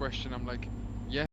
question. I'm like, yeah.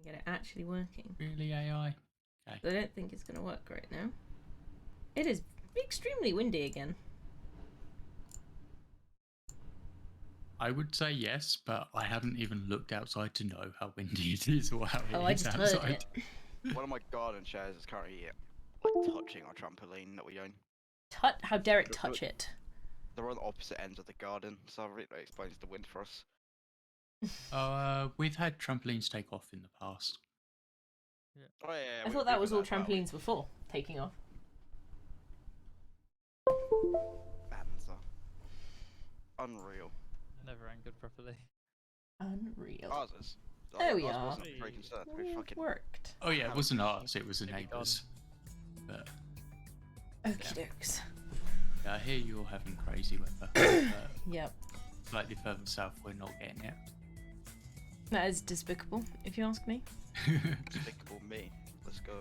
Get it actually working. Really, AI? Okay. I don't think it's going to work right now. It is extremely windy again. I would say yes, but I haven't even looked outside to know how windy it is or how it I is just outside. heard it. One of my garden chairs is currently like touching our trampoline that we own. How dare it touch it? They're on the opposite ends of the garden, so it really explains the wind for us. We've had trampolines take off in the past. Yeah. Oh, yeah, I thought that was all trampolines before taking off. Banza. Unreal. Never anchored properly. Unreal. Ours is. There we ours are. wasn't very concerned. We It fucking worked. Oh yeah, it wasn't ours, it was a neighbour's. But Okie dokes. yeah, I hear you're having crazy weather. Yep. Slightly further south, we're not getting it. That is despicable, if you ask me. despicable me. Let's go.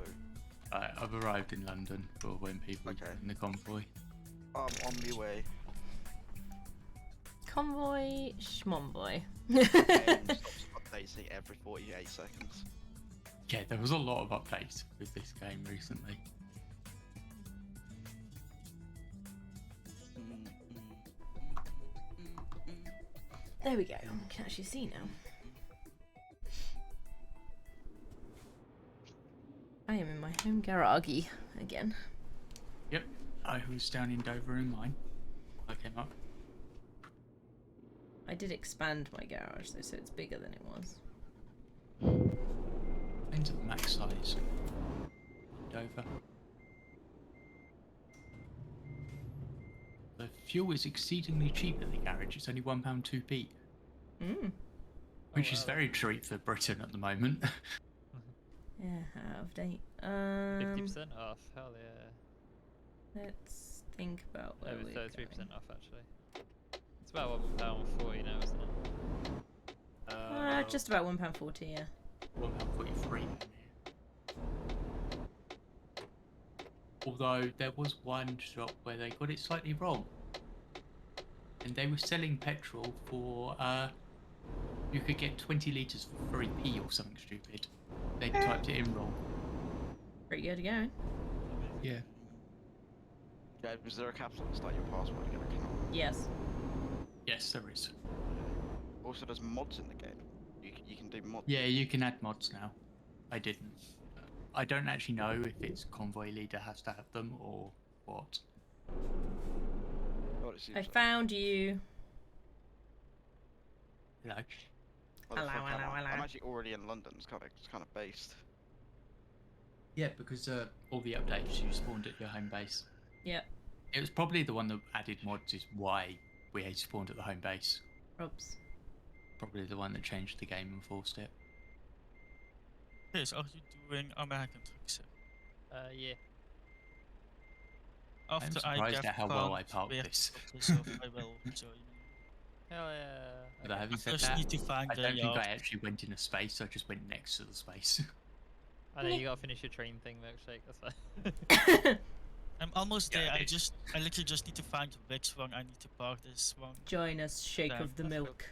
I've arrived in London for when people are in the convoy. I'm on my way. Convoy schmonvoy. Stops updating every 48 seconds. Yeah, there was a lot of updates with this game recently. There we go. We can actually see now. I am in my home garage again. Yep, I was down in Dover in mine. I came up. I did expand my garage though, so it's bigger than it was. Depends on the max size. Dover. The fuel is exceedingly cheap at the garage. It's only £1.2p. Which is very cheap for Britain at the moment. Yeah, out of date. 50% off. Hell yeah. Let's think about where Over we're 33% going. off actually. It's about £1.40 now, isn't it? Just about £1.40, yeah. £1.43. Although there was one shop where they got it slightly wrong. And they were selling petrol for, you could get 20 litres for 3p or something stupid. They typed it in wrong. Pretty good going. Yeah. Yeah, was there a capsule to start your password again? Yes. Yes, there is. Also, there's mods in the game. You can do mods. Yeah, you can add mods now. I didn't. I don't actually know if it's convoy leader has to have them or what. I found you. Hello. Hello. I'm actually already in London. It's kind of based. Yeah, because all the updates you spawned at your home base. Yep. It was probably the one that added mods is why we spawned at the home base. Robs. Probably the one that changed the game and forced it. Okay, so are you doing American Truck Sim? Yeah. I'm After surprised get at how well I count parked where this. to put this off, I will join you. Hell yeah. But Okay. having I said first that, need to find I the don't think yard. I actually went in a space. I just went next to the space. I know you gotta finish your train thing, Milkshake. That's fine. I'm almost Yeah, there. it- I literally just need to find which one I need to park this one. Join us, shake Damn, of the that's cool. milk.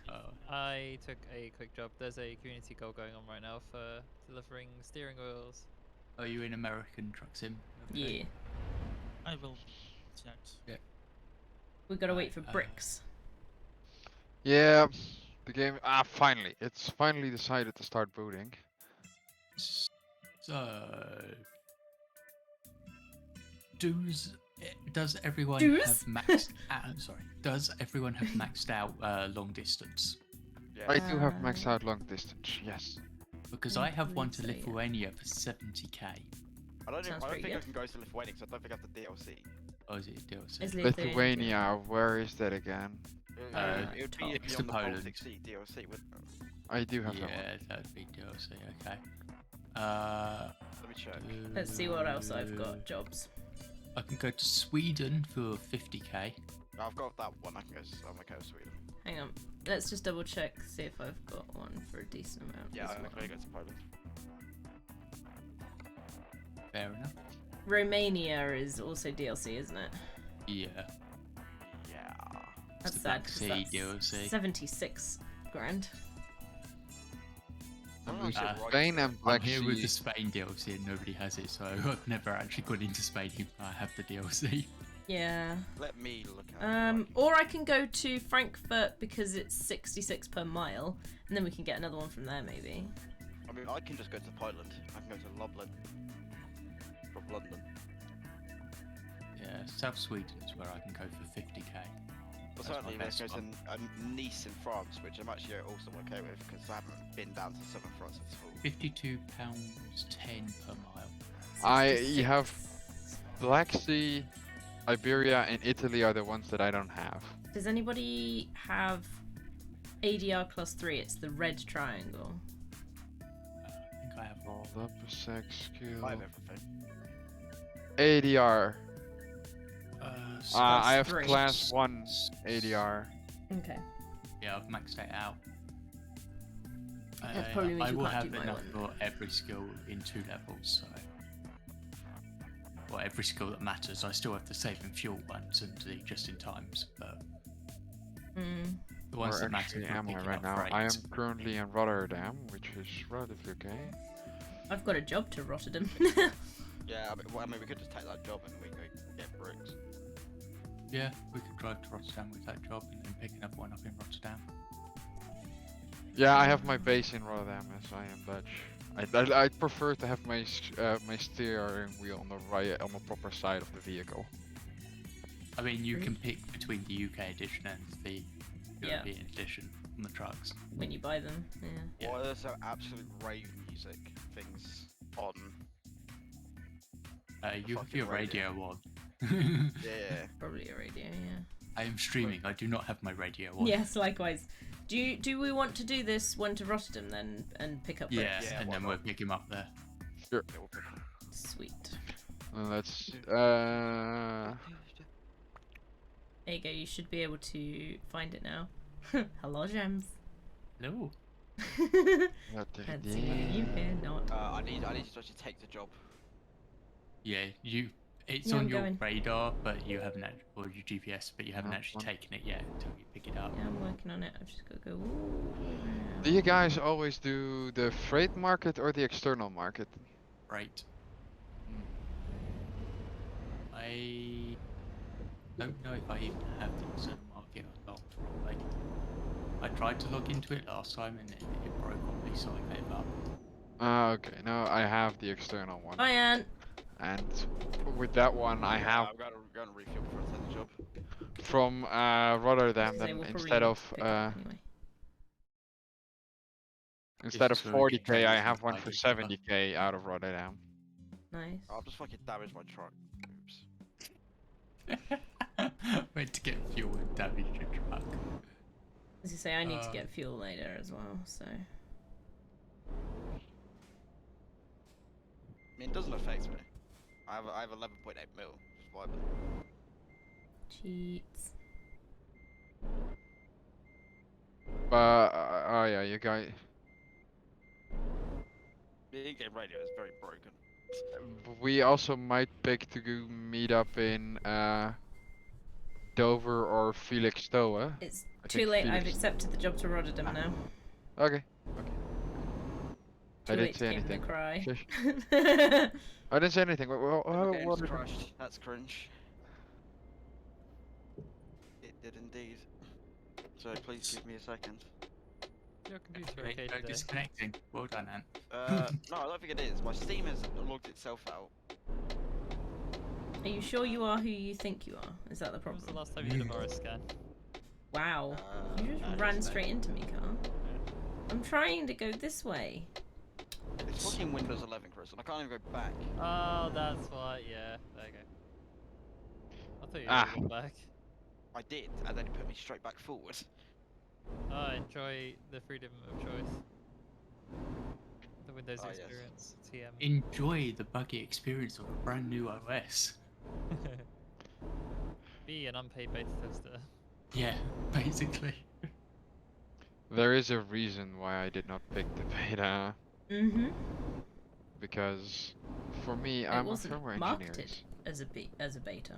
I took a quick job. There's a community goal going on right now for delivering steering wheels. Are you in American Truck Sim? Okay. Yeah. I will be next. We gotta wait for bricks. Yeah, the game. Finally, it's finally decided to start booting. So, does everyone Does? have maxed out? Sorry, does everyone have maxed out long distance? Yeah. I do have maxed out long distance. Yes. Because I I have one to believe so, yeah. Lithuania for 70k. I don't Sounds think pretty I good. can go to Lithuania because I don't think I have the DLC. Oh, is it DLC? Is Lithuania, where is that again? It would be next to beyond the Poland. Baltic Sea DLC, wouldn't it? I do have that one. Yeah, that would be DLC. Okay. Let me check. Let's see what else I've got. Jobs. I can go to Sweden for 50k. I've got that one. I can go. I'm gonna go to Sweden. Hang on. Let's just double check, see if I've got one for a decent amount. Yeah, as I'm well. gonna go to Poland. Fair enough. Romania is also DLC, isn't it? Yeah. Yeah. That's the sad. Black 'cause Sea that's DLC. 76 grand. I'm I'm actually uh, right Spain there. and Black I'm here with Sea. the Spain DLC and nobody has it, so I've never actually gone into Spain even though I have the DLC. Yeah. Let me look at it. Or I can go to Frankfurt because it's 66 per mile, and then we can get another one from there maybe. I mean, I can just go to Poland. I can go to Lublin. From London. Yeah, South Sweden is where I can go for 50k. But That's my certainly, let's best go one. to Nice in France, which I'm actually also okay with because I haven't been down to southern France at all. £52.10 per mile. You have 66. Black Sea, Iberia, and Italy are the ones that I don't have. Does anybody have ADR class 3? It's the red triangle. I think I have all. Hold up a sec, skill. I have everything. ADR. I have three. class 1 ADR. Okay. Yeah, I've maxed it out. That probably means I you will can't have do my enough one. for every skill in 2 levels, so. Well, every skill that matters. I still have the save and fuel ones and the just in times, but the ones Where that matter actually we're am I picking right up now? for I am 8. currently in Rotterdam, which is relatively okay. I've got a job to Rotterdam. Yeah, I mean, we could just take that job and we could get bricks. Yeah, we could drive to Rotterdam with that job and then pick another one up in Rotterdam. Yeah, I have my base in Rotterdam as I am Dutch. I prefer to have my my steering wheel on the proper side of the vehicle. I mean, you Really? can pick between the UK edition and the Yeah. European edition on the trucks. When you buy them, yeah. Yeah. Why are there so absolute rave music things on? You have fucking your radio. radio on. Yeah. Probably a radio, yeah. I am streaming. I do not have my radio on. Yes, likewise. Do we want to do this one to Rotterdam then and pick up bricks? Yeah, Yeah, and why then not? we'll pick him up there. Yeah, we'll pick Sweet. Let's There you go, you should be able to find it now. Hello, Gems. Hello. Can't see you here, not. I need to actually take the job. Yeah, it's Yeah, on I'm your going. radar, but you haven't or your GPS, but you haven't Oh, actually fun. taken it yet until you pick it up. Yeah, I'm working on it. I've just got to go. Do you guys always do the freight market or the external market? Right. I don't know if I even have the external market unlocked properly. I tried to log into it last time and it broke on me, so I gave up. Okay, no, I have the external one. Hi, Anne. And with that one, I have I'm going to refuel before I take the job. from Rotterdam, They then will probably instead of pick up anyway. instead of It's gonna get 40k, I changed have if one I for do cover. 70k out of Rotterdam. Nice. I'll just fucking damage my truck. Oops. Went to get fuel and damaged your truck. As you say, I need to get fuel later as well, so. I mean, it doesn't affect me. I have 11.8 mil. Just vibing. Cheats. But oh yeah, you guys. The in-game radio is very broken. We also might pick to go meet up in Dover or Felixstowe. It's I too think late. I've Felix- accepted the job to Rotterdam now. Okay. Too I late didn't say to give him anything. the cry. Shush. I didn't say anything. Well, The game's what did- crashed. That's cringe. It did indeed. So please give me a second. Your computer Okay, okay no today? disconnecting. Well done, Ant. No, I don't think it is. My Steam has logged itself out. Are you sure you are who you think you are? Is that the When was the problem? last time you did a virus scan? Wow. You just No, ran it's straight into me, Carl. I'm trying to go this way. It's fucking Windows 11, Chris, and I can't even go back. Oh, that's why. Yeah, there you go. I thought you Ah. were back. I did, and then it put me straight back forward. Oh, enjoy the freedom of choice. The Windows Ah, yes. experience. TM. Enjoy the buggy experience of a brand new OS. Be an unpaid beta tester. Yeah, basically. There is a reason why I did not pick the beta. Mm-hmm. Because for me, It I'm a wasn't firmware marketed engineer. as a beta.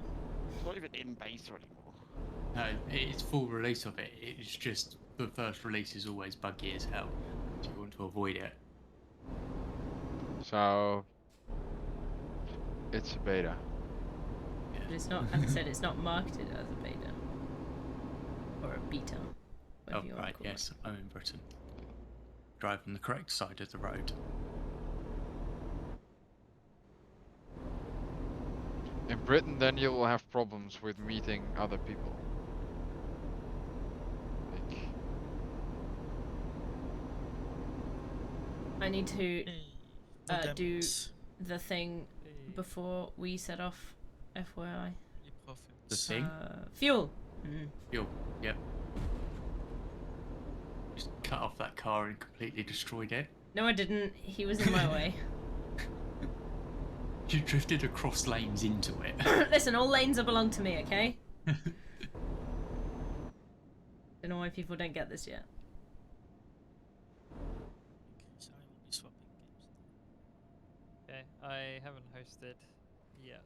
It's not even in beta anymore. No, it's full release of it. It's just the first release is always buggy as hell. So you want to avoid it. So it's a beta. But it's not, as I said, it's not marketed as a beta. Or a beta. Oh, Whatever you want right, to call yes, I'm in Britain. Drive on the correct side of the road. In Britain, then you will have problems with meeting other people. Like, I need to Hey, no do demos. the thing Hey. before we set off, FYI. Any profits? The thing? Fuel! Mm. Fuel, yep. Just cut off that car and completely destroyed it. No, I didn't. He was in my way. You drifted across lanes into it. Listen, all lanes belong to me, okay? Don't know why people don't get this yet. So I will be swapping games. Okay, I haven't hosted yet.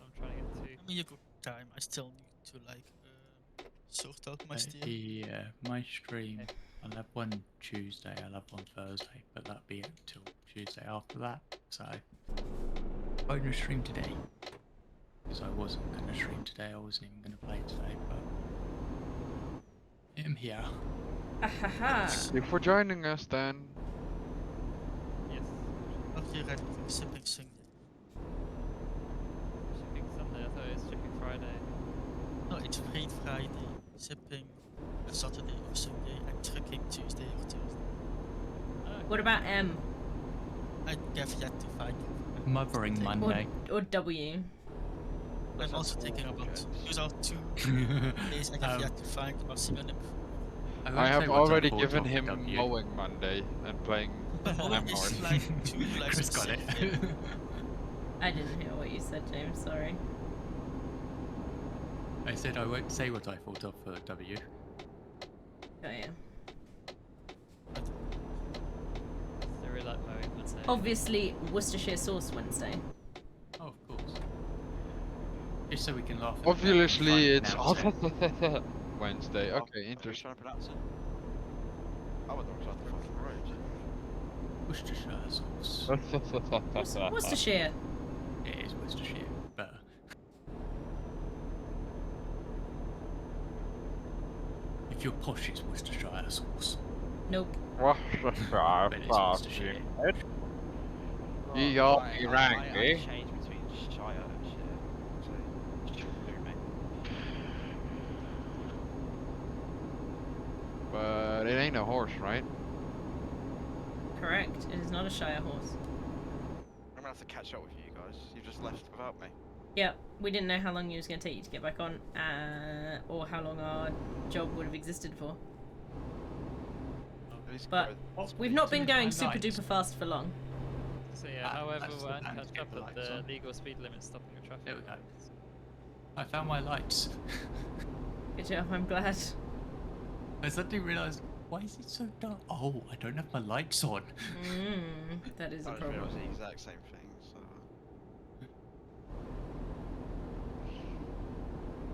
I'm trying to get to. I mean, a good time. I still need to like sort out my steer. Yeah, my stream. Okay. I'll have one Tuesday, I'll have one Thursday, but that'll be it till Tuesday after that. So, I won't stream today. Because I wasn't going to stream today, I wasn't even going to play today, but I'm here. Ahaha! thank you for joining us then. Yes. Okay, ready for sipping Sunday. Shipping Sunday. I thought it was shipping Friday. No, it's free Friday, sipping Saturday or Sunday, and trucking Tuesday or Thursday. Oh, What about M? I have yet to find. Mothering Or- Monday. Or W? I'm also thinking about. Those are two days I have yet to find or see on them. I have already given him mowing Monday and playing But mowing is Landlord. like 2 like Chris got it. I didn't hear what you said, James, sorry. I said I won't say what I thought of for W. Oh, yeah. I really like mowing Wednesday. Obviously, Worcestershire sauce Wednesday. Oh, of course. Just so we can laugh at the Obviously, fact it's now, so- Wednesday. Oh, Okay, Are you interesting. trying to pronounce it? I went the wrong side of the fucking road. Worcestershire sauce. Worcestershire. It is Worcestershire, better. If you're posh, it's Worcestershire sauce. Nope. But it's Worcestershire. You got I- me I- rank, I eh? changed between Shire and Shire. So, shouldn't do, mate. But it ain't a horse, right? Correct. It is not a Shire horse. I'm gonna have to catch up with you guys. left without me. Yeah, we didn't know how long it was going to take you to get back on, or how long our job would have existed for. At least But go- we've not been Turn going my super lights. duper fast for long. So yeah, however, that's we're the plan to catch get up the at lights the on. legal speed limit, stopping the traffic. There we go. I found my lights. Good job, I'm glad. I suddenly realised, why is it so dark? Oh, I don't have my lights on. That is a I just problem. realised the exact same thing. So.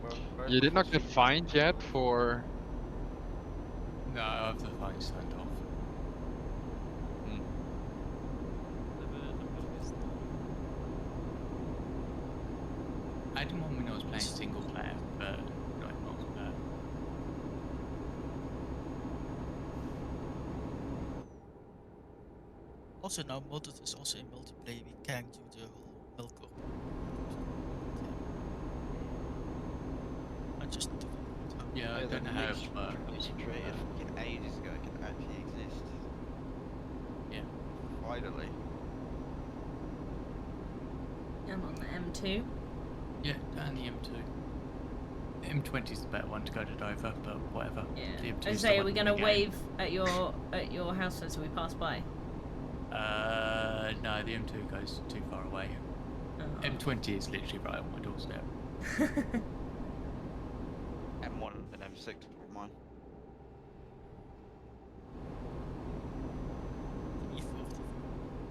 Where's You my did not get force fined yet for. No, I have the lights turned off. I didn't want when I was playing single player, but not in multiplayer. Also now modded is also in multiplayer. We can do the whole milk up. I just need to figure out how. Yeah, I Yeah, don't know the how it mixture works. you created fucking ages ago can actually exist. Yeah. Finally. I'm on the M2. Yeah, and the M2. The M20 is the better one to go to Dover, but whatever. Yeah. The M2 I is the say, are one we to gonna get in. wave at your house as we pass by? No, the M2 goes too far away. Oh. M20 is literally right on my doorstep. M1 and M6 were mine.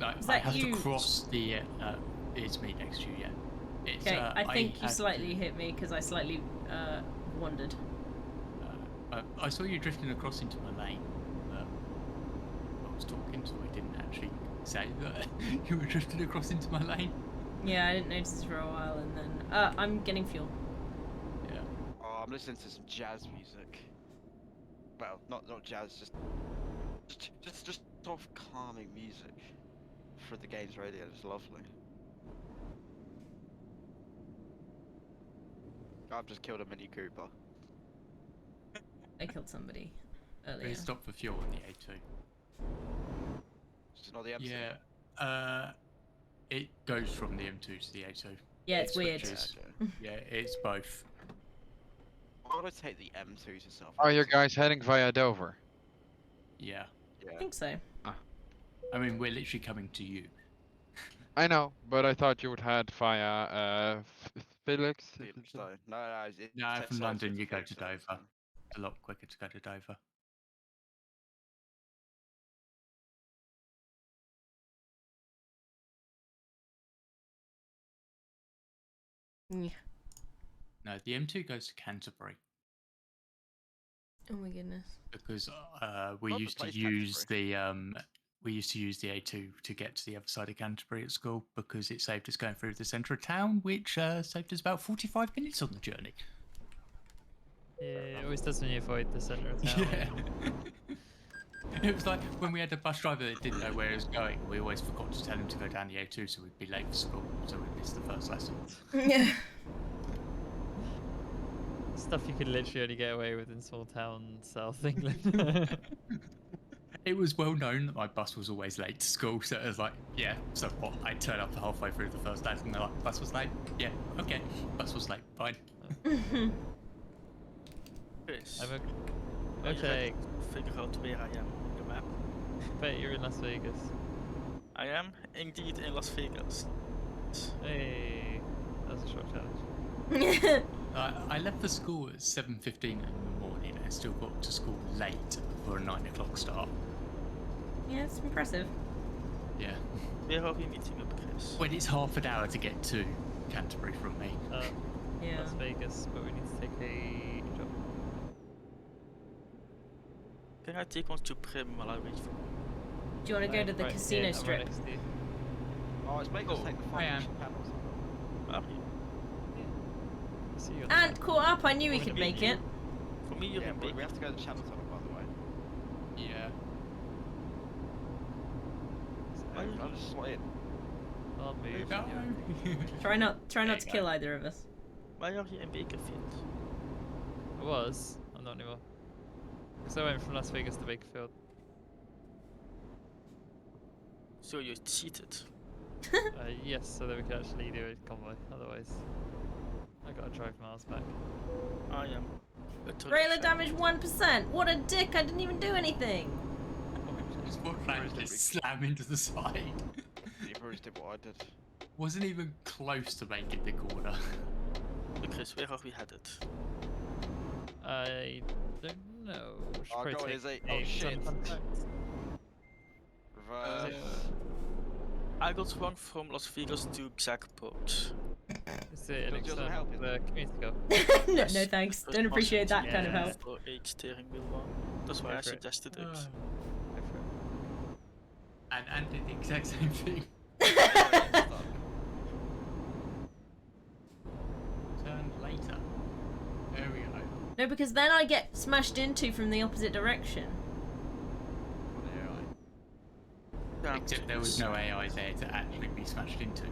Like, Is I that have you? to cross the. It's me next to you, yeah. It's, Okay, I think you had slightly to- hit me because I slightly wandered. I saw you drifting across into my lane. I was talking, so I didn't actually say that you were drifting across into my lane. Yeah, I didn't notice for a while, and then I'm getting fuel. Yeah. Oh, I'm listening to some jazz music. Well, not jazz, just sort of calming music for the game's radio. It's lovely. I've just killed a Mini Cooper. I killed somebody But earlier. it stopped for fuel on the A2. It's not the M2. Yeah. It goes from the M2 to the A2. Yeah, it's It weird. switches. Okay. Yeah, it's both. Why would I take the M2 to South? Are you guys heading via Dover? Yeah. I Yeah. think so. I mean, we're literally coming to you. I know, but I thought you would head via Felix. Felixstowe. No, it's No, takes from time London get you go to Felixstowe, Dover. so- It's a lot quicker to go to Dover. Yeah. No, the M2 goes to Canterbury Oh my goodness. because we Not the used to place use the A2 to get to the other side of Canterbury at school because it saved us going through the centre of town, which saved us about 45 minutes on the journey. Yeah, it always does when you avoid the centre of town. Yeah. It was like when we had a bus driver that didn't know where he was going, we always forgot to tell him to go down the A2 so we'd be late for school, so we'd miss the first lesson. Yeah. Stuff you could literally only get away with in small town South England. It was well known that my bus was always late to school, so it was like, yeah, so what? I'd turn up halfway through the first lesson and they're like, bus was late? Yeah, okay, bus was late, fine. Chris, I'm are you okay. ready to figure out where I am on the map? Bet you're in Las Vegas. I am indeed in Las Vegas. Hey, that was a short challenge. I left the school at 7:15 in the morning and still got to school late for a 9 o'clock start. Yeah, it's impressive. Yeah. Where are we meeting up, Chris? When it's half an hour to get to Canterbury from me. Yeah. Las Vegas, but we need to take a job. Can I take one to Prim while I wait for you? Do you want to go to the Right, casino yeah, I'm strip? right next to you. Oh, it's making us take the I am. fucking panels. Are you? See you on the And map. caught up. I knew we For could me, make you- it. For me, you're Yeah, in but we Bacon. have to go to the channel tunnel, by the way. Yeah. I'm just swaying. I'll move. No. Try not There to you kill go. either of us. Why are you in Bakerfield? I was. I'm not anymore. Because I went from Las Vegas to Bakersfield. So you're cheated. Yes, so that we can actually do a convoy. Otherwise, I gotta drive miles back. I am. utterly Trailer fine. damage 1%. What a dick! I didn't even do anything. Just what trying to slam into the side. You probably did what I did. Wasn't even close to making the corner. So Chris, where are we headed? I don't know. Should Oh probably god, take is it? a Oh shit. fun fact. Reverse. I got one from Las Vegas to Jackpot. Is it an Does yours not external help, is it? community goal? No, Yes. no thanks. First Don't appreciate that possibility kind of Yeah. help. For a steering wheel one. That's why Go I for it. suggested it. Go for it. And did the exact same thing. Turn later. There we go. No, because then I get smashed into from the opposite direction. Yeah, Except there was no AI there to actually be smashed into.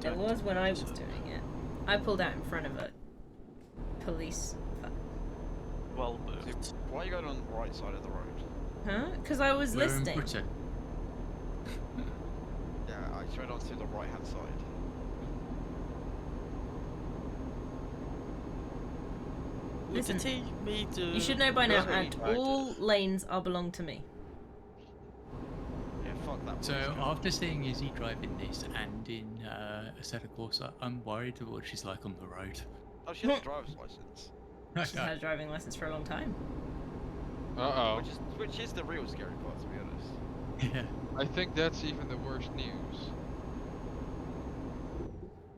There was when I was doing it. I pulled out in front of a police. Well moved. Why are you going on the right side of the road? Huh? Because I was We're in listening. Britain. Yeah, I went on to the right hand side. Listen, Did he made you should know by now, Yeah. and all lanes are belong to me. Yeah, fuck that. So one. after seeing Izzy driving this and in Assetto Corsa, I'm worried about what she's like on the road. Oh, she has a driver's license. She's had a driving license for a long time. Uh-oh. Which is the real scary part, to be honest. Yeah, I think that's even the worst news.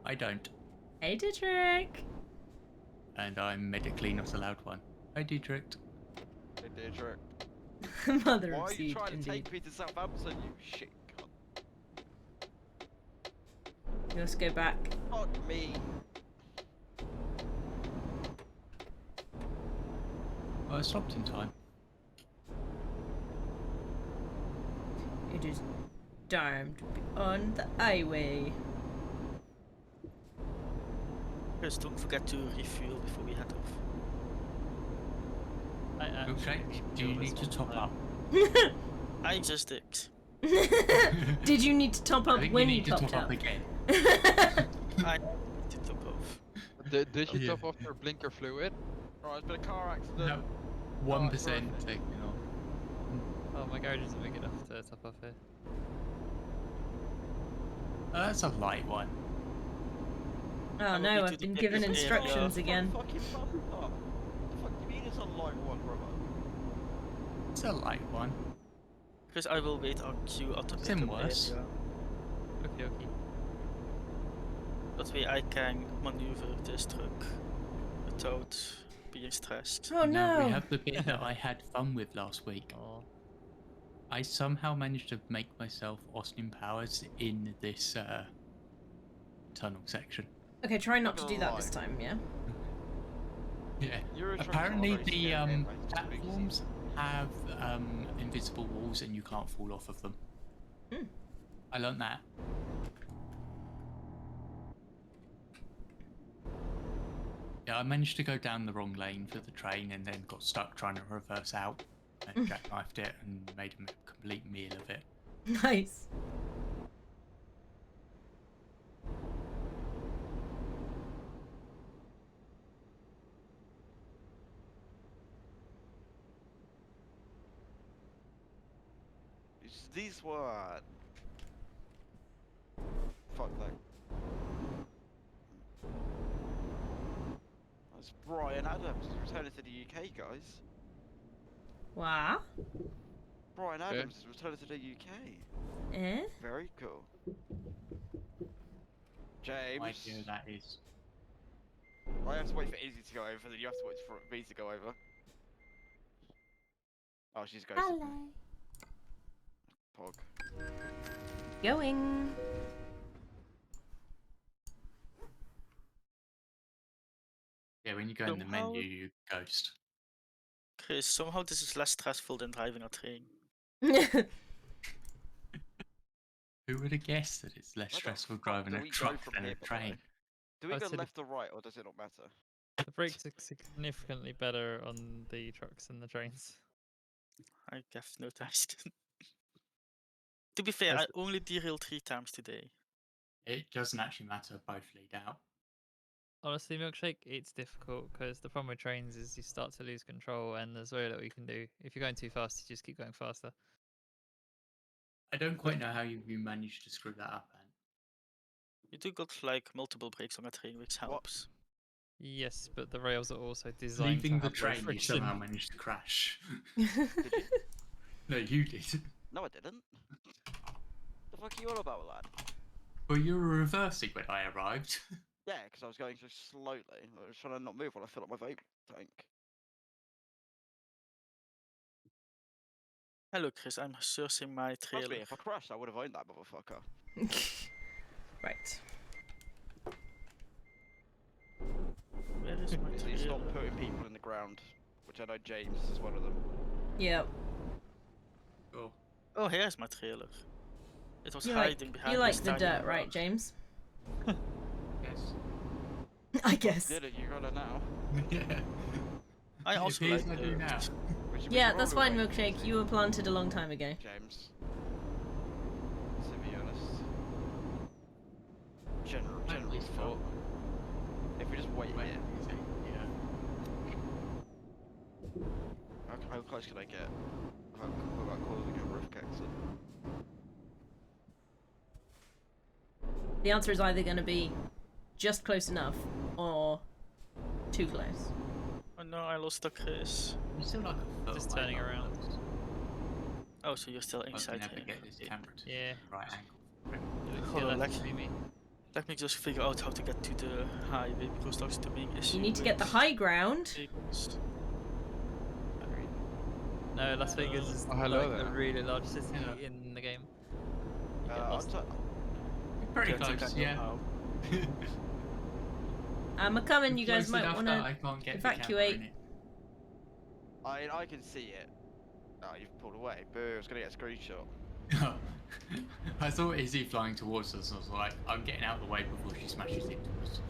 I don't. Hey, Dietrich. And I'm medically not allowed one. I Dietrich. Hey, Deirdre. Mother Why of are you seed, trying to indeed. take me to Southampton, you shit cunt? Let's go back. Fuck me. I stopped in time. It is time to be on the highway. Chris, don't forget to refuel before we head off. I actually Okay, do you feel this need to one top time. up? I just did. Did you need to top I up think when you you need to topped top up? up again. I did top off. Did you Yeah. top off your blinker fluid? Right, it's been a car accident. No, 1% taken off. Oh, my garage isn't big enough to top off here. That's a light one. Oh will no, be to I've the been biggest given area. instructions again. Fucking fuck up. The fuck do you mean it's on line one, brother? It's a light one. Chris, I will wait on queue at the It's in pickup worse. area. Okay, okay. That way I can maneuver this truck without being stressed. Oh Now we no! have the bit that I had fun with last week. Oh, I somehow managed to make myself Austin Powers in this tunnel section. Okay, try not Not to do gonna that lie. this time, yeah? Yeah. Euro trucks are Apparently very the scary anyway, it's too big to see. platforms have invisible walls and you can't fall off of them. Hmm. I learned that. Yeah, I managed to go down the wrong lane for the train and then got stuck trying to reverse out and jackknifed it and made a complete meal of it. Nice. It's this one. Fuck that. That's Brian Adams returning to the UK, guys. Wow. Brian Okay. Adams is returning to the UK. Eh? Very cool. James. I idea that is. I have to wait for Izzy to go over, then you have to wait for me to go over. Oh, she's going. Hello. Pog. Going. Yeah, when you go in the Somehow- menu, you ghost. Chris, somehow this is less stressful than driving a train. Who would have guessed that it's less Where the stressful fuck driving do a we go truck from than a here, by the way? train? Do we I'd go say the- left or right, or does it not matter? the brakes are significantly better on the trucks than the trains. I have noticed. To be fair, I That's- only derailed 3 times today. It doesn't actually matter. Both lead out. Honestly, Milkshake, it's difficult because the problem with trains is you start to lose control and there's very little you can do. If you're going too fast, you just keep going faster. I don't quite know how you managed to screw that up, Ant. You do got like multiple brakes on a train, which helps. Yes, but the rails are also designed Leaving to the have low train, you friction. somehow managed to crash. Did you? No, you did. No, I didn't. The fuck are you all about, lad? Well, you were reversing when I arrived. Yeah, because I was going so slowly. I was trying to not move while I fill up my vape tank. Hello, Chris. I'm searching my Trust trailer. me, if I crashed, I would have owned that motherfucker. Right. Where is my Please trailer? stop putting people in the ground, which I know James is one of them. Yep. Oh, Oh, here's my trailer. It was You hiding behind you like this the tiny dirt, rock. right, James? yes. I guess. Did it? You got it now. Yeah. I It also appears like I do dirt. now. Yeah, that's fine, Milkshake. You were planted a long time ago. James. To be honest. General least thought. If we just wait Wait, here, yeah. how close can I get? Without causing a roof accident? The answer is either going to be just close enough or too close. Oh no, I lost the Chris. You still like a foot Just away, turning aren't around. you? Oh, so you're still I inside can never here. get this camera to Yeah. the right angle. Hold on, Let me. let me just figure out how to get to the highway, because that's the main issue. You need to get the with high ground. vehicles. No, Las Vegas is Oh, hello like there. a really large city Yeah. in the game. You get I'm lost. Pretty Don't think close, I know yeah. how. I'm coming. You guys Close might enough want that to. I can't get evacuate. the camera I can see it. Oh, you've pulled away. Boo, I was gonna get a screenshot. in it. I saw Izzy flying towards us, and I was like, I'm getting out of the way before she smashes into us.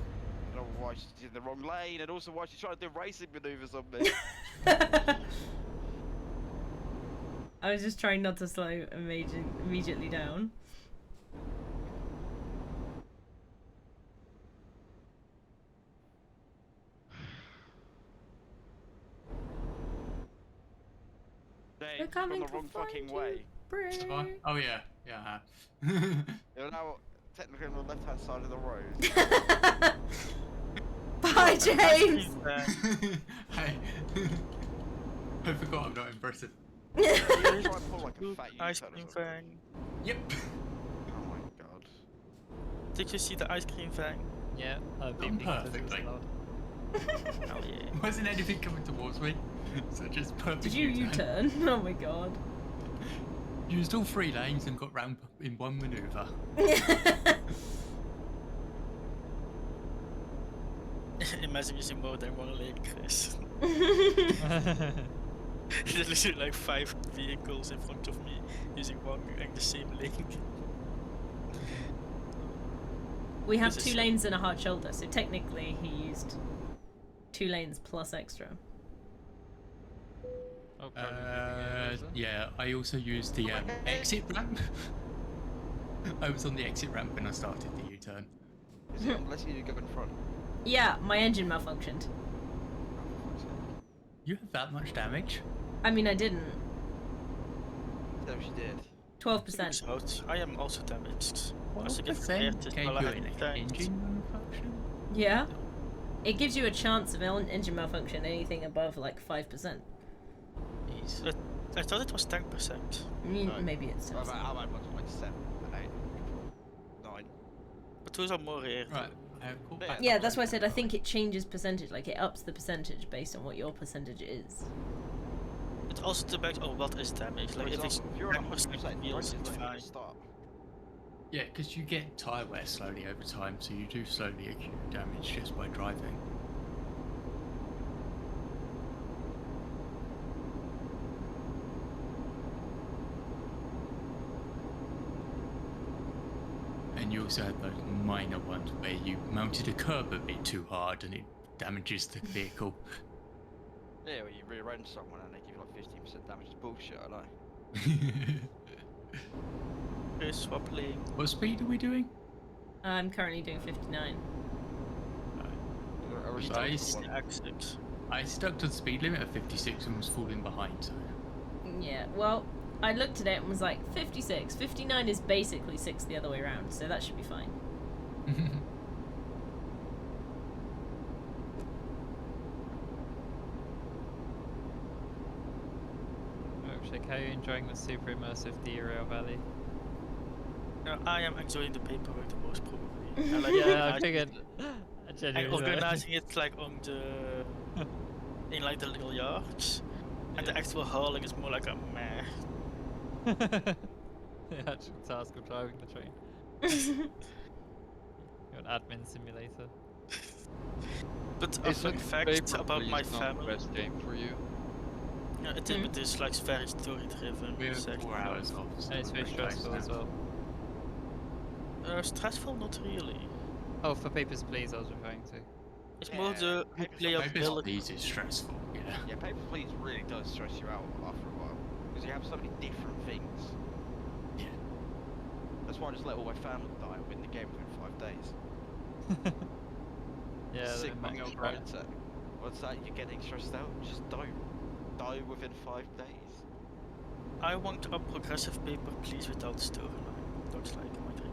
I don't know why she's in the wrong lane, and also why she's trying to do racing maneuvers on me. I was just trying not to slow immediately down. James, They're you've gone coming the to wrong find fucking you. way. Have I? Brick. Oh yeah, yeah, I have. You're now technically on the left-hand side of the road. Bye, James. Hey, I forgot I'm not in Britain. You try and pull like a Look, fat ice U-turn or cream something. van. Yep. Oh my god. Did you see the ice cream van? Yeah, I've Done been because it was perfectly. loud. Oh yeah. Wasn't anything coming towards me, so just perfect. Did you U-turn? Oh my god. Used all 3 lanes and got round in one manoeuvre. Imagine using more than one lane, Chris. There's literally like 5 vehicles in front of me using one and the same lane. We have This is 2 so- lanes and a hard shoulder, so technically he used 2 lanes plus extra. Oh, probably moving over. Yeah, I also used the exit ramp. I was on the exit ramp when I started the U-turn. Is it unless you go in front? Yeah, my engine malfunctioned. Oh, for fuck's sake. You have that much damage? I mean, I didn't. No, she did. 12%. Out. I am also damaged. What As I get percent repaired, gave well, I you had an thanks. engine malfunction? Yeah. It gives you a chance of engine malfunction anything above like 5%. Jeez. I thought it was 10%. No. Maybe it's 10%. How about like 7 and 8? 9. But those are more rare. Right, I have called Yeah, back. Yeah, that's why I said I think it changes percentage, like it ups the percentage based on what your percentage is. It also depends on what is damage. For Like if it's example, if you're on 10% 100%, wheels, it's fine. fine. Start. Yeah, because you get tyre wear slowly over time, so you do slowly accumulate damage just by driving. And you also had those minor ones where you mounted a curb a bit too hard and it damages the vehicle. Yeah, well, you rear-end someone and they give you like 15% damage. It's bullshit, I know. Chris, swap lane. What speed are we doing? I'm currently doing 59. Are we So starting it's- from one? X6. I stuck to the speed limit of 56 and was falling behind. So. Yeah, well, I looked at it and was like, 56. 59 is basically 6 the other way around, so that should be fine. Milkshake, how are you enjoying the super immersive derail valley? I am enjoying the paperwork the most probably. I like Yeah, I organizing figured. it. I And genuinely organizing it like on the in like the little yards, and the Yeah. actual hauling is more like a meh. The actual task of driving the train. You're an admin simulator. But a fun Isn't fact Paper about Please my not the family. best game for you? Yeah, it is like very story driven. We're 4 hours off. So And it's we're very very close stressful as now. well. Stressful, not really. Oh, for Papers, Please, I was referring to. It's more Yeah, the Papers, Papers, replayability. Please is stressful. Yeah. Yeah, Paper Please really does stress you out after a while because you have so many different things. Yeah. That's why I just let all my family die and win the game within 5 days. Yeah, Sick the money max on track. mindset. What's that? You're getting stressed out? Just don't. Die within 5 days. I want a progressive paper please without storyline. Looks like my dream.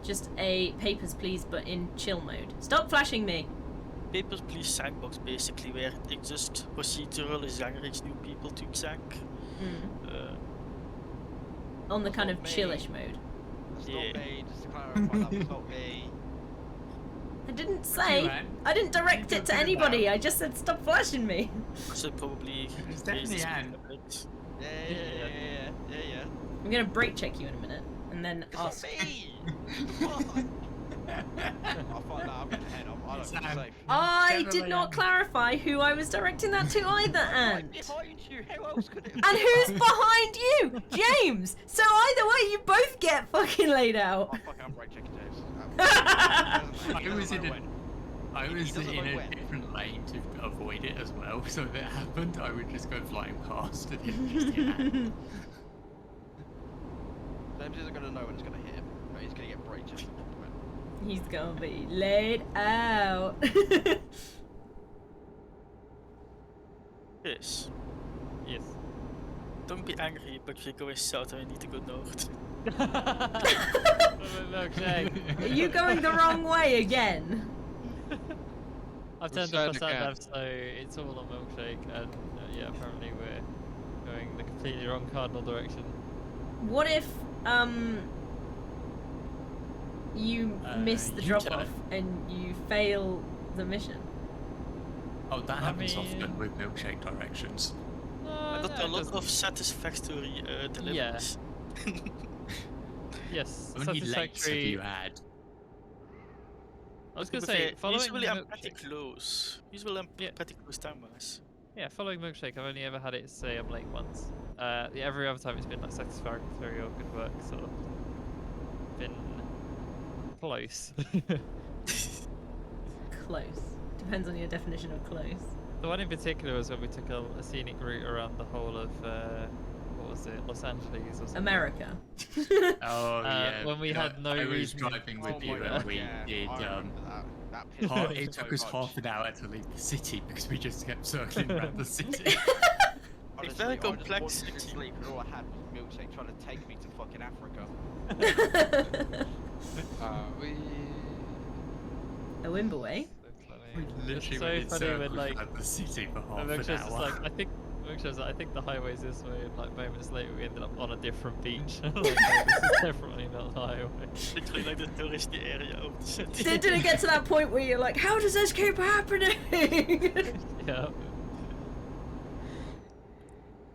Just a Papers, Please, but in chill mode. Stop flashing me! Papers, Please sandbox basically, where it just procedural generates new people to Xank. On the kind of Not me. chillish mode. That's Yeah. not me, just to clarify, that was not me. I didn't you, say. Anne. I didn't direct You it to talking anybody. about? I just said stop flashing me. So probably It's definitely raise the Anne. speed a bit. Yeah. I'm gonna brake check you in a minute, and then It's not ask. me! What? I'll find out, I'm getting ahead, I don't It's feel Anne. safe. I did Definitely not Anne. clarify who I was directing that to either, Right Ant. behind you, who else could it be? And who's behind you? James! So either way, you both get fucking laid out. Oh fuck, I'm brake checking James. I was in a, I He was doesn't in know a when. different lane to avoid it as well, so if it happened, I would just go flying past and then just hit Anne. James isn't gonna know when it's gonna hit him, but he's gonna get brake checked at one point. He's gonna be laid out. Yes. Yes. Don't be angry, but we're going south and we need to go north. Milkshake. Are you going the wrong way again? I've We're turned the starting sat again. nav, so it's all on Milkshake, and yeah, apparently we're going the completely wrong cardinal direction. What if you miss the U-turn. drop off and you fail the mission? Oh, that I happens mean- often with milkshake directions. I got a lot of satisfactory deliveries. Yes, How many lates have satisfactory. you had? I was gonna Because, say, following usually I'm pretty Milkshake. close. Usually I'm Yeah. pretty close time-wise. Yeah, following Milkshake, I've only ever had it say I'm late once. Yeah, every other time it's been like satisfactory or good work, sort of. Been close. Close. Depends on your definition of close. The one in particular was when we took a scenic route around the whole of what was it, Los Angeles or something. America. Oh yeah. when we yeah, had no I was reason- driving with Oh you my and God, we yeah, did. I remember that. That pissed me Half, off it so took us much. half an hour to leave the city because we just kept circling around the city. It's very Honestly, I just wanted complex. to sleep and all I had was milkshake trying to take me to fucking Africa. We... A Wimbleway. So We funny. literally It's went in so funny when circles like around the city for half And an Milkshake's just hour. like, I think the highway's this way, and like moments later we ended up on a different beach. Like, no, this is definitely not the highway. Literally like the touristy area of the city. Did it get to that point where you're like, how does this keep happening? Yeah.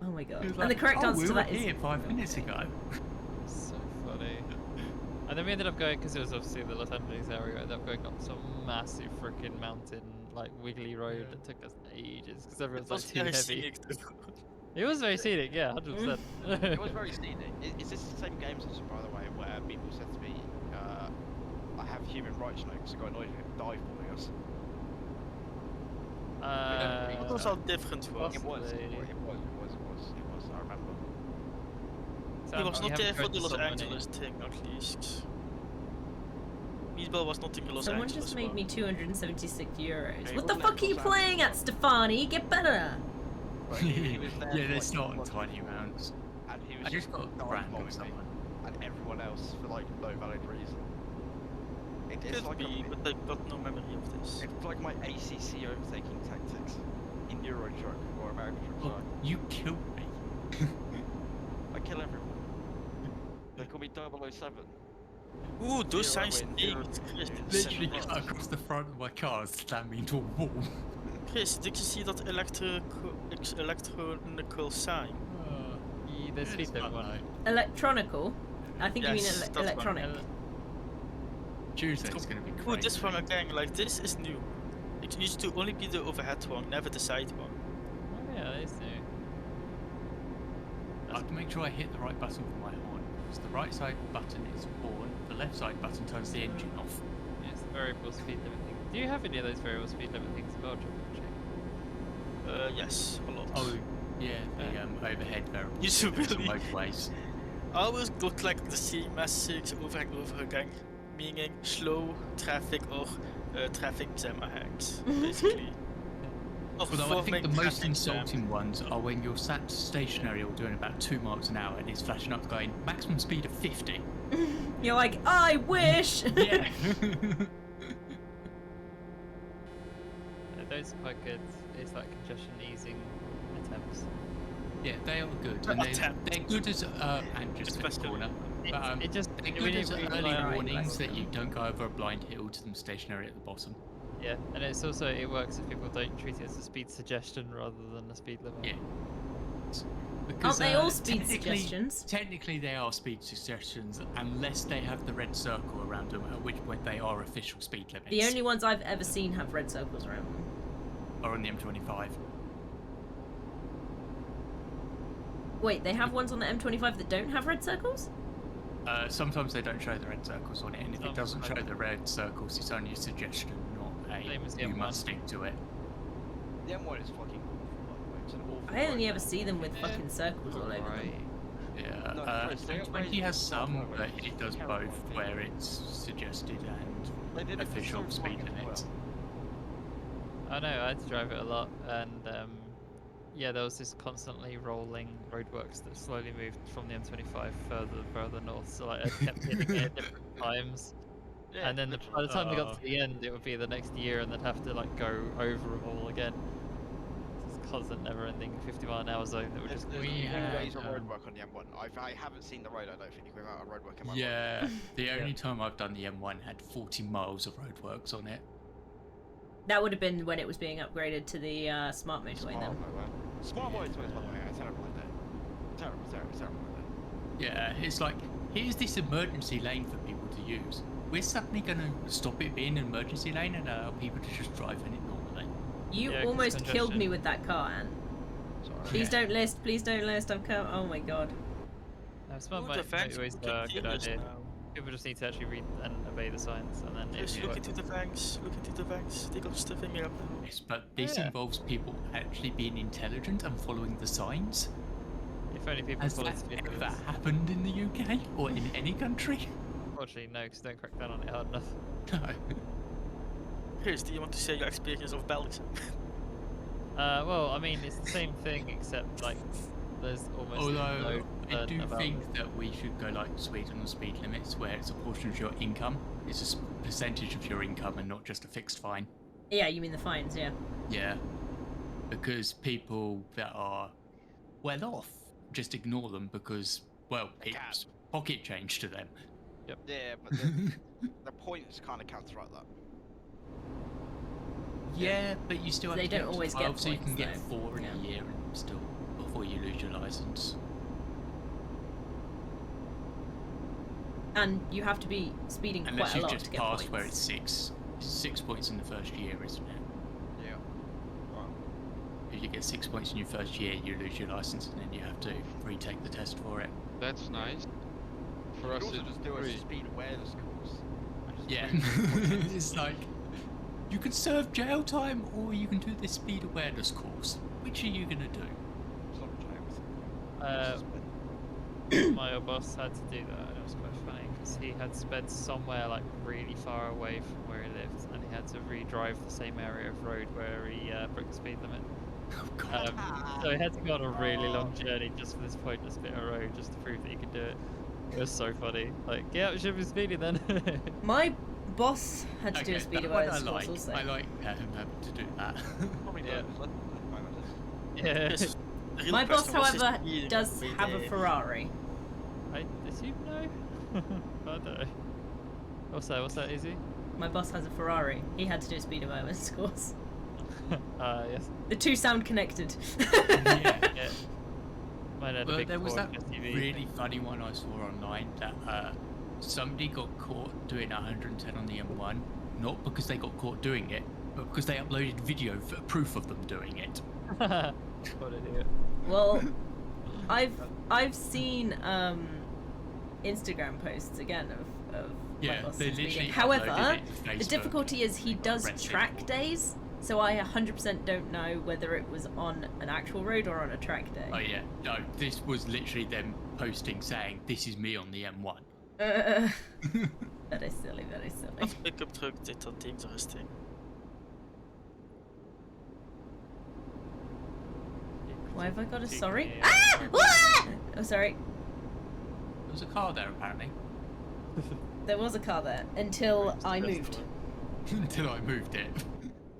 Oh my god. It was And like, the correct oh, answer we to were that is here 5 minutes ago. So funny. And then we ended up going, because it was obviously the Los Angeles area, we ended up going up some massive freaking mountain, like wiggly road that took us ages, because everyone's like too heavy. scenic too. It was very scenic, yeah, 100%. It was very scenic. Is this the same game session, by the way, where people said to me, I have human rights notes, so got annoyed with die for us? It was all different for us. It was, Possibly. I remember. He was you not haven't there for tried the to Los solve any. Angeles thing, at least. Meatball was not in the Los Someone Angeles just made one. me 276 euros. Hey, What the wasn't fuck that are you Los playing at, Angeles Stefani? Get better! But he was there Yeah, for, that's like, not one tiny before, amounts. and he was I just got a dive brand or bombing me someone. and everyone else for like no valid reason. It's Could like be, but I got no memory of this. it's like my ACC overtaking tactics in Euro Truck or American Truck. Oh, Sorry, you killed me. I kill everyone. They call me 007. Ooh, those Zero signs win, stink. zero Chris, lose. Literally cut across the front of my car, slammed me into a wall. Chris, did you see that electronical sign? The speed limit one. Electronical? I think Yes, you mean that one. electronic. Tuesday's gonna be Ooh, crazy. this one again, like this is new. It used to only be the overhead one, never the side one. Oh yeah, that is new. I have to make sure I hit the right button for my horn. Because the right side button is horn, the left side button turns the engine off. Yes, variable speed limit thing. Do you have any of those variable speed limit things in Belgium, actually? Yes, a lot. Oh, yeah, the overhead variable. You speed limits on really- motorways. I always got like the same message over and over again, meaning slow traffic or traffic jam hacks, basically. Or Although I forming think the most traffic jam. insulting ones are when you're sat stationary or doing about 2 miles an hour and it's flashing up going maximum speed of 50. You're like, I wish! Yeah. Those are quite good. It's like congestion easing attempts. Yeah, they are good. And they're good as and just in the Especially- corner. But, It just they're we good need as to early like- warnings that you don't go over a blind hill to them stationary at the bottom. yeah, and it's also it works if people don't treat it as a speed suggestion rather than a speed limit. Yeah. Aren't Because, they all speed technically- suggestions? Technically, they are speed suggestions unless they have the red circle around them, at which point they are official speed limits. The only ones I've ever seen have red circles around them. are on the M25. Wait, they have ones on the M25 that don't have red circles? Sometimes they don't show the red circles on it, and if it doesn't show Sometimes. the red circles, it's only a suggestion, not Same as a the you M1. must stick to it. The M1 is fucking awful, by the way. It's an awful I only road. ever see them with fucking circles all over them. Right. Yeah, No, Chris, they 20 has some, upgrade but it. it does Terrible both, thing. where it's suggested They did and it for official so speed long as limits. I know, I had to drive it a lot, and yeah, there was this constantly rolling roadworks that slowly moved from the M25 further north, so like I kept hitting it at different times. Yeah, And then by the time we got to the end, it would be the next year, and they'd have to like go over them all again. This constant, never-ending 50-mile-an-hour zone that would There's, just. there's We always a had, roadwork on the M1. I haven't seen the road, I don't think, without a roadwork in my life. Yeah, the Yeah. only time I've done the M1 had 40 miles of roadworks on it. That would have been when it was being upgraded to the smart motorway then. Smart motorways, by the way, are terrible idea. Terrible idea. Yeah, it's like, here's this emergency lane for people to use. We're suddenly going to stop it being an emergency lane and allow people to just drive in it normally. You Yeah, 'cause almost killed congestion. me with that car, Anne. Sorry. Please don't list, please don't list, I'm coming. Oh my god. Smart Ooh, the vents motorways are are a good continuous idea. now. People just need to actually read and obey the signs, and then Just it look works. into the vents, look into the vents. They got stuff in here. Yes, but this Yeah. involves people actually being intelligent and following the signs. If only people Has follow that speed ever limits. happened in the UK or in any country? Unfortunately, no, because don't crack down on it hard enough. No. Chris, do you want to share your experience of Belgium? Well, I mean, it's the same thing, except like there's almost Although no I do burden about think it. that we should go like Sweden on speed limits, where it's a portion of your income. It's a percentage of your income and not just a fixed fine. Yeah, you mean the fines, yeah. Yeah, because people that are well off just ignore them because, well, They can. it's pocket change to them. Yeah, but the points kind of counteract that. Yeah, but you still have They to get don't up to always get 12, so you can points, get though. 4 in Yeah. a year and still before you lose your license. And you have to be speeding Unless quite a you've lot just to get passed points. where it's 6 points in the first year, isn't it? Yeah. Right. If you get 6 points in your first year, you lose your license and then you have to retake the test for it. That's nice. For You us, could also it's just do a free. speed awareness course. and just Yeah, read the points. it's like you can serve jail time or you can do this speed awareness course. Which are you gonna do? It's not jail, it's Uh, suspended. my boss had to do that, and it was quite funny because he had sped somewhere like really far away from where he lived, and he had to re-drive the same area of road where he broke the speed limit. Oh god. So he had to go on a really long journey just for this pointless bit of road, just to prove that he could do it. It was so funny. Like, yeah, it should be speedy then. My boss had to do a Okay, speed that one awareness I course like. also. I like having to do that. Probably Yeah. yeah. yeah. Yes, the real My boss, question was his however, speed does with have a the- Ferrari. I assume no. I don't know. What's that, Izzy? My boss has a Ferrari. He had to do a speed awareness course. Yes. The two sound connected. Yeah. Yeah. Mine had a Well, big there was Ford that SUV. really funny one I saw online that somebody got caught doing 110 on the M1, not because they got caught doing it, but because they uploaded video for proof of them doing it. What an idiot. Well, I've seen Instagram posts again of my Yeah, boss they speeding. literally However, uploaded it to the Facebook difficulty is he and got does arrested track for it. days, so I 100% don't know whether it was on an actual road or on a track day. Oh yeah, no, this was literally them posting saying, "This is me on the M1." That is silly, that is silly. Of pick-up truck dit dat interesting. Why have I got a Cheeky, sorry? yeah. Ah! Ah! Oh, sorry. There was a car there apparently, There was a car there until I That's the moved. one. until I moved it.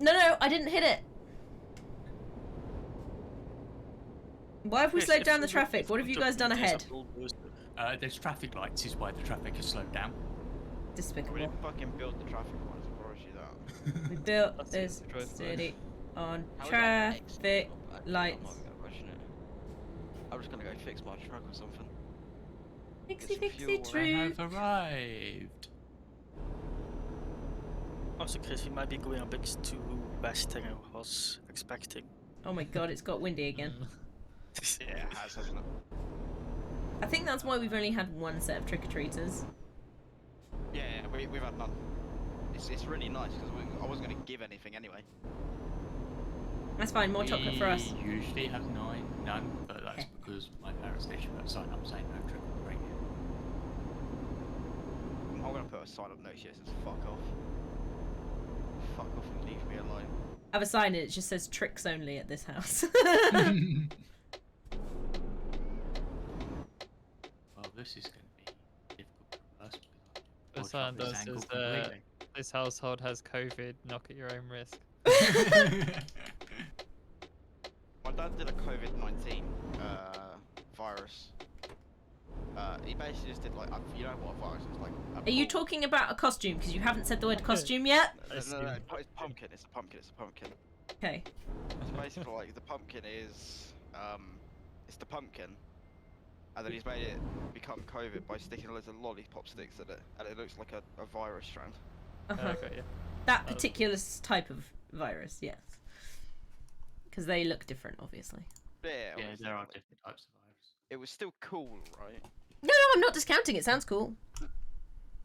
No, I didn't hit it. Why have we Yes, slowed if down the you look traffic? at What have you the guys done there's a ahead? bulldozer. There's traffic lights, is why the traffic has slowed down. We Despicable. didn't fucking build the traffic ones, I promise you that. We built That's this the droid city on How is that traffic excellent? I'm lights. not gonna question it. I'm just gonna go fix my truck or something. Fixie some fuel fixie and They true. have arrived. Also, Chris, we might be going a bit too west than I was expecting. Oh my god, it's got windy again. Yeah, it has, hasn't it? I think that's why we've only had one set of trick-or-treaters. Yeah, we've had none. It's really nice because I wasn't going to give anything anyway. That's fine, more chocolate for us. We usually have none, but that's because my parents literally put a sign up saying no trick or treat. I'm going to put a sign up note here that says fuck off. Fuck off and leave me alone. I have a sign and it just says tricks only at this house. Well, this is going to be difficult for us The because sign I've got does this angle is completely. this household has COVID, knock at your own risk. My dad did a COVID-19 virus. He basically just did like, you know what a virus is like. Are you talking about a costume? Because you haven't said the word costume yet. No, it's pumpkin. It's a pumpkin. It's a pumpkin. Okay. It's basically like the pumpkin is it's the pumpkin, and then he's made it become COVID by sticking loads of lollipop sticks in it, and it looks like a virus strand. Uh-huh. Okay, yeah. That particular type of virus, yes. Because they look different, obviously. Yeah, Yeah, obviously, there are but different types of virus. it was still cool, right? No, I'm not discounting it. Sounds cool.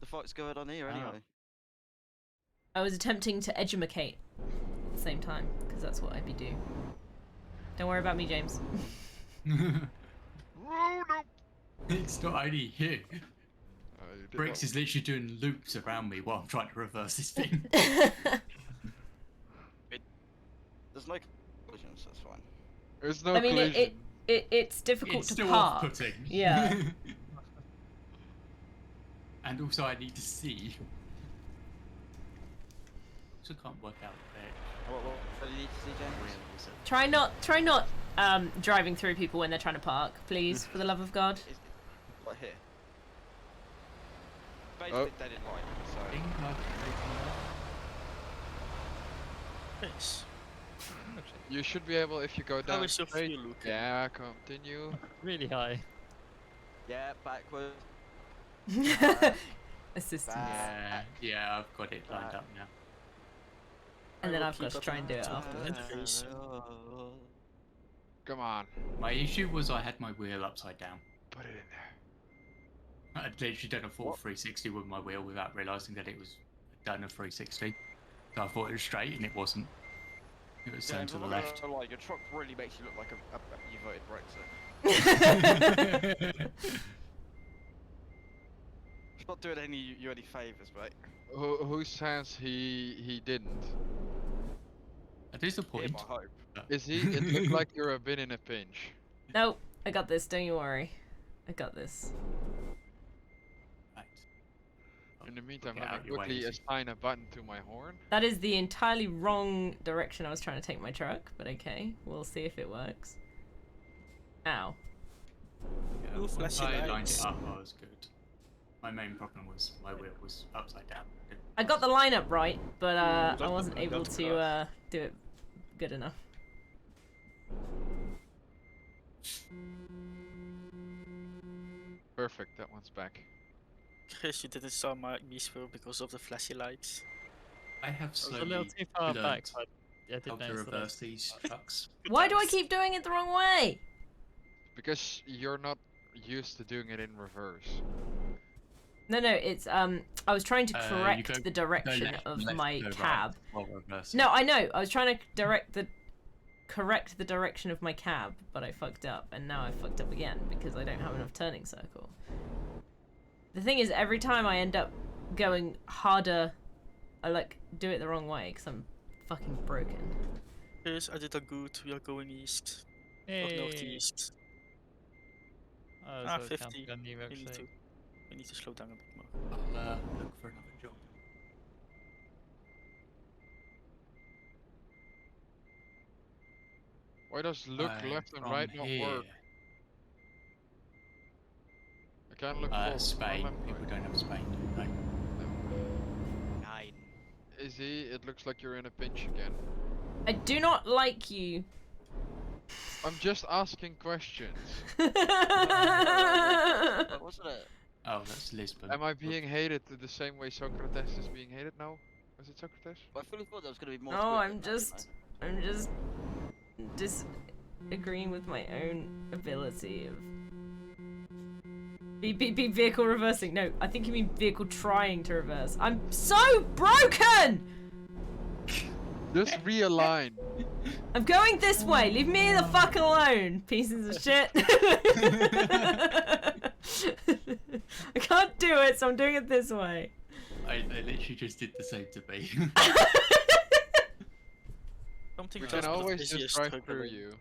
The fuck's going on here Oh. anyway? I was attempting to edumacate at the same time, because that's what I'd be doing. Don't worry about me, James. Oh no! It's not only you. You did Bricks not- is literally doing loops around me while I'm trying to reverse this thing. There's no collisions, that's fine. There's no I mean, collision. it's difficult It's to still park. off-putting. Yeah. And also I need to see. Also can't work out where What do you need to see, James? real is it. Try not driving through people when they're trying to park, please, for the love of God. Is like here. Basically, they didn't like it, so. Think Yes. You should be able, if you go How down is your straight. fuel looking? Yeah, continue. Really high. Yeah, backwards. Assistance. Yeah, I've got it lined up now. And I then will I've got keep to up try and do it on afterwards. Please. Come on, My issue was I had my wheel upside down. put it in there. I'd literally done a full 360 with my wheel without realising that it was done a 360. So I thought it was straight and it wasn't. It was turned to the left. Like, your truck really makes you look like you voted Brexit. It's not doing you any favors, mate. Who says he didn't? That is the Hear point. my hope. Is he? It looked like you're a bit in a pinch. Nope, I got this, don't you worry. I got this. Right. In the meantime, Get let out me your way, quickly Izzy. assign a button to my horn. That is the entirely wrong direction I was trying to take my truck, but okay, we'll see if it works. Ow. Yeah, Ooh, once flashy I lined lights. it up, I was good. My main problem was my wheel was upside down. I got the lineup right, but I that's wasn't good, able that's to good. do it good enough. Perfect, that one's back. Chris, you didn't saw my misfire because of the flashy lights. I have I was a slowly little too far back, learnt but yeah, I how did to notice that. reverse these trucks. Why do I keep doing it the wrong way? Because you're not used to doing it in reverse. No, it's I was trying to You correct go- the go direction left, of left, my go right cab. while reversing. No, I know. I was trying to correct the direction of my cab, but I fucked up, and now I fucked up again because I don't have enough turning circle. The thing is, every time I end up going harder, I like do it the wrong way because I'm fucking broken. Chris, I did a good. We are going east. Or Hey. northeast. Oh, Ah, so it counts 50. on you, We need milkshake. to. We need to slow down a bit more. I'll look for another job. Why does look left and right not work? I can't look forward. Spain. Remember. People don't have Spain, do they? Nine. Izzy, it looks like you're in a pinch again. I do not like you. I'm just asking questions. What wasn't it? Oh, that's Lisbon. Am I being hated the same way Socrates is being hated now? Was it Socrates? I fully thought there was going to be more. No, to it I'm than that, just disagreeing with my own ability of be vehicle reversing. No, I think you mean vehicle trying to reverse. I'm so broken. Just realign. I'm going this way. Leave me the fuck alone, pieces of shit. I can't do it, so I'm doing it this way. I literally just did the same to me. Something We tells can me that always Izzy just is drive through struggling. you.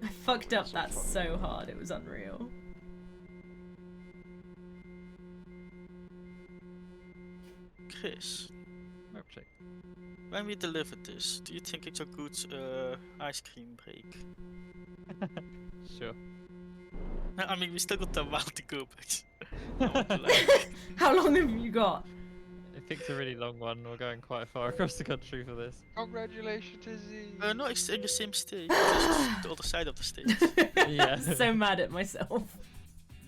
I fucked up that so hard. It was unreal. Chris, Milkshake. when we deliver this, do you think it's a good ice cream break? Sure. I mean, we still got a while to go, but I want to like, How long have you got? It picked a really long one. We're going quite far across the country for this. Congratulations, Izzy. no, it's in the same state, just the other side of the state. Yeah. I'm so mad at myself.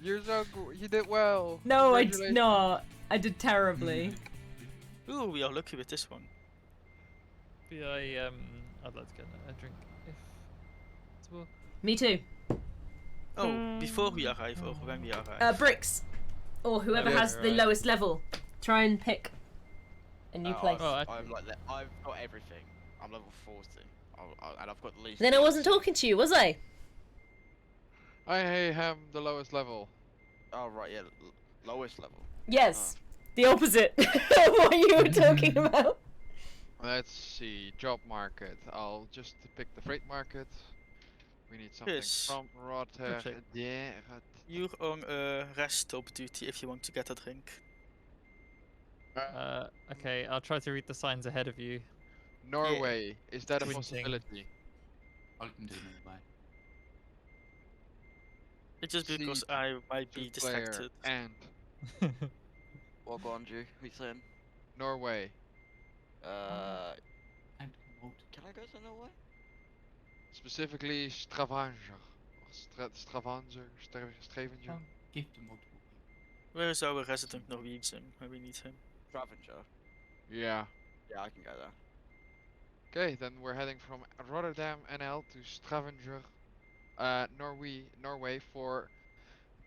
You're so you did well. No, I Congratulations. no, I did terribly. Ooh, we are lucky with this one. Yeah, I'd like to get a drink if possible. Me too. Oh, before we arrive or when we arrive? Bricks, or whoever Yeah, has the right. lowest level. Try and pick a new place. Oh, I've got everything. I'm level 40. And I've got the least. Then I wasn't talking to you, was I? I have the lowest level. Oh, right, yeah. Lowest level. Yes, the opposite of what you were talking about. Let's see, job market. I'll just pick the freight market. We need something Yes. from Rotterdam. check. Yeah, You're on rest stop duty if you want to get a drink. Okay, I'll try to read the signs ahead of you. Norway. Is that a Squinting. possibility? I can do Norway. It's just because Seat, I might be Two-player, distracted. and What go on, Drew? What you saying? Norway. And multiple. Can I go to Norway? Specifically Stavanger. Stavanger. Stavanger. Give to multiple people. Where is our resident Norwegian when we need him? Stavanger. Yeah. Yeah, I can go there. Okay, then we're heading from Rotterdam NL to Stavanger, Norway for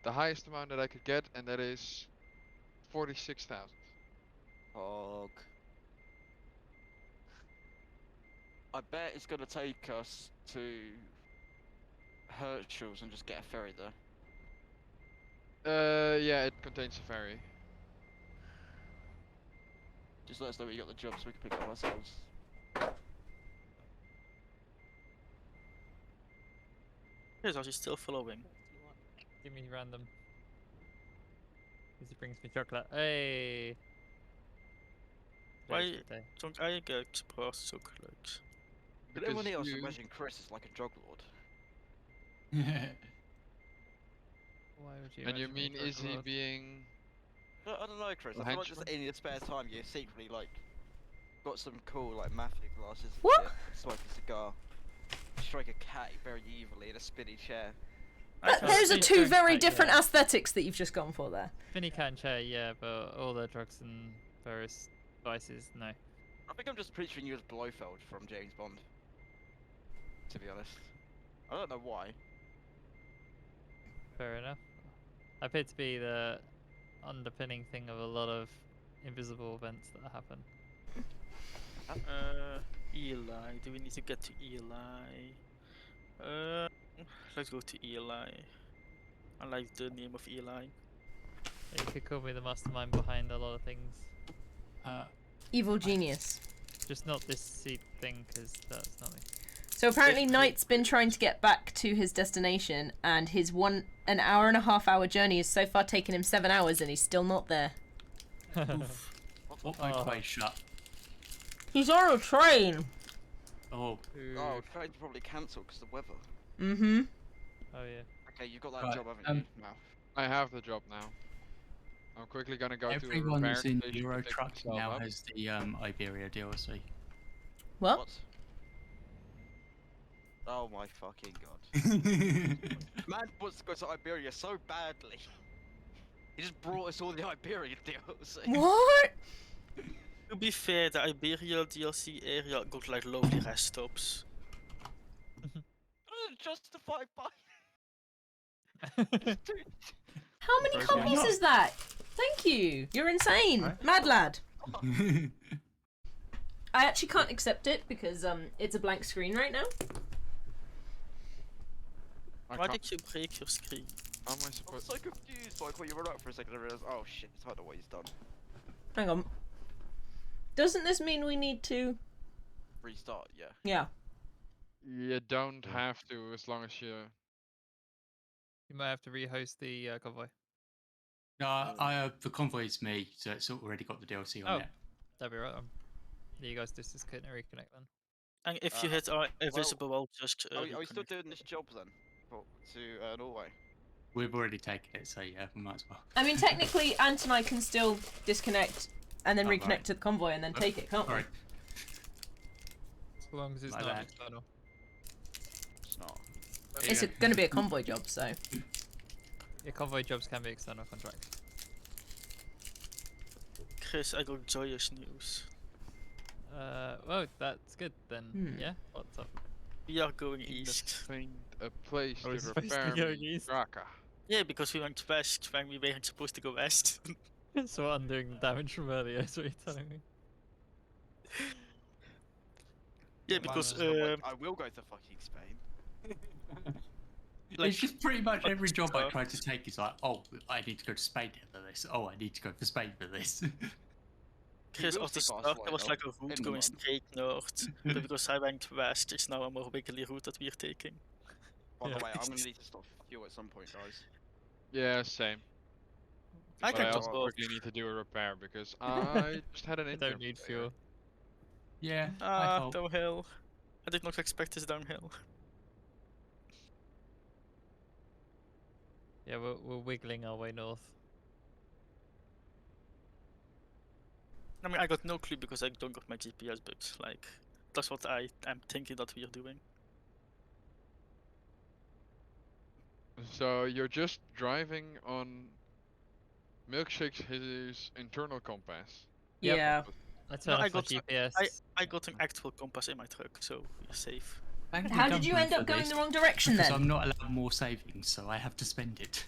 the highest amount that I could get, and that is 46,000. Hog. I bet it's gonna take us to Herschel's and just get a ferry there. Yeah, it contains a ferry. Just let us know where you got the job so we can pick it up ourselves. Chris, are you still following? Give me random. Because it brings me chocolate. Hey! Why Today's the day. don't I get past chocolate? But everyone Because else you- imagine Chris is like a drug lord. Why would you And you imagine me mean, a drug is he lord? being... I don't know, Chris. A I feel like just henchman? in your spare time you secretly like got some cool like mafia glasses and What? shit, smoke a cigar, strike a cat very evilly in a spinny chair. Those are Spinny two cat, very yeah. different aesthetics that you've just gone for there. Finny cat and chair, yeah, but all the drugs and various vices, no. I think I'm just picturing you as Blofeld from James Bond. To be honest, I don't know why. Fair enough. I appear to be the underpinning thing of a lot of invisible events that happen. Eli. Do we need to get to Eli? Let's go to Eli. I like the name of Eli. You could call me the mastermind behind a lot of things. Evil genius. Just not this seed thing, because that's not me. So apparently Knight's been trying to get back to his destination, and his an hour and a half hour journey has so far taken him 7 hours, and he's still not there. What motorway shut? He's on a train. Oh, Oh, train's probably cancelled because of the weather. Mm-hmm. Oh yeah. Okay, you've got that Right, job, haven't you? No. I have the job now. I'm quickly gonna go to a everyone repair who's in station to Euro pick Truck myself now up. has the Iberia DLC. What? Oh my fucking god. Man wants to go to Iberia so badly. He just brought us all the Iberian DLC. What? To be fair, the Iberia DLC area got like lovely rest stops. Justified by. How many Broken. copies is that? Thank you. You're insane. Right. Mad lad. I actually can't accept it because it's a blank screen right now. Why did you break your screen? How am I I'm supposed? so confused. Like when you run out for a second, I realized, oh shit, I don't know what he's done. Hang on. Doesn't this mean we need to... Restart, yeah. Yeah. You don't have to, as long as you. You might have to rehost the convoy. No, the Convoy is me, so it's already got the DLC on Oh. it. That'd be right. You guys just couldn't reconnect then. And if you hit invisible, I'll just. Are we still reconnect. doing this job then? To Norway? We've already taken it, so yeah, we might as well. I mean, technically, Ant and I can still disconnect and then Oh, reconnect right. to the convoy and then take it, can't we? Alright. As long as it's Like not that. external. It's not. It's Yeah. going to be a convoy job, so... Yeah, convoy jobs can be external contracts. Chris, I got joyous news. Well, that's good then. Hmm. Yeah? What's up? We are going Just east. find a place Are we to supposed to repair go me, east? Draka. Yeah, because we went west when we weren't supposed to go west. So I'm doing the damage from earlier, is what you're telling me. Yeah, because I will go to fucking Spain. like, It's just pretty much every job I stuff. try to take is like, oh, I need to go to Spain for this. Oh, I need to go to Spain for this. Chris, will at the see start Barcelona there was like a route in the going month. straight north, but because I went west, it's now a more wiggly route that we're taking. By the Yeah. way, I'm gonna need to stop fuel at some point, guys. Yeah, same. I But can I just also go. quickly need to do a repair because I just had an I intern don't need failure. fuel. Yeah, my Ah, fault. downhill. I did not expect this downhill. Yeah, we're wiggling our way north. I mean, I got no clue because I don't got my GPS, but like, that's what I am thinking that we are doing. So you're just driving on Milkshake's his internal compass. Yep. Yeah. I No, turned I off my got some- GPS. I got an actual compass in my truck, so we're safe. Thank How did you government end up for going this, the wrong direction because then? I'm not allowed more savings, so I have to spend it.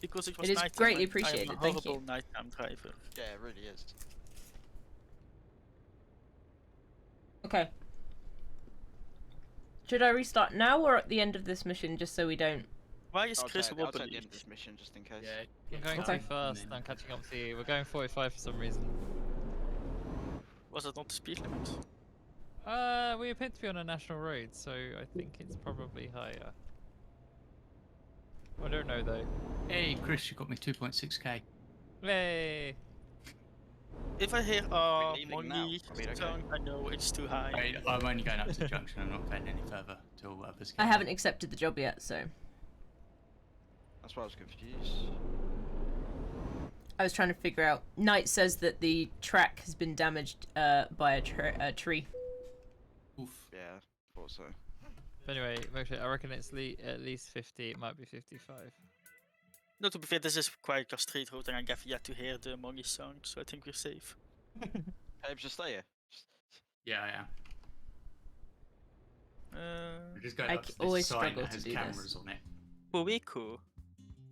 Because it was is nighttime, greatly I am appreciated, a thank you. horrible nighttime driver. Yeah, it really is. Okay. Should I restart now or at the end of this mission, just so we don't? Why is Chris I'll take the wobbly? end of this mission just in case. Yeah. I'm going Okay. too fast. I'm catching up to you. We're going 45 for some reason. Was it not the speed limit? We appear to be on a national road, so I think it's probably higher. I don't know though. Hey, Chris, you got me 2.6k. Yay! If I hear leaving now? money Are we okay? sound, I know it's too high. I'm only going up to the junction. I'm not going any further till others. I haven't accepted the job yet, so That's why I was confused. I was trying to figure out. Knight says that the track has been damaged by a tree. Oof. Yeah, thought so. But anyway, actually, I reckon it's at least 50. It might be 55. No, to be fair, this is quite a straight road and I have yet to hear the money sound, so I think we're safe. Hey, just stay here. Yeah, I am. Just going I up to this always sign struggle that to has do this. cameras on it. Pueco.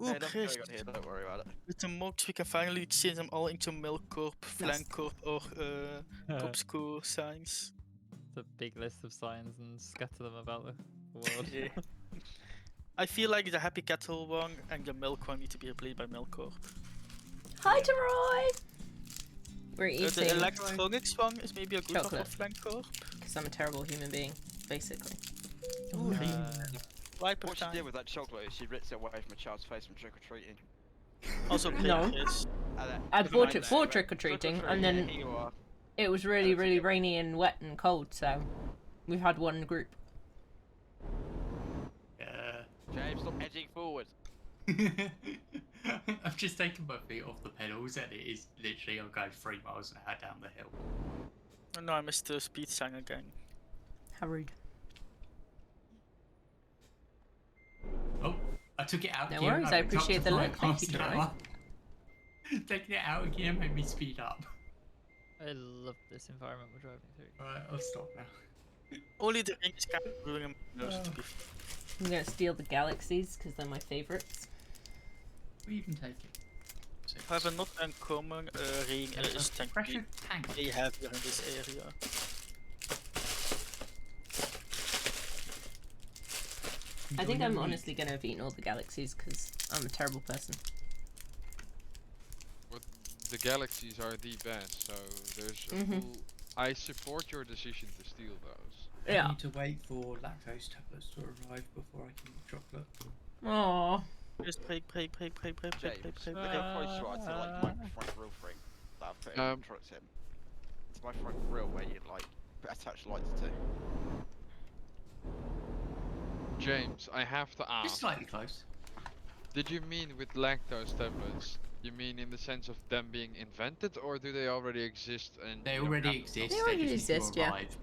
Ooh, Hey, don't Chris. worry, here, don't worry about it. With the mods, we can finally change them all into Milk Corp, Flank Corp, or Corp School signs. The big list of signs and scatter them about the world. Yeah. I feel like the Happy Cattle one and the Milk one need to be replaced by Milk Corp. Hi, Teroy! We're The eating electronics one is maybe a good one for chocolate. Flank Corp. because I'm a terrible human being, basically. Wipe What of she time. did with that chocolate is she rips it away from a child's face from trick-or-treating. Also, No. Chris. I Put bought them it out for there. trick-or-treating, and then Here you are. it was really, really rainy and wet and cold, so we had one group. Yeah. James, stop edging forward. I've just taken my feet off the pedals and it is literally I'm going 3 miles an hour down the hill. Oh no, I missed the speed sign again. How rude. Oh, I took it out No again. worries, I went up appreciate to the 5 look, thank miles you, an Troy. hour. Taking it out again made me speed up. I love this environment we're driving through. Right, I'll stop now. Only the ring is kind of ruining my nose to be I'm gonna steal the galaxies because they're my favorites. We even take it. However, not uncommon, ring is thankfully Pressure tank. way heavier in this area. I think Enjoy I'm your week. honestly gonna have eaten all the galaxies because I'm a terrible person. What the galaxies are the best, so there's a Mhm. full. I support your decision to steal those. I Yeah. need to wait for lactose tablets to arrive before I can eat chocolate. Aww. Just break. James, I'm quite sure I said like my front grille thing that I've put in trucks in. It's my front grille where you like attach lights to. James, I have to Just ask. slightly close. Did you mean with lactose tablets? You mean in the sense of them being invented, or do they already exist and They you don't already have to exist. They They already just need to exist, yeah. arrive.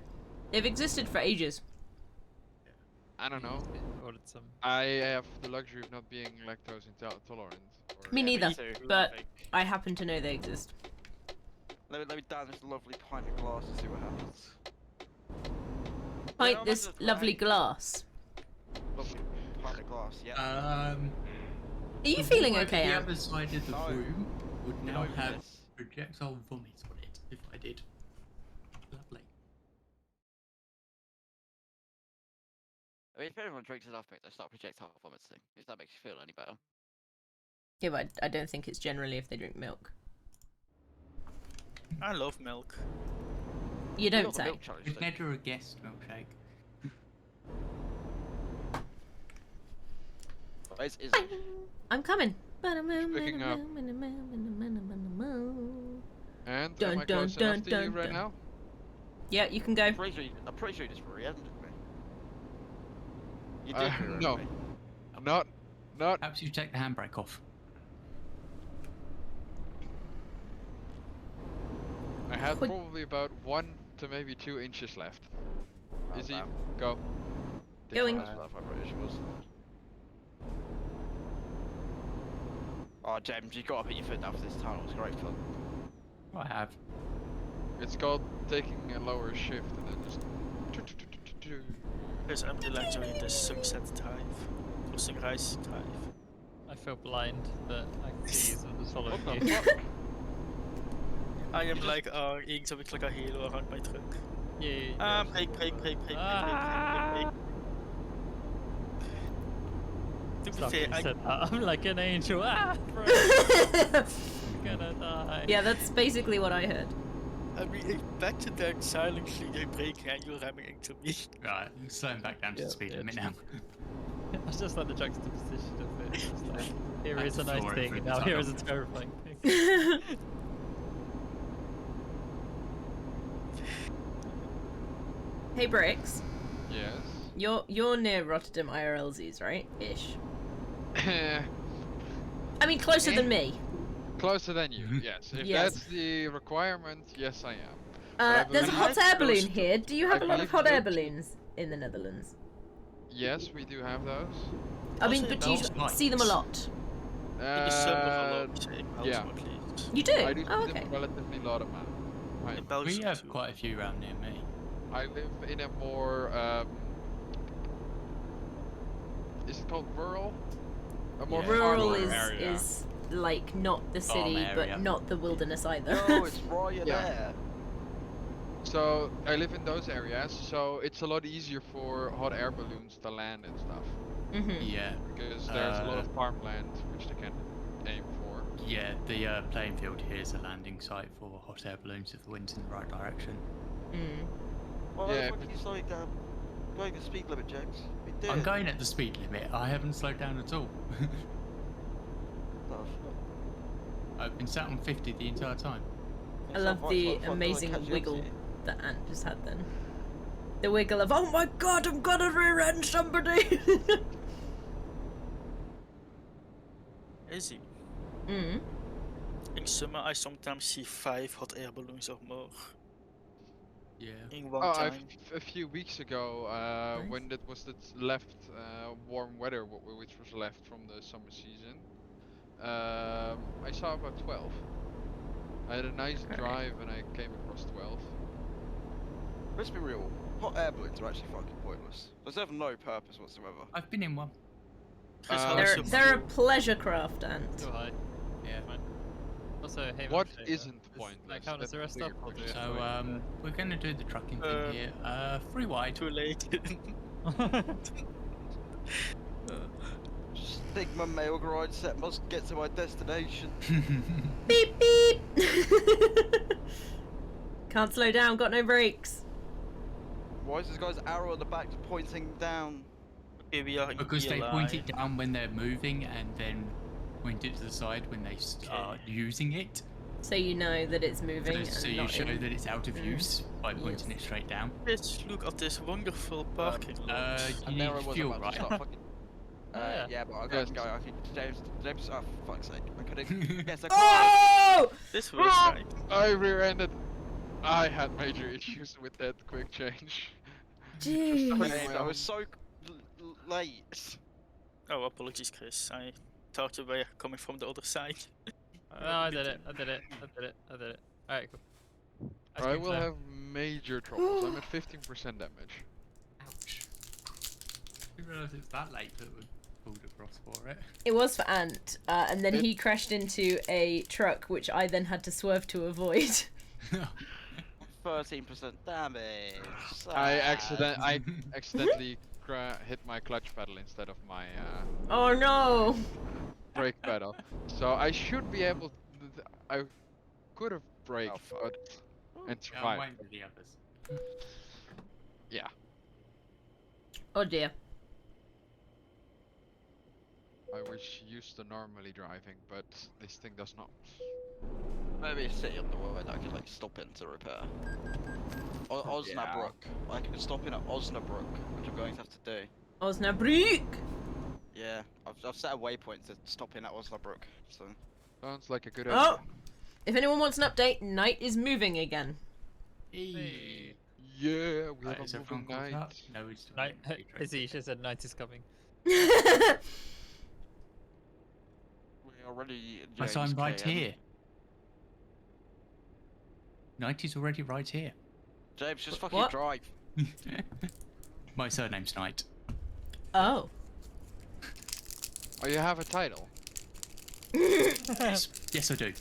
They've existed for ages. I don't know. Ordered some. I have the luxury of not being lactose intolerant. Or Me neither, too. but I happen to know they exist. Let me down this lovely pint of glass and see what happens. Pint I'm this under the lovely light. glass. Lovely pint of glass, yeah. Are you the feeling wall at okay, The Am? other side of the No. room would now No, have yes. projectile vomit on it if I did. Lovely. I mean, if anyone drinks enough milk, they start projectile vomiting. If that makes you feel any better. Yeah, but I don't think it's generally if they drink milk. I love milk. You We don't got the say. milk challenge We've thing. never a guest milkshake. Is I'm coming. Picking up. And Dun, am I dun, close dun, enough to you dun, right dun. now? Yeah, you can go. I'm pretty sure you just re-ended me. You did re-end No. me. Not. Perhaps you take the handbrake off. I had Would- probably about 1 to maybe 2 inches left. Oh, Is he? damn. Go. Going. That's what I British was. Oh, James, you got to put your foot down for this tunnel. It's great fun. I have. It's called taking a lower shift and then just. Chris, I'm really enjoying the sunset drive. Or sunrise drive. I feel blind, but I can see you, so I'm just following What you. the fuck? I am like eating something like a halo around my truck. Yeah. Break. Ah! To be Stop, fair, you I said that. I'm like an angel. Ah, bro. I'm gonna die. Yeah, that's basically what I heard. mean, ik bet that silently you're braking and you're ramming into me. Right, I'm slowing back down to the speed limit now. I just like the juxtaposition of it. It's like, here Had is to a nice floor it thing, through and the now here is a tunnel. terrifying thing. Hey, Bricks. Yes. You're near Rotterdam IRLZs, right? Ish. I mean, closer than me. Closer than you, yes. If Yes. that's the requirement, yes I am. But I There's a believe- hot air balloon close to- here. Do you have I a lot of believe hot air Dutch- balloons in the Netherlands? Yes, we do have those. I mean, Also but do you Belgium see them a likes- lot? In the summer, a Uh, lot, say, in yeah. Belgium at least. You do? I do see Oh, them okay. a relatively lot amount. In Belgium We have too. quite a few around near me. I live in a more is it called rural? A more Yeah. Rural farmland is area. is like not the Farm city, but area. not the wilderness either. No, it's right Yeah. there. So I live in those areas, so it's a lot easier for hot air balloons to land and stuff. Yeah, Because there's a lot of farmland which they can aim for. yeah. The playing field here is a landing site for hot air balloons if the wind's in the right direction. Why Yeah, the fuck are you slowing down? Going the speed limit, James. We did. I'm going at the speed limit. I haven't slowed down at all. I've been sat on 50 the entire time. I love the amazing wiggle that Ant just had then. The wiggle of, oh my god, I'm gonna rear end somebody! Easy. Mm. In summer, I sometimes see 5 hot air balloons or more Yeah. in one Oh, time. a few weeks ago, Nice. when it was that left warm weather, which was left from the summer season, I saw about 12. I had a nice drive and I came across 12. Let's be real. Hot air balloons are actually fucking pointless. They serve no purpose whatsoever. I've been in one. Chris, how Uh, is They're, your they're a view? pleasure craft, Ant. Too high. Yeah. Fine. Also, hey, What Shaver, isn't does pointless? that count as That's a rest the up, or do bigger it? So we're gonna do the trucking thing here. Free wide. Too late. Stigma mail grind set must get to my destination. Beep beep! Can't slow down, got no brakes. Why is this guy's arrow on the back pointing down? Okay, we are in Because they real point life. it down when they're moving and then point it to the side when they start using it. So you know that it's moving and So you not show in. that it's out of use by pointing it straight down. Let's look at this wonderful parking lot. You And need there I was fuel, about to right? start fucking... Yeah. yeah, but I Yes. couldn't go. I think James, oh, for fuck's sake. I couldn't. Yes, I could. Oh! This was right. I rear-ended. I had major issues with that quick change. Jeez. Man, I was so late. Oh, apologies, Chris. I thought you were coming from the other side. Oh, I did it. Alright, cool. I will have major troubles. I'm at 15% damage. Ouch. I didn't realise it was that late that we pulled across for it. It was for Ant, and then he crashed into a truck, which I then had to swerve to avoid. 13% damage. I Sad. accidentally hit my clutch pedal instead of my Oh no! brake pedal. So I should be able. I could have braked, Oh, fuck. and Yeah, I'm survived. waiting for the others. Yeah. Oh dear. I was used to normally driving, but this thing does not. Maybe a city on the road I could like stop in to repair. Osnabrück. I could stop in at Osnabrück, which I'm going to have to do. Osnabrück! Yeah, I've set a waypoint to stop in at Osnabrück. So Sounds like a good idea. Oh! If anyone wants an update, night is moving again. Hey. Yeah, we Right, have is a everyone moving caught night. up? No, it's still Night. waiting to be Izzy, she said night is coming. we already. So I'm James right KM. here. 90's already right here. James, just fucking What? drive. My surname's Knight. Oh. Oh, you have a title. Yes, I do.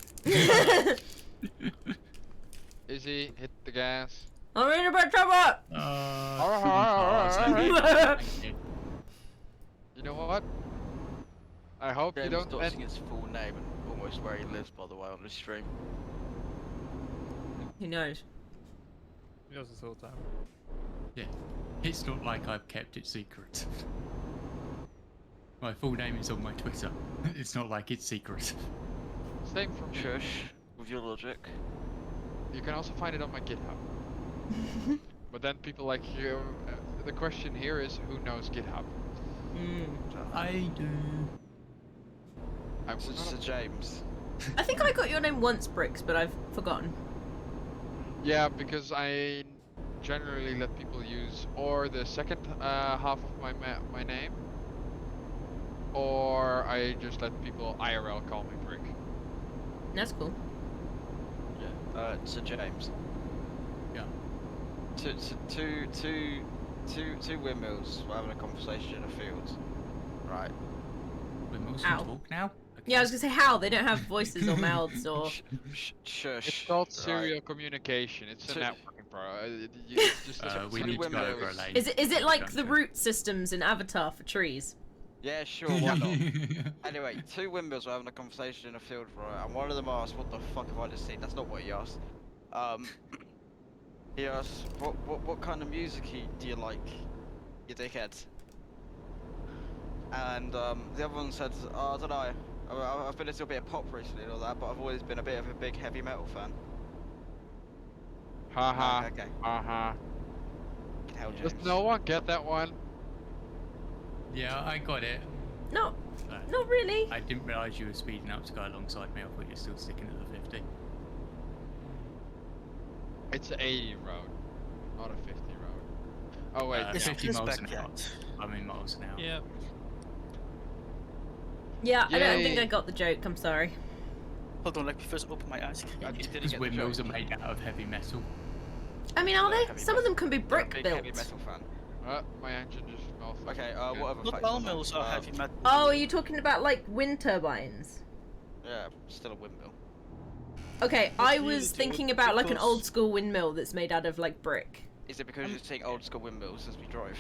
Izzy, hit the gas. I'm in a bit of trouble! Thank you. You know what? I hope you James don't doxing his full name and almost where he lives, by the way, on the stream. Who knows? He does this all the time. Yeah, it's not like I've kept it secret. My full name is on my Twitter. It's not like it's secret. Same for me. Shush, with your logic. You can also find it on my GitHub. But then people like you. The question here is, who knows GitHub? I do. I was not So James. I think I got your name once, Bricks, but I've forgotten. Yeah, because I generally let people use or the second half of my name, or I just let people IRL call me Brick. That's cool. Yeah. So James. Yeah. Two windmills were having a conversation in a field, right? We're mostly Ow. talk now. Yeah, I was gonna say how they don't have voices or mouths or. Shush. It's called right. serial communication. It's a Two- networking it's just We two need to go over a windmills. lane. Is it like the Junction. root systems in Avatar for trees? Yeah, sure, why not? Anyway, two windmills were having a conversation in a field, right? And one of them asked, "What the fuck have I just seen?" That's not what he asked. He asked, "What kind of music do you like, you dickhead?" And the other one said, "Oh, I don't know. I've been into a bit of pop recently and all that, but I've always been a bit of a big heavy metal fan." haha. Okay. Haha. Hell, Does James. no one get that one? Yeah, I got it. No, Uh, not really. I didn't realise you were speeding up to go alongside me. I thought you were still sticking at the 50. It's an 80 road, not a 50 road. Oh wait, This 50 is miles an hour. backyard. I'm in miles an hour. Yep. Yeah, I don't think Yay. I got the joke. I'm sorry. Hold on, let me first open my eyes. You didn't Because get the windmills are joke. made out of heavy metal. I mean, are they? Heavy Some of them metal. can be You're a brick big built. heavy metal fan. my engine just malfunctioned. Okay, Good. what other Not facts all on that? mills are heavy metal. Oh, are you talking about like wind turbines? Yeah, still a windmill. Okay, Not I really, was dude, thinking about like an because- old school windmill that's made out of like brick. Is it because you're seeing old school windmills as we drive?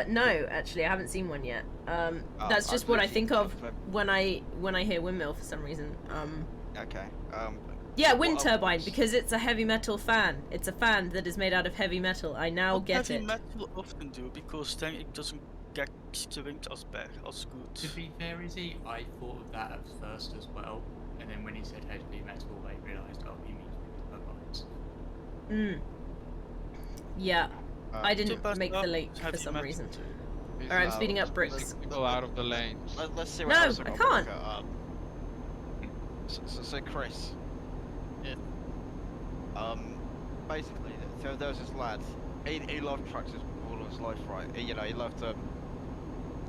No, actually, I haven't seen one yet. That's just what I think of when I hear windmill for some reason. Okay. Yeah, What wind other turbine ones? because it's a heavy metal fan. It's a fan that is made out of heavy metal. I now What get heavy it. metal often do, because then it doesn't get the wind as bad, as To good. be fair, Izzy, I thought of that at first as well. And then when he said heavy metal, I realised, oh, he means turbines. Yeah, I didn't Super make the stuff, link for heavy some metal reason. too. He's Alright, I'm allowed speeding to up bricks. take people out of the lanes. Let's see what No, else I got. can't. So Chris. Yeah. Basically, there was this lad. He loved tractors all of his life, right? He loved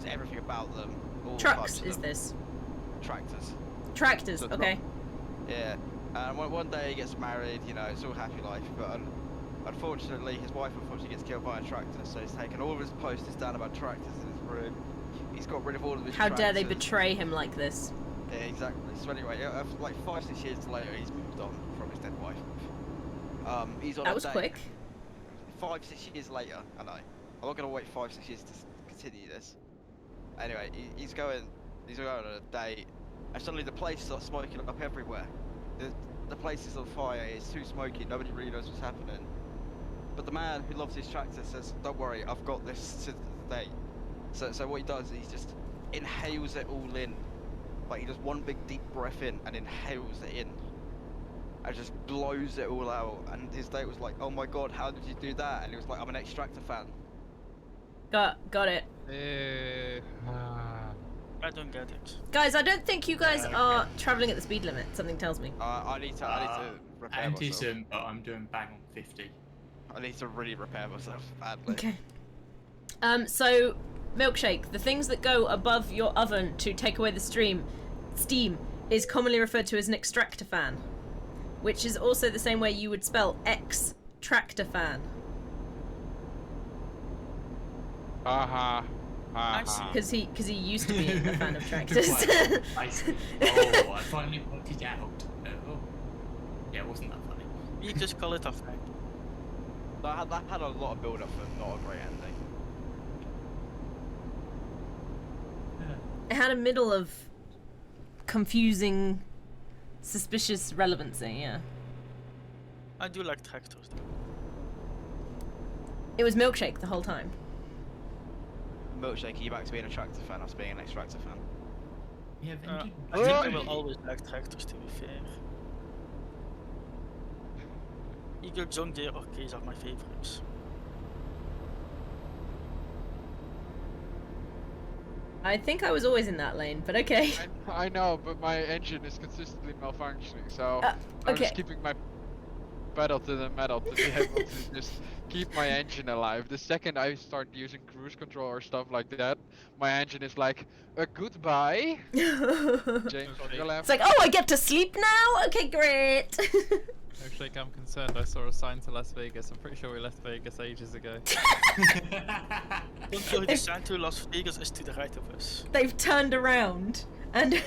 everything about them. All Trucks types of is them. this? Tractors. Tractors. So it's Okay. Yeah. And one day he gets married. It's all happy life, but unfortunately, his wife unfortunately gets killed by a tractor. So he's taken all of his posters down about tractors in his room. He's got rid of all of his. How dare they tractors. betray him like this? Yeah, exactly. So anyway, like 5-6 years later, he's moved on from his dead wife. He's on That a was date. quick. 5-6 years later, I know. I'm not gonna wait 5-6 years to continue this. Anyway, he's going on a date, and suddenly the place starts smoking up everywhere. The place is on fire. It's too smoky. Nobody really knows what's happening. But the man who loves his tractor says, "Don't worry, I've got this to the date." So what he does is he just inhales it all in. Like he does one big deep breath in and inhales it in. And just blows it all out. And his date was like, "Oh my god, how did you do that?" And he was like, "I'm an Extractor fan." Got it. I don't get it. Guys, I don't think you guys are traveling at the speed limit. Something tells me. I need to repair And myself. isn't, but I'm doing bang on 50. I need to really repair myself badly. Okay. So, milkshake. The things that go above your oven to take away the steam is commonly referred to as an extractor fan, which is also the same way you would spell X-tractor fan. Haha. I see. Because he used to be a fan of tractors. I see. Oh, I finally worked it out. Oh. Yeah, it wasn't that funny. We just call it a fact. That had a lot of build up for not a great ending. It had a middle of confusing, suspicious relevancy, yeah. I do like tractors though. It was Milkshake the whole time. Milkshake, are you back to being a tractor fan after being an ex-tractor fan? Yeah, I think I will always like tractors, to be fair. Eagle, John Deere, or Case are my favorites. I think I was always in that lane, but okay. I know, but my engine is consistently malfunctioning, so I'm okay. just keeping my pedal to the metal to be able to just keep my engine alive. The second I start using cruise control or stuff like that, my engine is like, goodbye. James, on your left. It's like, oh, I get to sleep now? Okay, great. Actually, I'm concerned. I saw a sign to Las Vegas. I'm pretty sure we left Vegas ages ago. Don't go, the sign to Las Vegas is to the right of us. They've turned around and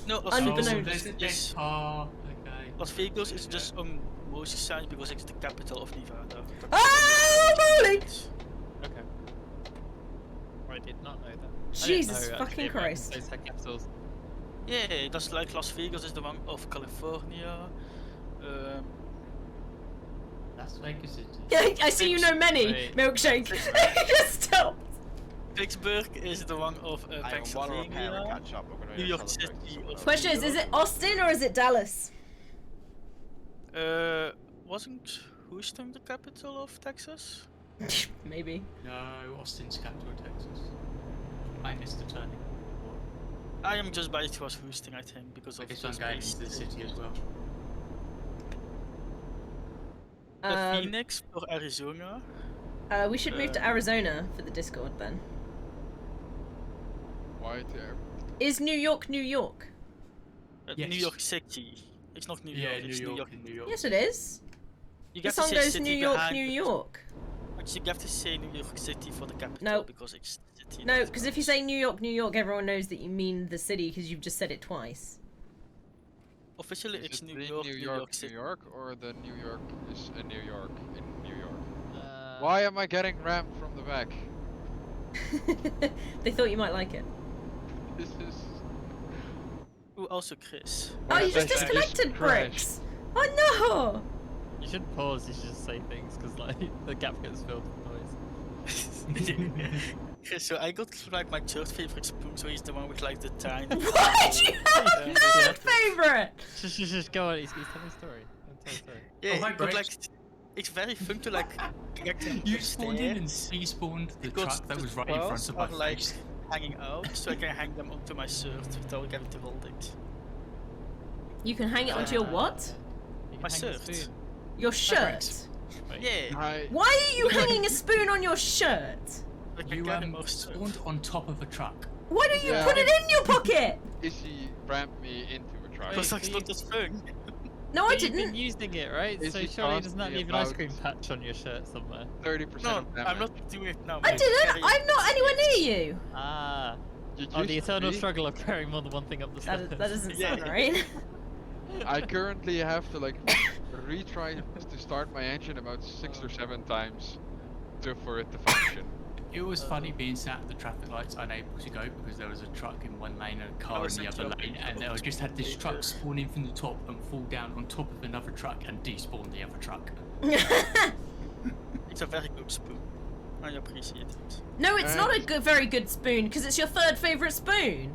No, Las Unbeknownst. Vegas there's a dead is, car. Okay. Las Vegas is just on most signs because it's the capital of Nevada. oh, holy! Okay. I did not know that. Jesus I didn't know, fucking actually, Christ. Those tech capitals. Yeah, that's like Las Vegas is the one of California. Las Vegas City. Yeah, I see you know many. Wait. Milkshake. Just stop. Pittsburgh is the one of I am one repair and Pennsylvania. catch up. We're gonna New do York a City celebration of- somewhere. Question is it Austin or is it Dallas? Wasn't Houston the capital of Texas? Maybe. No, Austin's capital of Texas. I missed the turning. I am just biased towards Houston, I think, because I of guess I'm going into the city as well. Phoenix or Arizona. We should move to Arizona for the Discord then. Why there? Is New York New York? Yes. New York City. It's not New York. Yeah, It's New York and New York. Yes, it is. You The have to song say goes city New York, behind New it. York. But you have to say New York City for the capital No. because it's the city. No, not because the if you say New York, New York, everyone knows that you mean the city because you've just said it twice. officially Is it's it New the York, New New York, York City. New York, or the New York is a New York in New York? Uh, Why am I getting rammed from the back? They thought you might like it. This is. Ooh, also Chris. Oh, you just Just disconnected crashed. bricks. Oh You shouldn't pause. You should just say things because like the gap gets filled with noise. Chris, so I got like my third favorite spoon, so he's the one with like the tiny. no! What? You have a Yeah. third favorite? Just go on. He's telling a story. Tell a story. Yeah, Oh, hi, but like Brex. it's very fun to like connect them You spawned in and upstairs respawned the because truck that the was right in front bars of my are, like face. hanging out, so I can hang them onto my shirt without having to hold it. You can hang it onto your what? You can My hang the shirt. spoon. Your shirt. Brex. Wait. Yeah, Why are you hanging a spoon on your shirt? I can You get them off shirt. spawned on top of a truck. Why don't you Yeah. put it in your pocket? Izzy rammed me into a truck. Because Wait, that's not as fun. No, I But you've been didn't. using it, right? Is So he surely he doesn't constantly leave an ice about- cream patch on your shirt somewhere. 30% No, of damage. I'm not doing it now. I mate. didn't. Carry I'm not it. anywhere near you. Ah. You Oh, the used to eternal be. struggle of carrying more than one thing up the stairs. That doesn't Yeah. sound right. I currently have to like retry to start my engine about 6 or 7 times for it to function. It was funny being sat at the traffic lights unable to go because there was a truck in one lane and a car in was the other actually lane, and I just had this truck spawn in from the top and fall down on top of another truck and despawn the other truck. It's a very good spoon. I appreciate it. No, it's not a good, very good spoon because it's your third favorite spoon.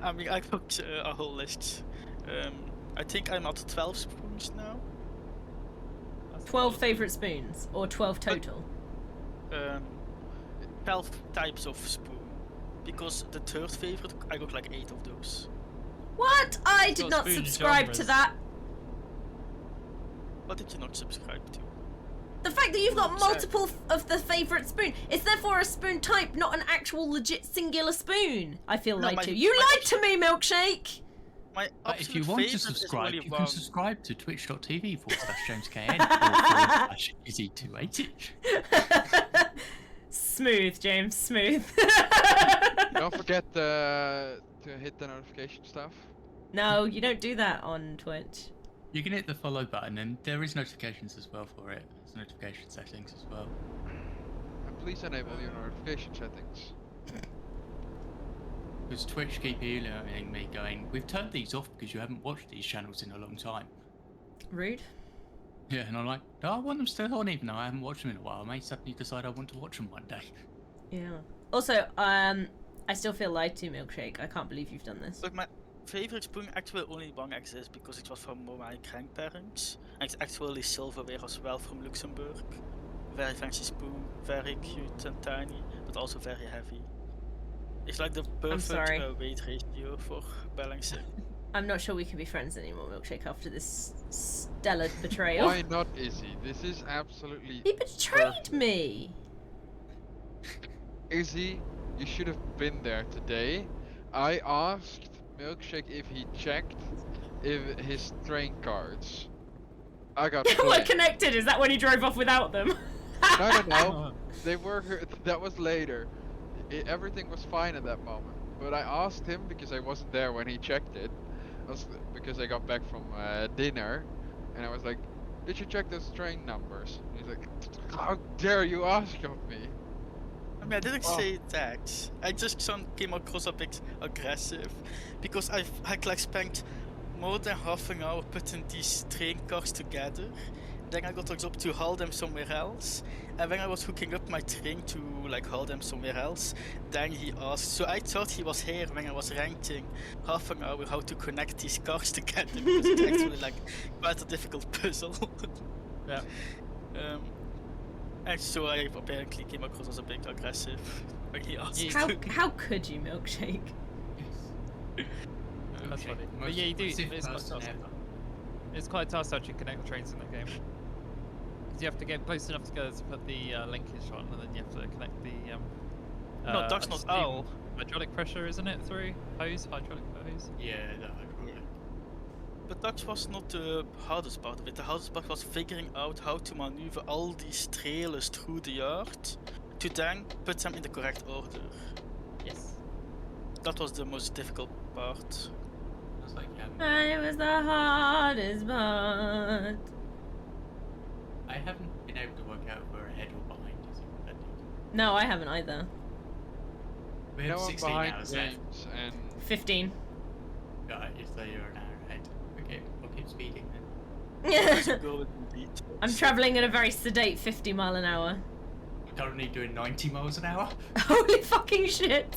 I mean, I got a whole list. I think I'm at 12 spoons now. That's a 12 lot. favorite spoons or 12 total. 12 types of spoon. Because the third favorite, I got like 8 of those. What? I did Got not spoon subscribe to genres. that. What did you not subscribe to? The fact that you've got Sorry. multiple of the favorite spoon. It's therefore a spoon type, not an actual legit singular spoon. I feel No, lied my- to. You my lied to me, Milkshake. My But if you absolute want to favorite is subscribe, only you one. can subscribe to twitch.tv/JamesKN or /Izzy280. Smooth, James. Smooth. Don't forget to hit the notification stuff. No, you don't do that on Twitch. You can hit the follow button, and there is notifications as well for it. There's notification settings as well. And please enable your notification settings. Because Twitch keep emailing me going, we've turned these off because you haven't watched these channels in a long time. Rude. Yeah, and I'm like, no, I want them still on even though I haven't watched them in a while. I may suddenly decide I want to watch them one day. Yeah. Also, I still feel lied to, Milkshake. I can't believe you've done this. Look, my favorite spoon actually only one exists because it was from my grandparents. And it's actually silverware as well from Luxembourg. Very fancy spoon, very cute and tiny, but also very heavy. It's like the perfect weight ratio for balancing. I'm not sure we can be friends anymore, Milkshake, after this stellar betrayal. Why not, Izzy? This is absolutely. He betrayed me! Izzy, you should have been there today. I asked Milkshake if he checked if his train cards. I got We're flagged. connected, is that when he drove off without them? No. They were. That was later. Everything was fine at that moment. But I asked him because I wasn't there when he checked it. Because I got back from dinner, and I was like, "Did you check those train numbers?" And he's like, "How dare you ask of me?" I mean, I didn't say that. I just came across a bit aggressive because I like spent more than half an hour putting these train cars together. Then I got the job to haul them somewhere else, and when I was hooking up my train to like haul them somewhere else, then he asked. So I thought he was here when I was ranting half an hour how to connect these cars together because it's actually like quite a difficult puzzle. Yeah. And so I apparently came across as a bit aggressive when he asked. How could you, Milkshake? That's funny. But yeah, you do. It's quite a task to actually connect the trains in that game. Because you have to get close enough together to put the linkage on, and then you have to connect the. No, that's not all. Hydraulic pressure, isn't it? Through hydraulic hose. Yeah, the hydraulic. But that was not the hardest part of it. The hardest part was figuring out how to maneuver all these trailers through the yard to then put them in the correct order. Yes. That was the most difficult part. I was like, It was the hardest part. I haven't been able to work out if we're ahead or behind. Is it that deep? No, I haven't either. We have No, I'm 16 behind hours left. James, and 15. So you're an hour ahead. Okay, we'll keep speeding then. Go with the beat. I'm travelling at a very sedate 50 mile an hour. We're currently doing 90 miles an hour. Holy fucking shit!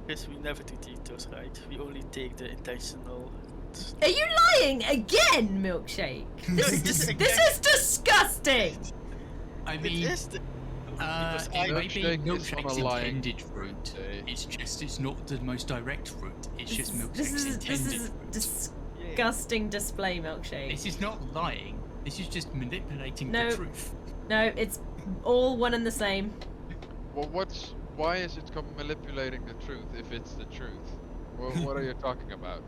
Yes, we never do detours, right? We only take the intentional. Are you lying again, Milkshake? This is disgusting! I It mean, is the. Because it I may be Milkshake is Milkshake's on a line intended route. today. It's not the most direct route. It's just This Milkshake's is intended route. disgusting display, Milkshake. This is not lying. This is just manipulating No. the truth. No, it's all one and the same. well, why is it manipulating the truth if it's the truth? What are you talking about?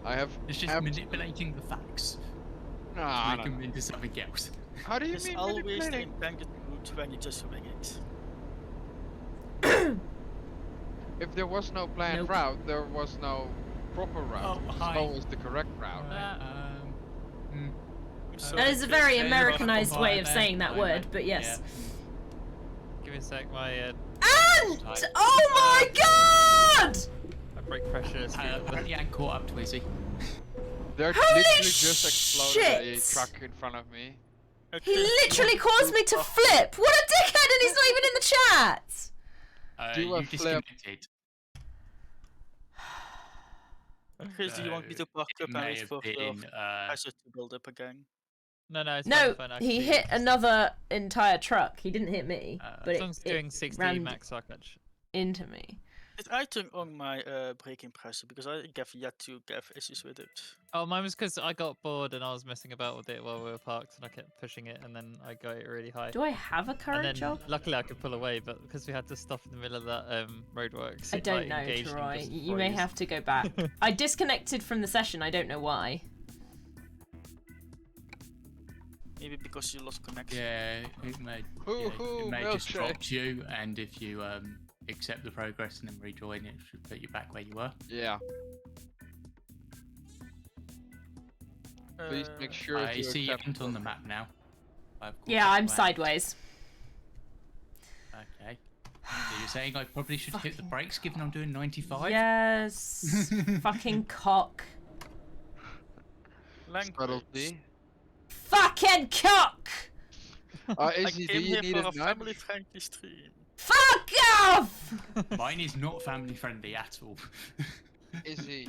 I have. It's just manipulating the facts to Nah, make them into something else. How do you It's mean always the manipulating? intended route when you just wing it. If there was no planned Nope. route, there was no proper route. Oh, It's hi. always the correct route. I'm sorry, That is a Chris. very Yeah, Americanized right, way of there, saying that right word, there. but yes. Give me a sec. My Ant! Oh my god! my brake pressure is. Yeah, caught up, Twizzy. There Holy literally just exploded a shit! truck in front of me. He literally caused me to flip! What a dickhead, and he's not even in the chat! Do a You flip. disconnected. Chris, do you want me to park It up and may wait have for the been, pressure to build up again? No, it's No, fine, he hit another entire truck. He didn't hit me, but As long as it's doing 60 ran max suckage. into me. Did I turn on my braking pressure? Because I have yet to have issues with it. Oh, mine was because I got bored and I was messing about with it while we were parked, and I kept pushing it, and then I got it really high. Do I have a And current then job? luckily I could pull away, but because we had to stop in the middle of that roadworks, I it, don't like, know, engaged and Troy. just You may froze. have to go back. I disconnected from the session. I don't know why. Maybe because you lost connection. Yeah, it may, Hoo-hoo, it may just milkshake. drop you, and if you accept the progress and then rejoin, it should put you back where you were. Yeah. Please make sure I to see accept Ant on the it. map now. I've got Yeah, it I'm right. sideways. Okay. So you're saying I probably should hit the Fucking brakes given I'm doing 95? Yes. Fucking cock. Language. Subtlety. Fucking cock! I Izzy, do came you here need for a a nudge? family-friendly stream. Fuck off! Mine is not family friendly at all. Izzy,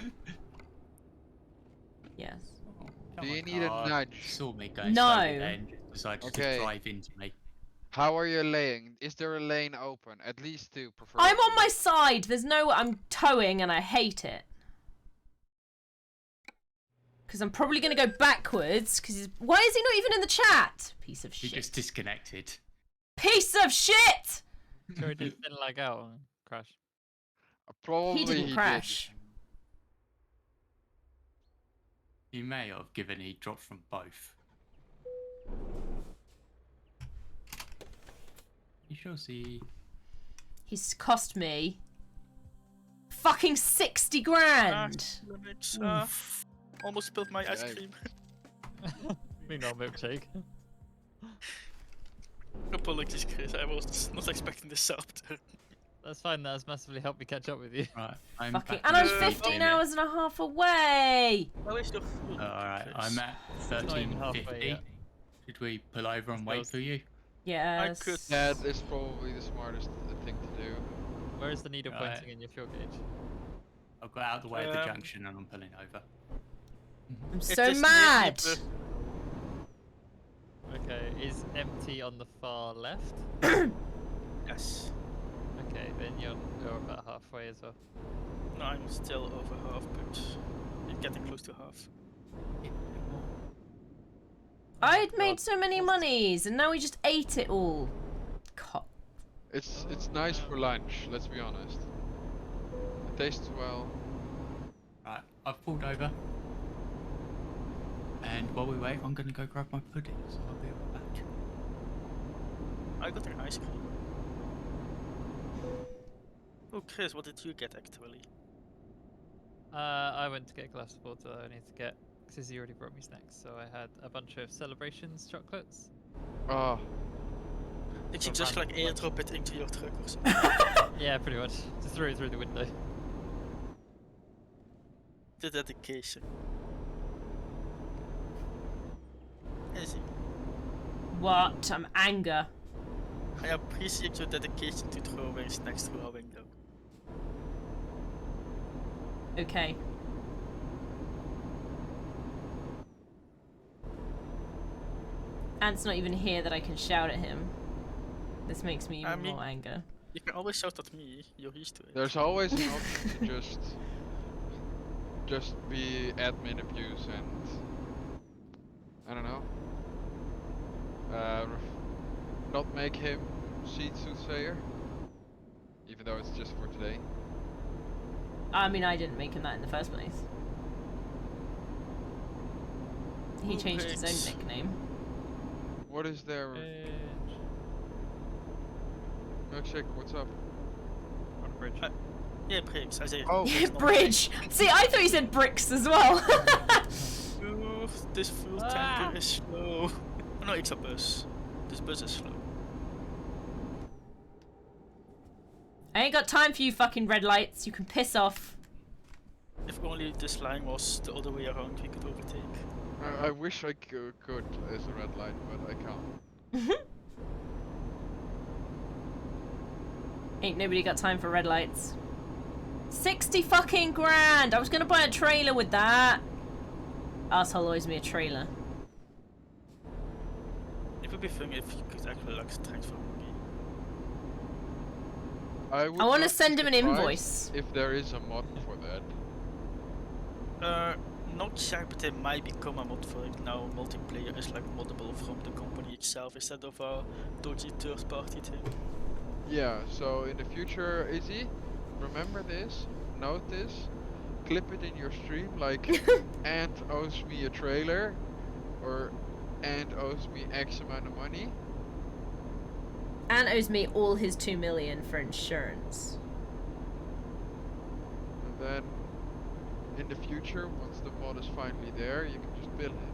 Yes. Oh, do come you on, need a car. nudge? Saw me going No. slowly then, decided Okay. to drive into me. How are you laying? Is there a lane open? At least two, preferably. I'm on my side. There's no... I'm towing and I hate it. Because I'm probably going to go backwards. Because why is he not even in the chat? Piece of He shit. just disconnected. Piece of shit! Hmm. Hmm. Mm-hmm. Sure, it didn't lag out and crash. Probably He didn't did. crash. He may have, given he dropped from both. You shall see. He's cost me fucking 60 grand. Limits, almost spilled my ice Yikes. cream. Meanwhile, milkshake. Apologies, Chris. I was not expecting this after. That's fine. That has massively helped me catch up with you. Right, I'm Fucking, back and I'm in the 15 speed hours and a half away. How is your food? Alright, Chris? I'm at not even halfway 1350. yet. Should we pull over and wait Still- for you? Yes. could- That is probably the smartest thing to do. Where is the needle Right. pointing in your fuel gauge? I've got out of the way of the Um, junction and I'm pulling over. I'm It so is mad. nearly Okay, is empty on the far left? Yes. Okay, then you're about halfway as well. No, I'm still over half, but you're getting close to half. I'd made so many monies and now we just ate it all. God. It's nice for lunch, let's be honest. It tastes well. Right, I've pulled over. And while we wait, I'm gonna go grab my pudding, so I'll be right back. I got an ice cream. Oh, Chris, what did you get actually? I went to get a glass of water. I need to get. Sissy already brought me snacks, so I had a bunch of celebrations chocolates. Oh, Did you So just like random airdrop it into your truck or something? Yeah, pretty much. Just threw it through the window. The dedication. Is it? What? I'm anger. I appreciate your dedication to throwing snacks through our window. Okay. Ant's not even here that I can shout at him. This makes me I even mean- more anger. You can always shout at me, you're used to it. there's always an option to just be admin abuse and I don't know. Not make him seed soothsayer. Even though it's just for today. I mean, I didn't make him that in the first place. He Ooh, changed his pigs. own nickname. What is there? Milkshake, what's up? On a bridge. Yeah, bricks. I say. Oh. Yeah, bridge! See, I thought you said bricks as well. Ooh, this fuel tanker is slow. Oh, no, it's a bus. This bus is slow. I ain't got time for you fucking red lights. You can piss off. If only this line was the other way around, we could overtake. I wish I could as a red light, but I can't. Ain't nobody got time for red lights. 60 fucking grand! I was gonna buy a trailer with that. Asshole owes me a trailer. It would be funny if you could actually like transfer me. I would I want to not be send him an surprised invoice. if there is a mod for that. Not sure, but they might become a mod for it now. Multiplayer is like moddable from the company itself instead of a dodgy third-party thing. Yeah, so in the future, Izzy, remember this, note this, clip it in your stream like Ant owes me a trailer or Ant owes me X amount of money. Ant owes me all his 2 million for insurance. And then in the future, once the mod is finally there, you can just bill him.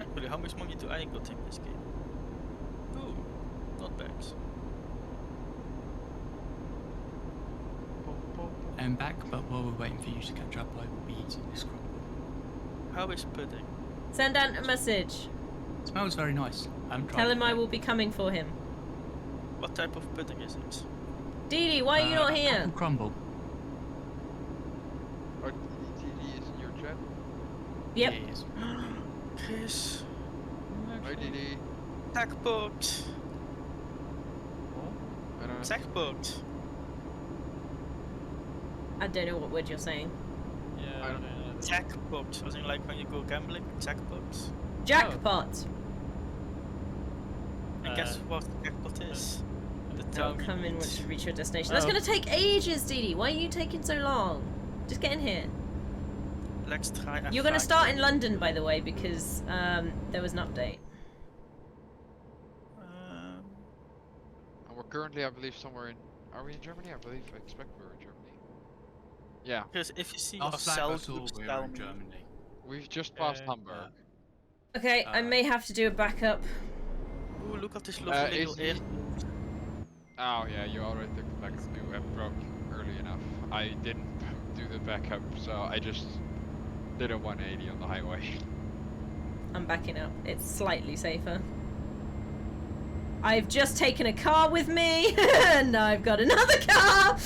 Actually, how much money do I got in this game? Ooh, not bad. I'm back, but while we're waiting for you to catch up, I will be eating this crumble. How is pudding? Send Ant a message. It smells very nice. I'm trying. Tell him I will be coming for him. What type of pudding is it? Dee Dee, why are you not here? Apple crumble. Or DD is in your chat. Yep. It is. Chris, Hi DD. sackbox, I don't know. sackbox. I don't know what word you're saying. Yeah, I I don't- don't know. Jackpot, as in like when you go gambling, jackpots. Jackpot. And guess Uh, what jackpot is? The Don't town come in you once eat. you reach your destination. That's Oh. gonna take ages, Dee Dee. Why are you taking so long? Just get in here. Let's try. a You're gonna fact. start in London, by the way, because there was an update. And we're currently, I believe, somewhere in. Are we in Germany? I believe. I expect we're in Germany. Yeah, Because if you see Last a flag I cell saw, groups, we were tell in me. Germany. we've just passed Yeah. Hamburg. Okay, I may have to do a backup. Ooh, look at this lovely is little he- airport. Oh yeah, you already took the backup. You broke early enough. I didn't do the backup, so I just did a 180 on the highway. I'm backing up. It's slightly safer. I've just taken a car with me, and I've got another car.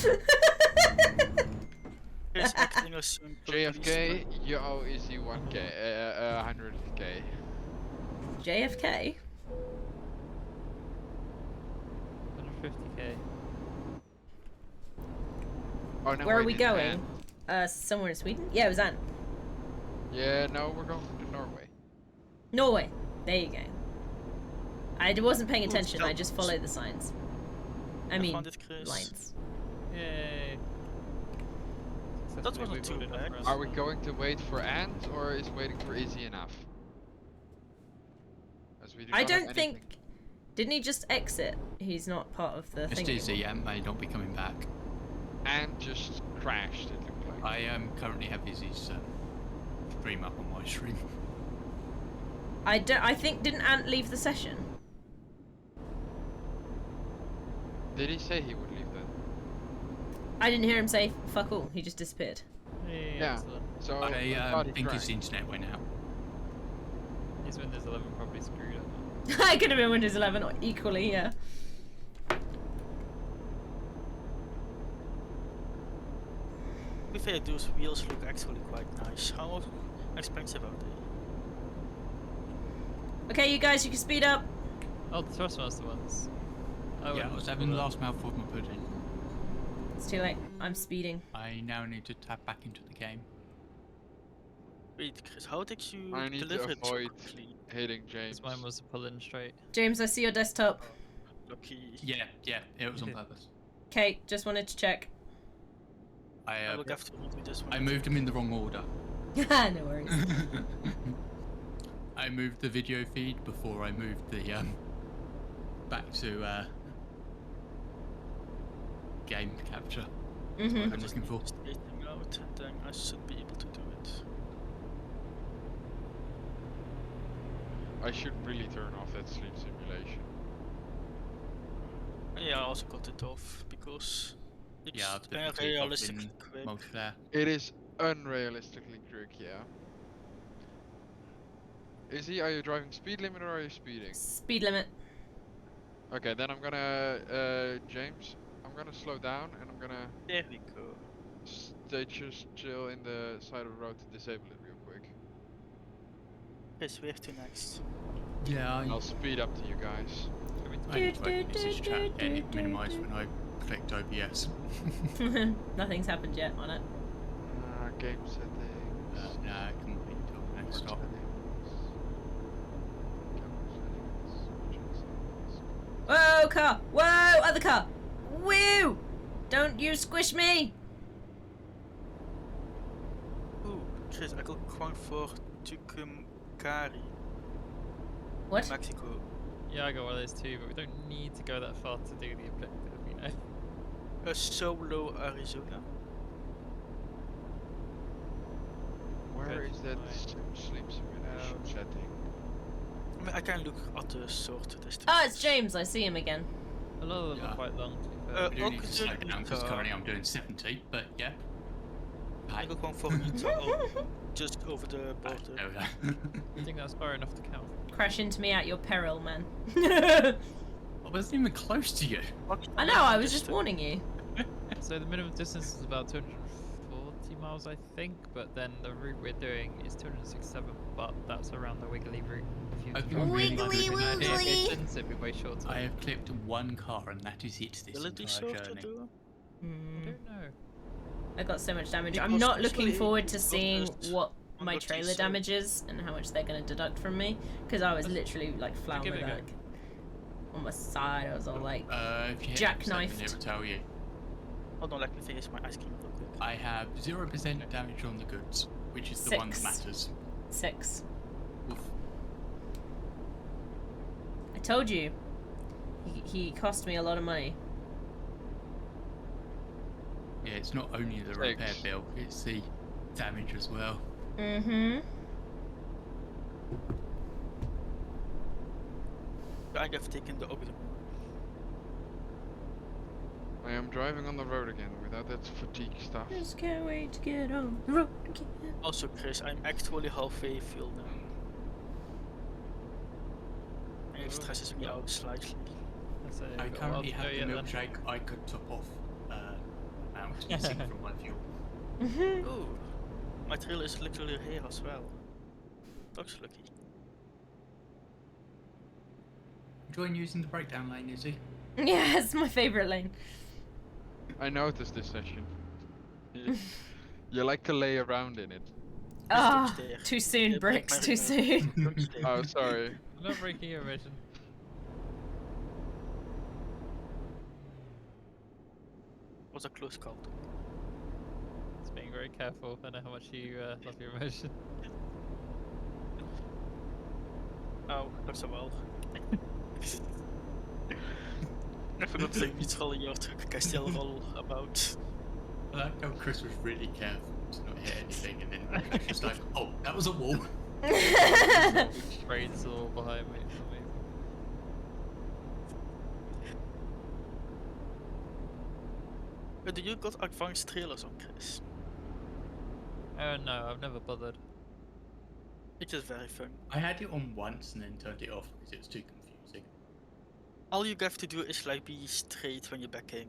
Chris acting as soon JFK, you owe easy 1k, 100k. JFK. 150k. Oh, no, Where are wait, we it's going? Ann. Somewhere in Sweden? Yeah, it was Ant. Yeah, no, we're going to Norway. Norway. There you go. I wasn't paying Ooh, attention. I just Scouts. followed the signs. I I mean, found it, Chris. lines. Yay. That Successfully wasn't too rebuilt enough bad. for us Are we now. going to wait for Ant, or is waiting for easy enough? As we do I not have don't think. anything. Didn't he just exit? He's not part of the Just thing. easy, anymore. may not be coming back. Ant just crashed, it looked like. I currently have Izzy's stream up on my stream. I don't. I think didn't Ant leave the session? Did he say he would leave then? I didn't hear him say fuck all. He just disappeared. Hey, Yeah. excellent. So I thought he think his crashed. internet went out. His Windows 11 probably screwed up. I could have been Windows 11 or equally, yeah. To be fair, those wheels look actually quite nice. How expensive are they? Okay, you guys, you can speed up. Oh, the Thrustmaster ones. Yeah, I was having the last mouthful of my pudding. It's too late. I'm speeding. I now need to tap back into the game. Wait, Chris, how did you I need to deliver it so avoid quickly? hitting James. Because mine was a pull-in straight. James, I see your desktop. Lucky. Yeah, it was on purpose. Okay, just wanted to check. I will have to redo this one. I moved them in the wrong order. No worries. I moved the video feed before I moved the back to game capture. That's what Mhm. I'm looking for. Just waiting out, and then I should be able to do it. I should really turn off that sleep simulation. Yeah, I also got it off because it's Yeah, I've very definitely realistically quick. multiplayer. It is unrealistically quick, yeah. Izzy, are you driving speed limit or are you speeding? Speed limit. Okay, then I'm gonna, James, I'm gonna slow down and I'm gonna There we go. stay just chill in the side of the road to disable it real quick. Yes, we have to next. Yeah, I'll speed up to you guys. I need to open message chat and it minimised when I clicked OBS. Nothing's happened yet on it. Game settings. No, I can wait until the next stop. Whoa, car! Whoa, other car! Woo! Don't you squish me! Ooh, Chris, I got one for Tucumcari, What? Mexico. Yeah, I got one of those too, but we don't need to go that far to do the objective, you know. A solo Arizona. Where Good. is that Right. sleep simulation setting? I mean, I can look at the sort distance. Oh, it's James. I see him again. A lot of them Yeah. are quite long. To be fair. I do need ook to slow doen down because ik, currently I'm doing 70, but yeah. Hi. Ik wil gewoon voor iets just over the border. There we go. I think that's far enough to count. Crash into me at your peril, man. I wasn't even close to you. I know. I was just warning you. So the minimum distance is about 240 miles, I think, but then the route we're doing is 267, but that's around the wiggly route. If you Okay. drive Wiggly like wiggly. distance, it'd be way shorter. I have clipped one car and that is it this Will it be entire short to journey. do? I don't know. I got so much damage. I'm Because not looking usually forward to it's seeing focused what on my what they trailer say. damage is and how much they're gonna deduct from me, because I was literally like flat on Give my it a go. back, on my side. I was all like, If you hit jackknifed. 7, it will tell you. Hold on, let me finish my ice cream real quick. I have 0% damage on the goods, which is the one that 6. matters. 6. Oof. I told you. He cost me a lot of money. Yeah, it's not only the repair 6. bill, it's the damage as well. Mm-hmm. I have taken the other. I am driving on the road again without that fatigue stuff. Just can't wait to get on the road again. Also, Chris, I'm actually halfway full now. And it stresses me out slightly. That's it, I you've got a while currently to have go the yet then. milkshake I could top off amount missing from my fuel. Mm-hmm. Ooh, my trailer is literally here as well. That's lucky. Enjoying using the breakdown lane, is he? Yeah, it's my favorite lane. I noticed this session. You like to lay around in it. Ah, there. too soon, Yeah, Bricks, break too my soon. Don't stay. Oh, sorry. I'm not breaking your vision. Was a close call. It's being very careful. I know how much you love your emotion. Oh, that's a well. I forgot to say neutral in your truck. I still roll about. I like how Chris was really careful to not hit anything, and then Chris was just like, oh, that was a wall. Trains all behind me. It's amazing. But do you got advanced trailers on, Chris? Oh no, I've never bothered. It is very fun. I had it on once and then turned it off because it was too confusing. All you have to do is like be straight when you're backing.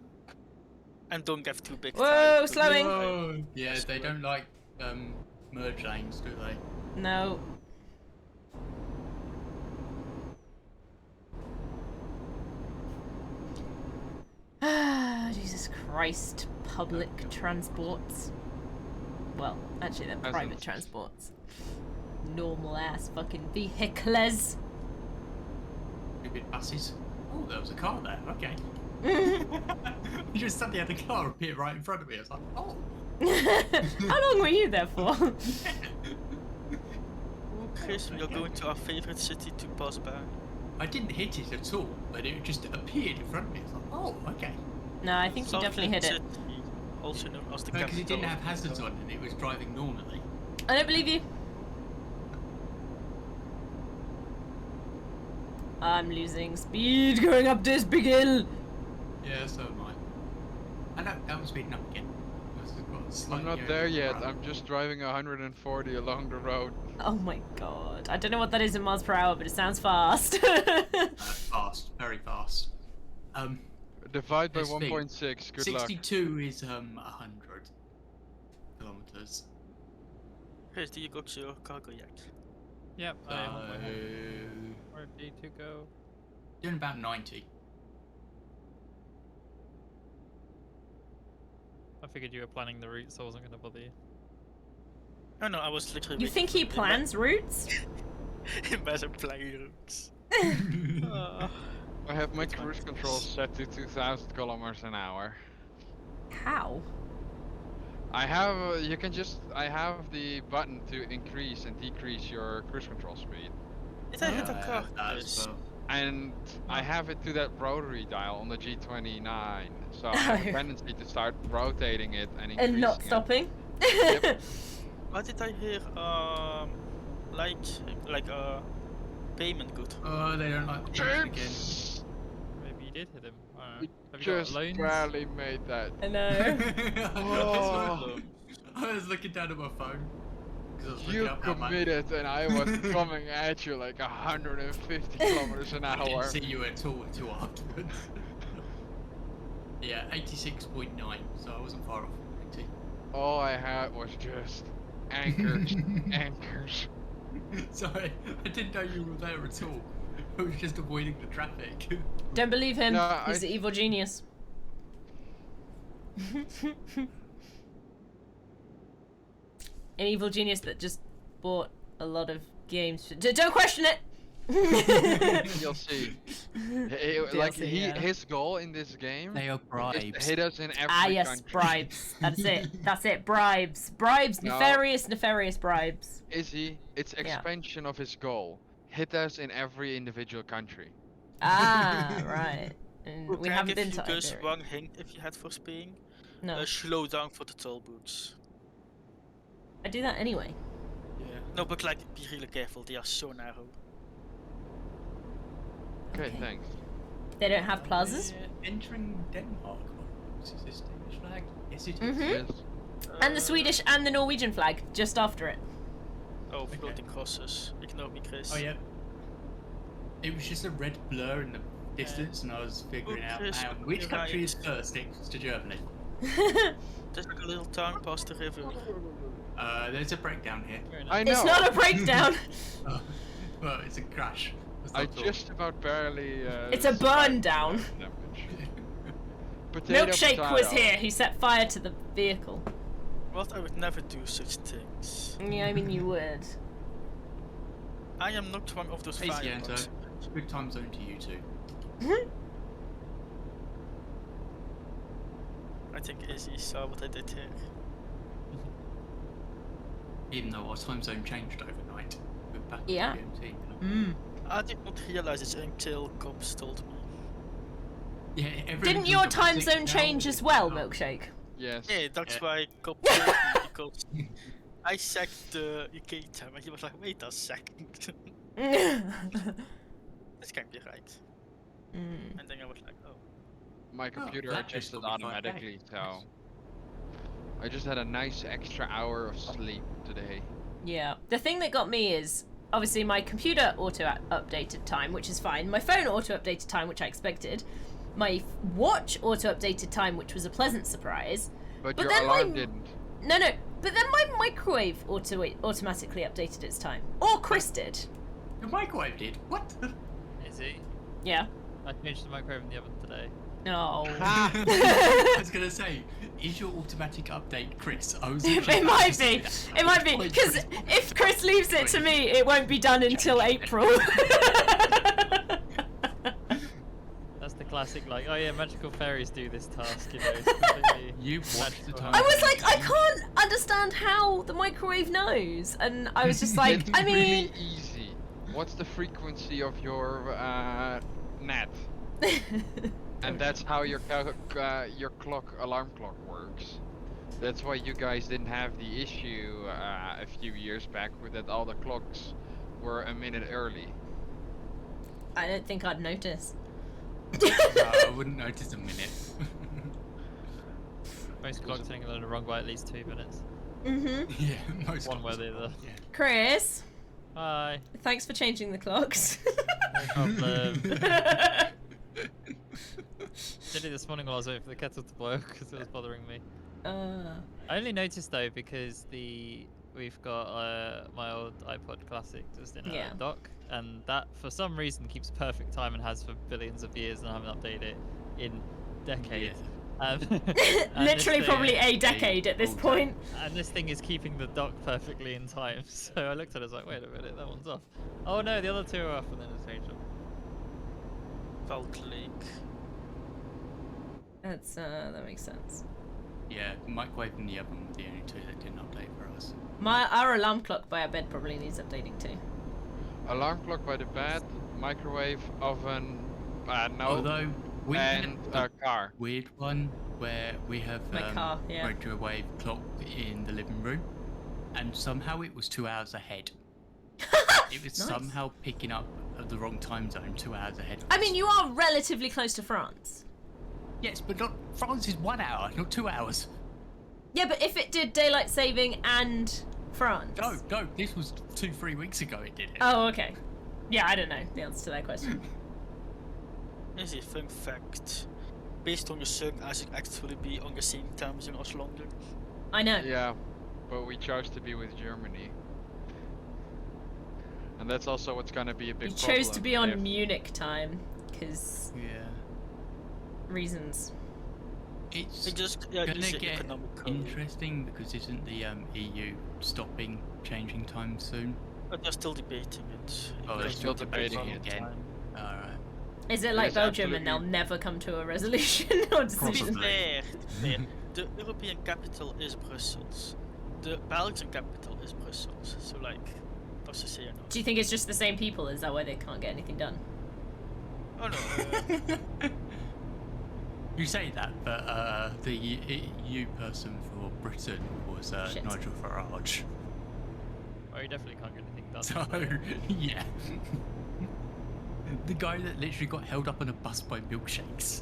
And don't get too big. Whoa, tires, because slowing. Whoa! Yeah, they don't like merge lanes, do they? No. Ah, Jesus Christ. Public transports. Well, actually they're private Peasants. transports. Normal ass fucking vehicles. Stupid buses. Oh, there was a car there. Okay. You just suddenly had a car appear right in front of me. I was like, oh. How long were you there for? Chris, we are going to our favorite city to pass by. I didn't hit it at all, but it just appeared in front of me. I was like, oh, okay. No, I think you definitely hit it. City, also known as the No, because it capital didn't have of hazards Canada. on and it was driving normally. I don't believe you. I'm losing speed going up this big hill. Yeah, so am I. And that was speeding up again. It was got I'm slightly not over there the yet. run. I'm just driving 140 along the road. Oh my god. I don't know what that is in miles per hour, but it sounds fast. Fast, very fast. Divide by Let's see. 1.6. Good luck. 62 is 100 kilometers. Chris, do you got your cargo yet? Yep, So I am on my way. Ready to go. doing about 90. I figured you were planning the route, so I wasn't going to bother you. Oh no, I was literally. You think he plans routes? Imagine playing routes. I have my It's fine. cruise control set to 2,000 kilometers an hour. How? I have, you can just, I have the button to increase and decrease your cruise control speed. Did I hit a car? As Chris? well. And I have it to that rotary dial on the G29. So I have a tendency to start rotating it and increasing And not it. stopping? Yep. What did I hear? Like payment good? Oh, they don't like the payment again. James! Maybe you did hit him. I don't We know. Have you got just loans? barely made that. I know. Oh. I was looking down at my phone. 'Cause I was looking You up how much. committed and I was coming at you like 150 kilometers an I didn't hour. see you at all until afterwards. Yeah, 86.9, so I wasn't far off. 80. All I had was just anchors, anchors. Sorry, I didn't know you were there at all. I was just avoiding the traffic. Don't believe him. No, He's I- the evil genius. An evil genius that just bought a lot of games. Don't question it. DLC. Like DLC, yeah. his goal in this game They are is bribes. to hit us in every Ah, yes, country. bribes. That's it. That's it. Bribes. Bribes. No. Nefarious bribes. It's Yeah. expansion of his goal. Hit us in every individual country. Ah, right. And Well, we can I haven't give been you to just Iberia. one hint if you had for speeding? No, Slow down for the toll booths. I do that anyway. Yeah. No, but like, be really careful. They are so narrow. Okay, Okay. thanks. They don't have plazas. Entering Denmark. Is this Danish flag? Yes, it is. Mhm. Yes. And the Swedish and the Norwegian flag just after it. Oh, floating crosses. Ignore me, Chris. Oh yeah. It was just a red blur in the distance, and I was figuring out Chris, which you're country right. is first next to Germany. Just like a little town past the river. There's a breakdown here. Very nice. I know. It's not a breakdown. Oh, well, it's a crash. That's I not all. just about barely. It's a burn survived down. that damage. Potato, Milkshake was potato. here. He set fire to the vehicle. What? I would never do such things. Yeah, I mean you would. I am not one of those Hey, Siento. fireworks. Good time zone to you two. I think Izzy saw what I did here. Even though our time zone changed overnight. We're back Yeah. at GMT now. Mm. I did not realize it until cops told me. Yeah, everyone Didn't feels your like time sick zone now. change as well, Oh. Milkshake? Yes. Yeah, that's Yeah. why cops told me, because I checked the UK time and he was like, wait a second. This can't be right. Mm. And then I was like, oh. My computer that just adjusted got me 5 automatically, days. so I just had a nice extra hour of sleep today. Yeah. The thing that got me is obviously my computer auto-updated time, which is fine. My phone auto-updated time, which I expected. My watch auto-updated time, which was a pleasant surprise. But, But your then alarm my- didn't. No. But then my microwave automatically updated its time. Or Chris did. The microwave did. What? Is it? Yeah. I changed the microwave in the oven today. No. I was gonna say, is your automatic update Chris? I was literally It about might to be. say, It might be. Wait, Because Chris, if Chris leaves it to me, it won't be done until April. That's the classic, like, oh yeah, magical fairies do this task, you know. It's completely You've watched the magical. time. I was like, I can't understand how the microwave knows. And I was just like, It's I mean. really easy. What's the frequency of your net? And that's how your clock alarm clock works. That's why you guys didn't have the issue a few years back with that all the clocks were a minute early. I don't think I'd notice. I wouldn't notice a minute. Most clocks in England are wrong by at least 2 minutes. Mm-hmm. Yeah, most One way or clocks the are, other. Yeah. Chris, Hi. thanks for changing the clocks. No problem. Did it this morning while I was waiting for the kettle to boil because it was bothering me. I only noticed though because we've got my old iPod Classic just in a Yeah. dock, and that for some reason keeps perfect time and has for billions of years, and I haven't updated it in decades. And this Literally, thing- probably a decade at this point. And this thing is keeping the dock perfectly in time. So I looked at it, I was like, wait a minute, that one's off. Oh no, the other two are off, and then it's changed them. Valk Lake. That makes sense. Yeah, the microwave and the oven were the only two that didn't update for us. Our alarm clock by our bed probably needs updating too. Alarm clock by the bed, microwave, oven, no, Although we and had a car. weird one where we have My car, yeah. microwave clock in the living room, and somehow it was 2 hours ahead. It was Nice. somehow picking up at the wrong time zone 2 hours ahead of I us. mean, you are relatively close to France. Yes, but not France is 1 hour, not 2 hours. Yeah, but if it did daylight saving and France. No, this was 2-3 weeks ago it did it. Oh, okay. Yeah, I don't know the answer to that question. Is a fun fact. Based on your sun, as it actually be on the same time zone as London. I know. Yeah, but we chose to be with Germany. And that's also what's gonna be a big You problem. chose to be on if- Munich time, because Yeah. reasons. It's It just gonna it's get economical. interesting because isn't the EU stopping changing time soon? But they're still debating it. Oh, they're Because still it takes a debating long it again. time. Alright. Is it like It's Belgium and they'll absolutely- never come to a resolution or To be decision? fair, the European capital is Brussels. The Belgian capital is Brussels. So like, that's to say enough. Do you think it's just the same people? Is that why they can't get anything done? Oh no. You say that, but the EU person for Britain was Shit. Nigel Farage. Oh, you definitely can't get anything done. So, yeah. The guy that literally got held up on a bus by milkshakes.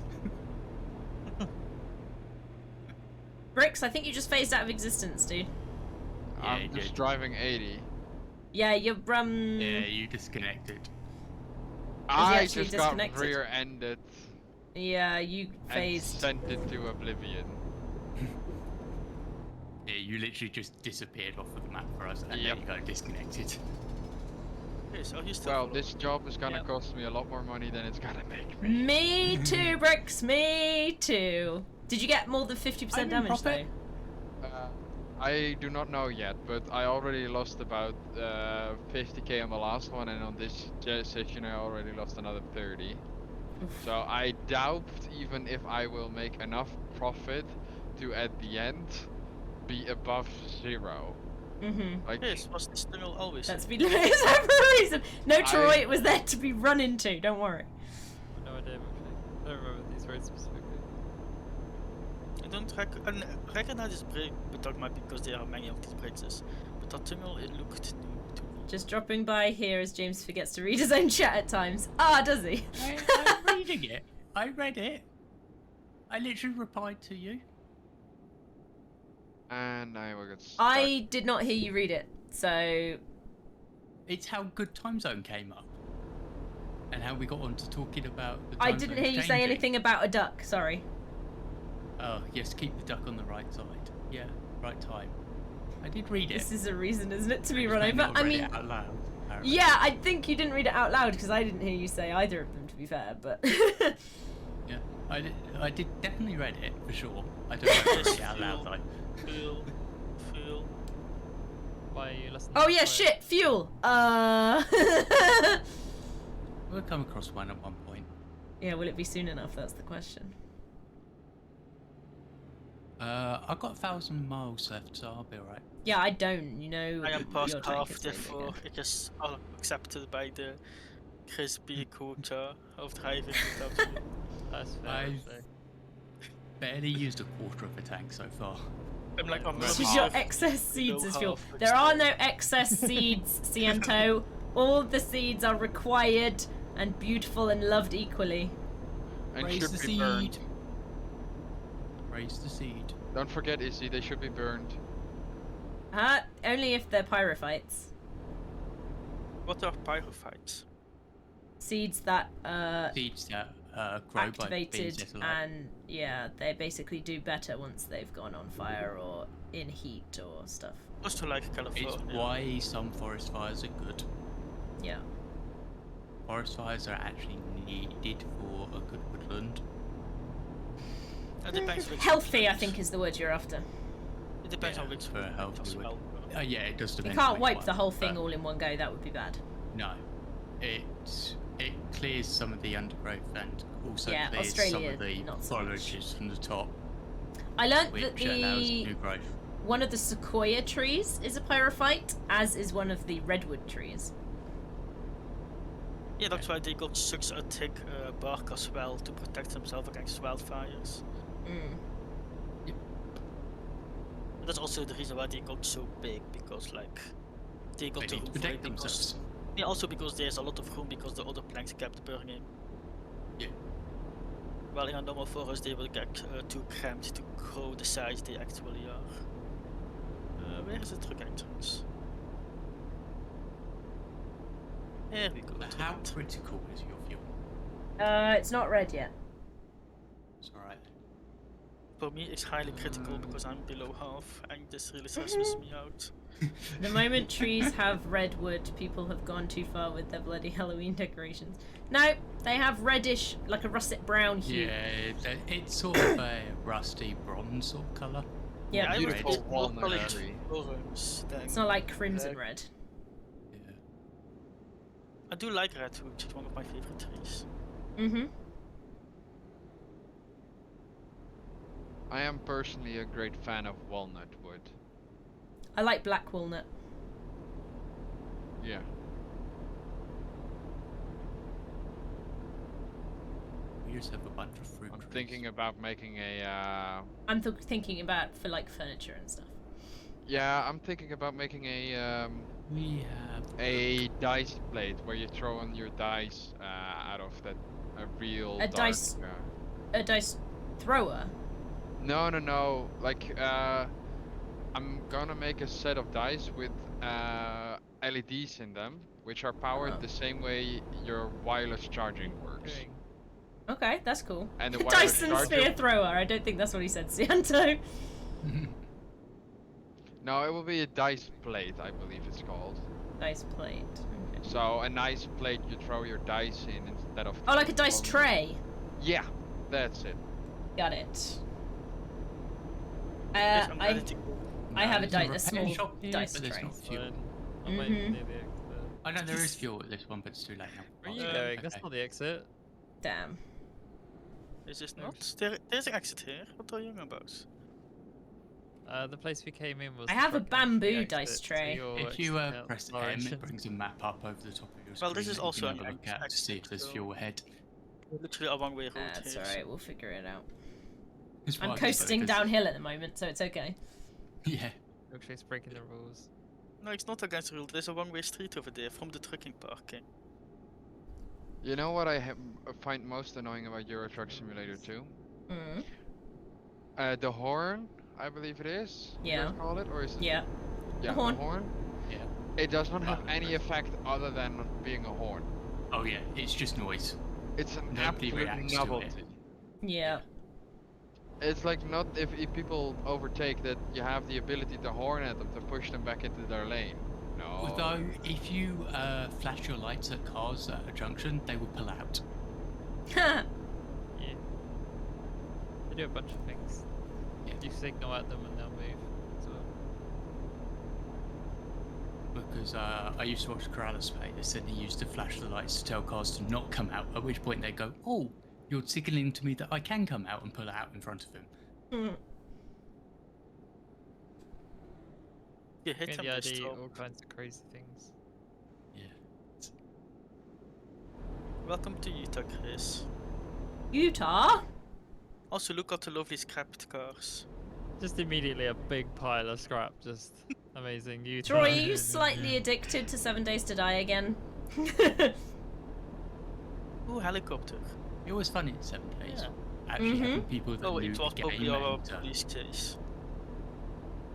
Bricks, I think you just phased out of existence, dude. Yeah, I'm he just did. driving 80. Yeah, you're Yeah, you disconnected. I actually just got disconnected? rear-ended Yeah, you and phased. sent into oblivion. Yeah, you literally just disappeared off of the map for us, and Yep. then you got disconnected. Yes, are you still Well, following? this job is gonna Yep. cost me a lot more money than it's gonna make me. Me too, Bricks. Me too. Did you get more than 50% I'm in damage profit. though? I do not know yet, but I already lost about 50k on the last one, and on this session I already lost another 30. So I doubt even if I will make enough profit to at the end be above 0. Mm-hmm. Like, Yes, was this tunnel always? That's been limited for a reason. No, Troy, it was there to be run into. Don't worry. No idea, actually. I don't remember these roads specifically. I don't recognize this bridge, but that might be because there are many of these bridges. But that tunnel, it looked new to me. Just dropping by here as James forgets to read his own chat at times. Ah, does he? I'm reading it. I read it. I literally replied to you. and I will get stuck. I did not hear you read it, so It's how good time zone came up, and how we got on to talking about the I time didn't zone hear you say changing. anything about a duck. Sorry. Oh yes, keep the duck on the right side. Yeah, right time. I did read it. This is a reason, isn't it, to be Just run may over? not I read mean, it out loud, apparently. yeah, I think you didn't read it out loud because I didn't hear you say either of them, to be fair. But Yeah, I did definitely read it for sure. I don't know if I read it out loud though. Fuel. Why are you listening? oh yeah, to shit, fuel. We'll come across one at one point. Yeah, will it be soon enough? That's the question. I've got 1,000 miles left, so I'll be alright. Yeah, I don't. You know, I am past your train half, could take therefore longer. it is all accepted by the crispy culture of driving without fuel. That's fair. I've- so- Barely used a quarter of a tank so far. I'm like on This the is your half. excess seeds No as fuel. half, but There are still. no excess seeds, Ciento. All the seeds are required and beautiful and loved equally. And Raise should the be burned. seed. Raise the seed. Don't forget, Izzy, they should be burned. Huh? Only if they're pyrophytes. What are pyrophytes? Seeds that Seeds that grow by being activated set alight. and yeah, they basically do better once they've gone on fire or in heat or stuff. Also like It's California. why some forest fires are good. Yeah. Forest fires are actually needed for a good woodland. It depends which Healthy, I ones. think, is the word you're after. It depends on which for a one healthy as wood. well. Yeah, it does You depend. can't on wipe which the one, whole thing but all in one go. That would be bad. No, it clears some of the undergrowth and also Yeah, clears Australia, some of the not so much. foliages from the top, I learnt which that allows the new growth. one of the sequoia trees is a pyrophyte, as is one of the redwood trees. Yeah, that's why they got such a thick bark as well to protect themselves against wildfires. Mm. That's also the reason why they got so big, because like they got They the need to roof protect right because themselves. Yeah, also because there's a lot of room because the other planks kept burning. Yeah. While in a normal forest they will get too cramped to grow the size they actually are. Where is the truck entrance? There we go. But truck how entrance. critical is your fuel? It's not red yet. It's alright. For me it's highly critical because I'm below half and this really stresses me out. The moment trees have red wood, people have gone too far with their bloody Halloween decorations. No, they have reddish, like a russet brown hue. Yeah, it's sort of a rusty bronze sort of colour. Yeah, I would beautiful put more walnut colored tree. orange than it's not like crimson red. Yeah. I do like redwood, it's one of my favorite trees. Mm-hmm. I am personally a great fan of walnut wood. I like black walnut. Yeah. We just have a bunch of fruit I'm trees. thinking about making a I'm thinking about for like furniture and stuff. yeah, I'm thinking about making We have a dice plate where you throw on your dice out of that a real A dark, dice- A dice thrower. No. Like I'm gonna make a set of dice with LEDs in them, which are powered Oh. the same way your wireless charging works. Doing. Okay, that's cool. And the A wireless Dyson charger. sphere thrower. I don't think that's what he said, Cianto. No, it will be a dice plate, I believe it's called. Dice plate. Okay. So a nice plate you throw your dice in instead of. Oh, like a dice throwing- tray. Yeah, that's it. Got it. Yes, I'm ready I to go. I have a there's a repair small shop here, dice but there's tray. not fuel. Fine. I might Mhm. near the exit. I know there is fuel at this one, but it's too late now. Where are you Oh, going? That's okay. not the exit. Damn. Is this No. not? There's an exit here. What are you about? The place we came in was. I the have a truck entry bamboo exit, dice so tray. you're If you exiting out press the M, direction. it brings a map up over the top of your screen. Well, this is that also you an can have a look at to see if there's exit, fuel ahead. Literally a one-way road That's here. alright, we'll figure it out. It's I'm what I just coasting because- downhill at the moment, so it's okay. Yeah. Actually, it's breaking the rules. No, it's not against the rule. There's a one-way street over there from the trucking parking. You know what I find most annoying about Euro Truck Simulator 2? Mm. The horn, I believe it is. You Yeah. guys call it, or is it? Yeah. Yeah, horn. the horn. Yeah. It does not have Oh, any okay. effect other than being a horn. Oh yeah, it's just noise. It's an Nobody absolute reacts to it. novelty. Yeah. It's like not if people overtake that you have the ability to horn at them to push them back into their lane. No. Although, if you flash your lights at cars at a junction, they will pull out. Yeah. They do a bunch of things. Yeah. You signal at them and they'll move as well. Because I used to watch Corrales play this, and he used to flash the lights to tell cars to not come out. At which point they go, "Oh, you're signaling to me that I can come out," and pull out in front of him. Mm. You hit And him yeah, this they time. all kinds of crazy things. Yeah. Welcome to Utah, Chris. Utah? Also, look at the lovely scrapped cars. Just immediately a big pile of scrap. Just amazing. You Troy, are you slightly addicted to 7 Days to Die again? Ooh, helicopter. It was funny in 7 days. Yeah. Actually, having Mhm. people that Oh, knew it was the probably game our and police chase.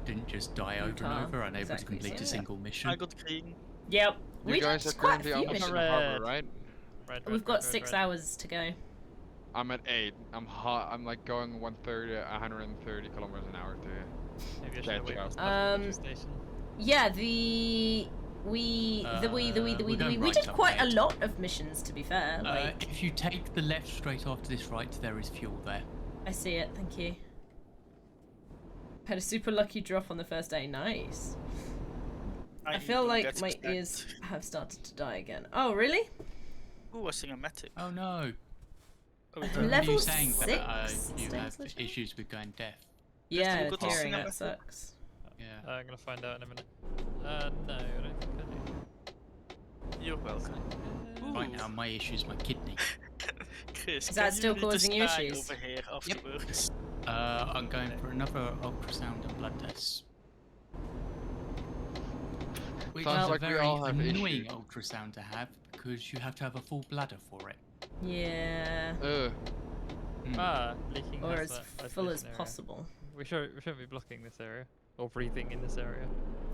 didn't just die over Utah, and over, unable exactly, to complete so a yeah. single mission. I got green. Yep. You We guys did are quite a currently few almost in missions. the harbor, Red. right? We've got 6 hours to go. I'm at 8. I'm hot. I'm like going 130 kilometers an hour to. Maybe I should Catch have waited up. for the metro station. Yeah, we we're going we right did up quite a ahead. lot of missions, to be fair. Like, If you take the left straight after this right, there is fuel there. I see it, thank you. Had a super lucky drop on the first day, nice. I feel don't like get my stacked. ears have started to die again. Oh, really? Ooh, a cinematic. Oh no! Oh, wait, Level Remember you saying six that you have stays issues with going deaf. Yeah, we got to hearing, cinematic? that sucks. Yeah. I'm gonna find out in a minute. No, I don't think I do. You're welcome. Right Ooh. now, my issue is my kidney. Chris, Is that can still read the causing you sky issues? over here afterwards? I'm going for another ultrasound and blood test. Which Sounds is like a we very all have annoying issues. ultrasound to have because you have to have a full bladder for it. Yeah. Leaking Or has as that full as isolation area. possible. We shouldn't be blocking this area or breathing in this area.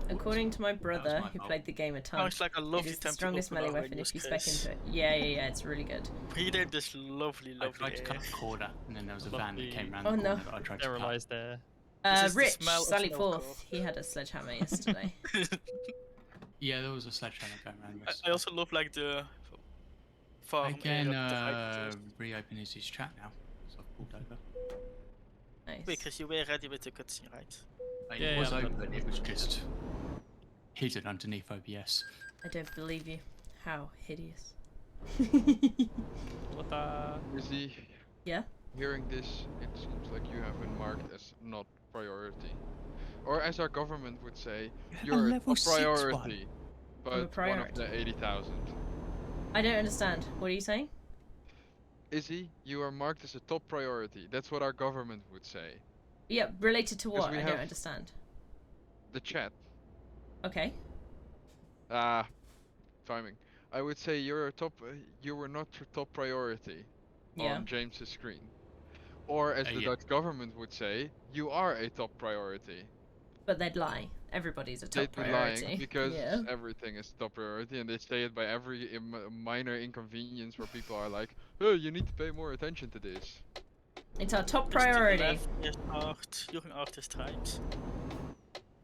According to my brother, my who fault. played the game a Oh, ton, it's like a it lovely is the time to strongest open melee our weapon if you windows, spec Chris. into it. Yeah, it's really good. Breathe in this lovely, I lovely tried to cut air. a corner, and then there was a I love van that the- came around Oh, the no. corner that I tried to cut. Sterilized air. This is the Rich, smell of Sally smoke Forth, he had a sledgehammer yesterday. Yeah, there was a sledgehammer going around. I also love like the farm I can area. The reopen his chat now, so I've pulled over. Nice. Wait, Chris, you were ready with the cutscene, right? It was I'm done. open, it was just hidden underneath OBS. I don't believe you. How hideous. What the? Izzy, Yeah? hearing this, it seems like you have been marked as not priority. Or as our government would say, you're a level 6 priority, one. but I'm a one of priority. the 80,000. I don't understand. What are you saying? Izzy, you are marked as a top priority. That's what our government would say. Yeah, related to 'Cause what? we I have- don't understand. The chat. Okay. Timing. I would say you're a top. You were not your top priority Yeah. on James's screen. Or as the Yeah. Dutch government would say, you are a top priority. But they'd lie. Everybody's a top They'd be priority. lying because Yeah. everything is top priority, and they say it by every minor inconvenience where people are like, "Oh, you need to pay more attention to this." It's our top Just to the priority. left, there's art. You're artist, right?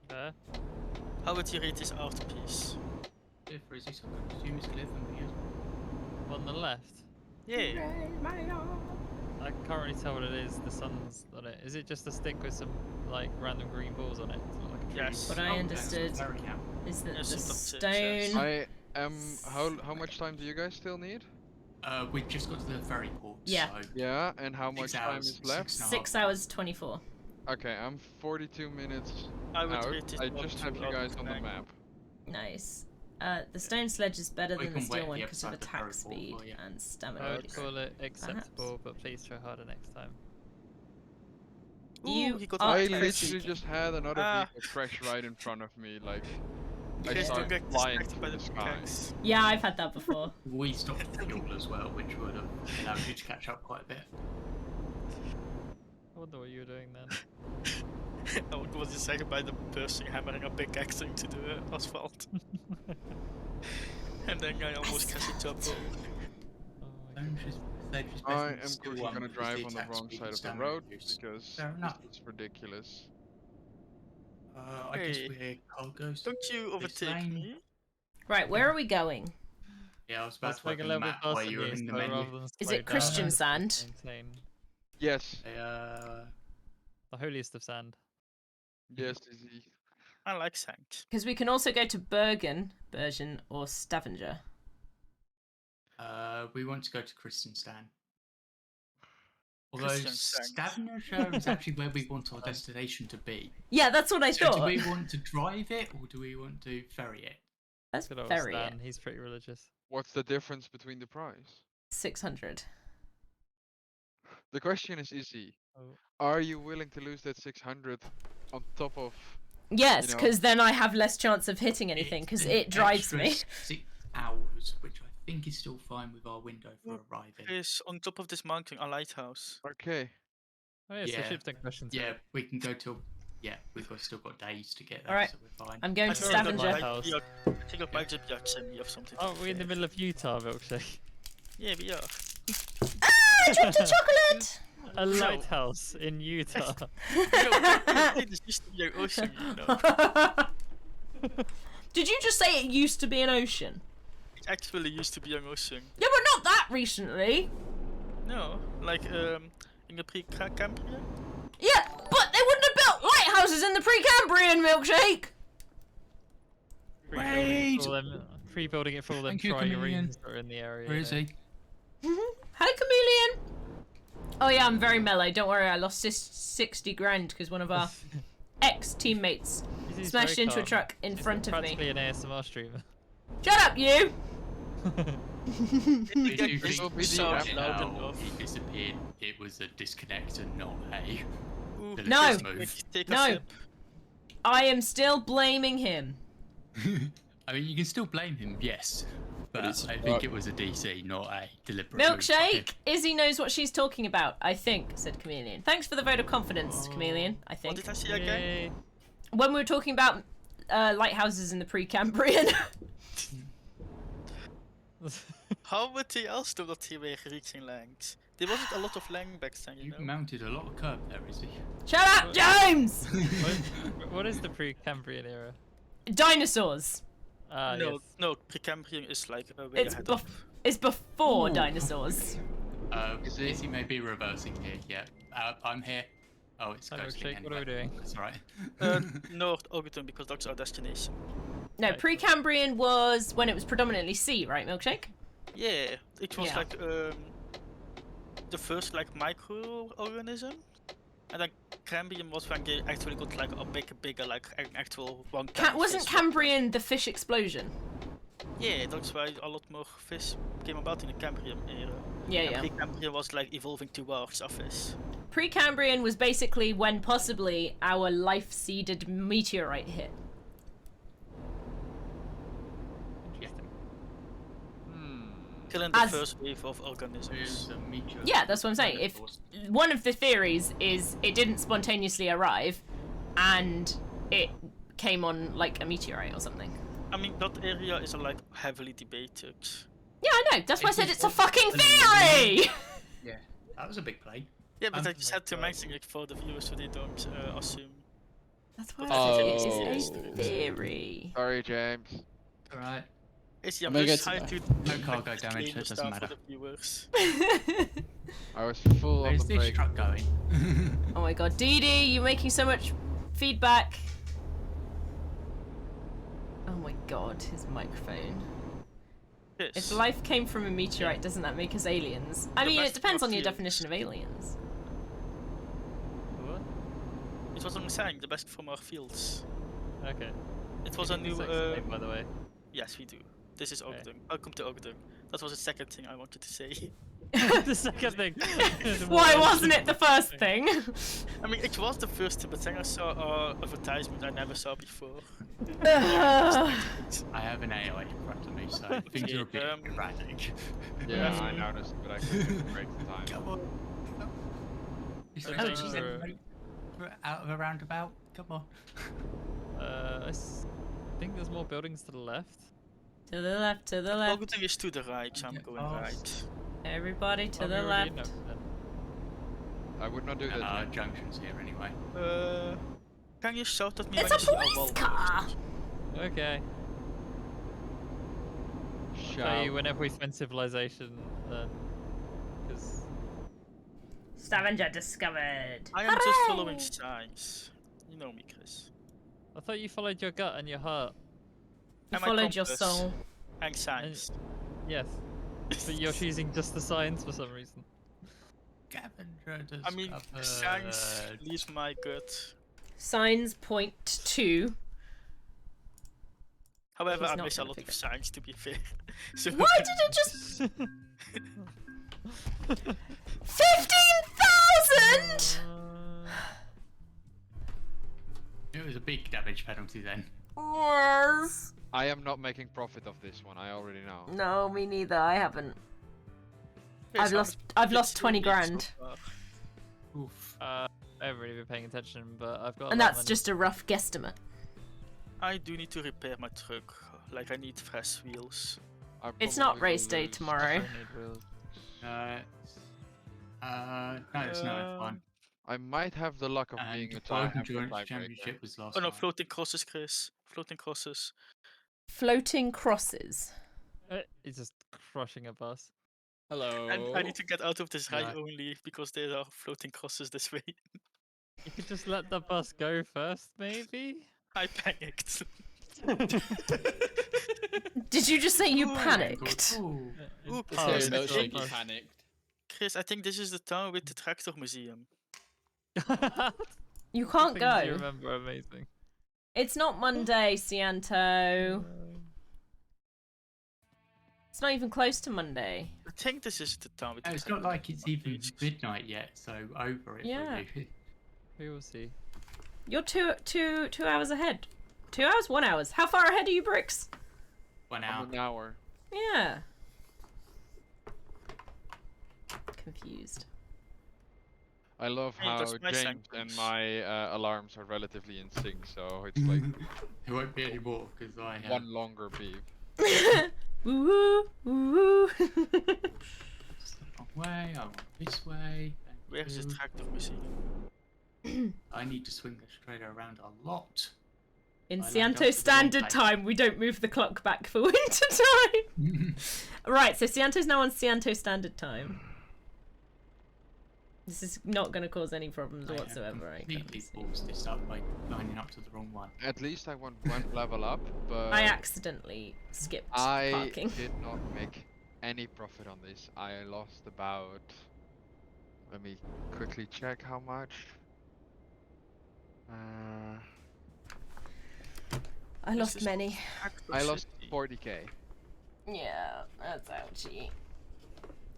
There. How would you rate this art piece? Clear for Izzy, so I assume it's clear for me. On the left. Yeah. I can't really tell what it is. The sun's on it. Is it just a stick with some like random green balls on it? It's not like a tree. Yes. What I understood Very now. is that Yes, the sometimes it says- stone... I am. How much time do you guys still need? We just got to the ferry port. Yeah. So Yeah, and how much 6 time hours, is left? 6 hours 24. Okay, I'm 42 minutes I would out. rate it I one just to have you out guys of on the 9. map. Nice. The stone sledge is better We than the can steel wait one the because of episode attack before speed for you. and stamina. I would use. call it acceptable, but please try harder next time. You Ooh, he got are I a Art literally seeking. just had another Ah. vehicle crash right in front of me, like I Chris, don't started get flying distracted by through the the sky. pickaxe. Yeah, I've had that before. we stopped for fuel as well, which would have allowed you to catch up quite a bit. I wonder what you were doing then. I was distracted by the person hammering a pickaxe into the asphalt. And then I almost crashed into a pole. Oh my God. I am quickly gonna drive on the wrong side of the road because Fair enough. this is ridiculous. I guess Hey. we're cargoes. Don't you overtake lane. me? Right, where are we going? Yeah, I was about Let's to make a open the little bit map while faster you were news, in the though, menu. rather than Is slow it down. Christian sand? Maintain Yes, the holiest of sand. yes, Izzy. I like sand. Because we can also go to Bergen, or Stavanger. We want to go to Kristiansand. Although Kristiansand. Stavanger is actually where we want our destination to be. Yeah, that's what I So do thought. we want to drive it or do we want to ferry it? That's Good old very Stan, he's pretty religious. What's the difference between the price? 600. The question is easy. Oh. Are you willing to lose that 600 on top of... Yes, You know- because then I have less chance of hitting anything It's because an it drives extra me. 6 hours, which I think is still fine with our window for arriving. There's on top of this mountain a lighthouse. Okay. Oh yeah, so Yeah. ships take questions. Yeah, we can go till. Yeah, still got days to get there, Alright. so we're fine. I'm going I to think it Stavanger. might Lighthouse. be a- I think it might just be a chimney of something. Oh, we're in the middle of Utah, milkshake. Yeah, we are. Ah, chocolate chocolate! A lighthouse in Utah. This used to be an ocean, you know. Did you just say it used to be an ocean? It actually used to be an ocean. Yeah, but not that recently. No, like in the pre-Cambrian. Yeah, but they wouldn't have built lighthouses in the Precambrian, milkshake. Pre-building it for all them Thank you, Chameleon. triremes that are in the area. Where is you know. he? Hi, chameleon. Oh yeah, I'm very mellow. Don't worry, I lost 60 grand because one of our ex-teammates He's smashed very into a calm. truck in He's front of me. practically an ASMR streamer. Shut up, you! If you Get think will be the sound app loud now enough. he disappeared, it was a disconnect and not a Ooh, delicious No. move. Take a No. sip. I am still blaming him. I mean, you can still blame him, yes. But it's- I think it was a DC, not a deliberate move by him. Milkshake! Izzy knows what she's talking about, I think, said Chameleon. Thanks for the vote of confidence, Chameleon, I What think. did I say again? Yay. When we were talking about lighthouses in the Precambrian. How would they else do that they were reaching lengths? There wasn't a lot of length back then, you You've know? mounted a lot of curb there, Izzy. Shut up, James! What is the Precambrian era? Dinosaurs. Ah, No, yes. no, Precambrian is like way It's, ahead of. it's before Ooh. dinosaurs. Izzy? Izzy may be reversing here, yeah. I'm here. Oh, it's Hi, ghosting Milkshake, what are we anyway. doing? That's alright. North Ogden, because that's our destination. No, Okay. Precambrian was when it was predominantly sea, right, Milkshake? Yeah, it was Yeah. like the first like microorganism, and then Cambrian was when they actually got like a bigger like an actual one. Wasn't Cambrian the fish explosion? Yeah, that's why a lot more fish came about in the Cambrian era. Yeah, And yeah. Precambrian was like evolving towards a fish. Precambrian was basically when possibly our life-seeded meteorite hit. Interesting. Killing the As- first wave of organisms. There's a meteor. Yeah, that's what I'm saying. If one of the theories is it didn't spontaneously arrive, and it came on like a meteorite or something. I mean, that area is like heavily debated. Yeah, I know. That's why I said it's a It's fucking an theory. Yeah, that was a big plane. Yeah, but I Oh just my had to God. mention it for the viewers so they don't assume. That's why Oh. I said it is a theory. Sorry, James. Alright. It's I'm yeah, gonna just get try to No cargo make damage, so it disclaimers doesn't down matter. for the viewers. I was full on Where's the this break. truck going? Oh my god, Dee Dee, you're making so much feedback. Oh my god, his microphone. If Yes. life came from a meteorite, doesn't that make us aliens? I The mean, it best depends of on your fields. definition of aliens. What? It was I'm saying, the best from our fields. Okay. It was You a get new. the sex name, by the way. Yes, we do. This is Okay. Ogden. Welcome to Ogden. That was the second thing I wanted to say. The second thing. Why wasn't it the first thing? I mean, it was the first thing, but then I saw an advertisement I never saw before. Ugh. I have an AI in front of me, so things are a bit Um, erratic. Yeah, Mm. I noticed, but I couldn't break the time. Come on. You Oh, supposed to sure. send out of a roundabout? Come on. think there's more buildings to the left. To the left, to the left. Ogden is to the right, so I'm Get going past. right. Everybody to Oh, the we already left. know then. I would not do that. Our James. junction's here anyway. Can you shout at me It's when a you see police wall? car! Okay. Show Shout. you whenever we spend civilization, then. Because. Scavenger discovered. I am just Hooray! following signs. You know me, Chris. I thought you followed your gut and your heart. You And my followed your compass. soul. And signs. Yes. But you're choosing just the signs for some reason. Scavenger I mean, signs leave my gut. Signs point to. However, He's I not miss a gonna lot pick of it. signs, to be fair. So Why did it just. 15,000! It was a big damage penalty then. Yes. I am not making profit of this one. I already know. No, me neither. I haven't. Chris, I've lost it's 20 your week so grand. far. Oof. I haven't really been paying attention, but I've got. And that's just a rough guesstimate. I do need to repair my truck. Like, I need fresh wheels. I It's not probably race will day lose. tomorrow. No, it's not fun. I might have the luck of being And a tie. Broken Joint tiebreaker. Championship was last Oh no, night. floating crosses, Chris. Floating crosses. Floating crosses. He's just crushing a bus. Hello. And I need to get out of this ride Right. only because there are floating crosses this way. You could just let the bus go first, maybe. I panicked. Did you just say you Ooh, panicked? Ooh. Ooh, So Chris, no I shaky think, panicked. Chris, I think this is the town with the tractor museum. You can't Things go. You remember amazing. It's not Monday, Cianto. It's not even close to Monday. I think this is the town with the It's tractor not like it's even museum. midnight yet, so over it Yeah. for you. We will see. You're two hours ahead. 2 hours? 1 hour. How far ahead are you, Bricks? 1 hour. An hour. Yeah. Confused. I love Hey, how that's my James and sentence. my alarms are relatively in sync, so it's like It won't be any more because I have. one longer beep. Woo woo. It's the wrong way. I want this way. Thank Where's the you. tractor machine? I need to swing the trailer around a lot. In I lined up Sianto to the wrong Standard place. Time, we don't move the clock back for winter time. Right, so Sianto's now on Sianto Standard Time. This is not going to cause any problems I have whatsoever. I completely see. balls this up by lining up to the wrong one. At least I went one level up, but I accidentally skipped I parking. did not make any profit on this. I lost about. Let me quickly check how much. I This lost is many. Tractor I lost City. 40k. Yeah, that's ouchie.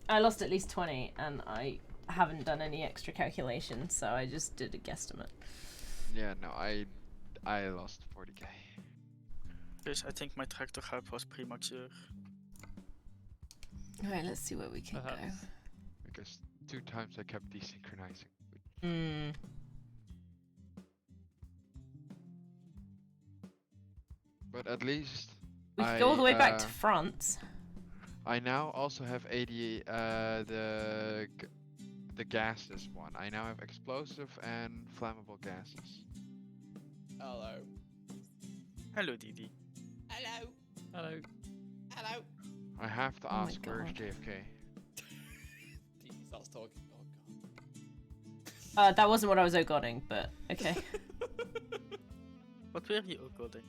I lost at least 20, and I haven't done any extra calculations, so I just did a guesstimate. Yeah, no, I lost 40k. Because I think my tractor help was premature. Alright, let's see where we can Perhaps. Because 2 times I kept desynchronizing. go. But at least We could go all the way back to uh, France. I now also have 80 the gases one. I now have explosive and flammable gases. Hello. Hello, Didi. Hello. Hello. Hello. I have to Oh my ask where's God. JFK. He starts talking. Oh god. That wasn't what I was ogodding, but okay. What were you coding?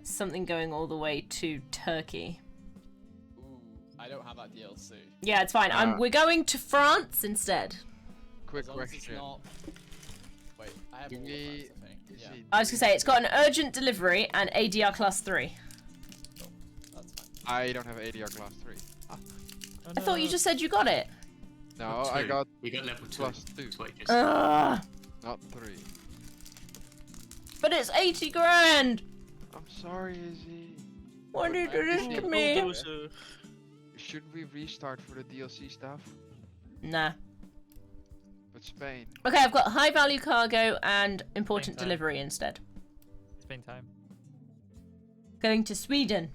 Something going all the way to Turkey. Ooh, I don't have that DLC. Yeah, it's fine. We're going to France instead. Quick As long as it's question. not. Wait, I have Do all of we- those, I think. is Yeah, it- I was gonna say, it's got an urgent delivery and ADR class 3. that's fine. I don't have ADR class 3. Oh, I thought you no. just said you got it. No, Got I 2. got We got level 2. plus 2. That's what it just Ugh. Not 3. But it's 80 grand! I'm sorry, Izzy. Why do you do this to me? Bulldozer. Should we restart for the DLC stuff? Nah. But Spain. Okay, I've got high value cargo and important Same time. delivery instead. Spain time. Going to Sweden.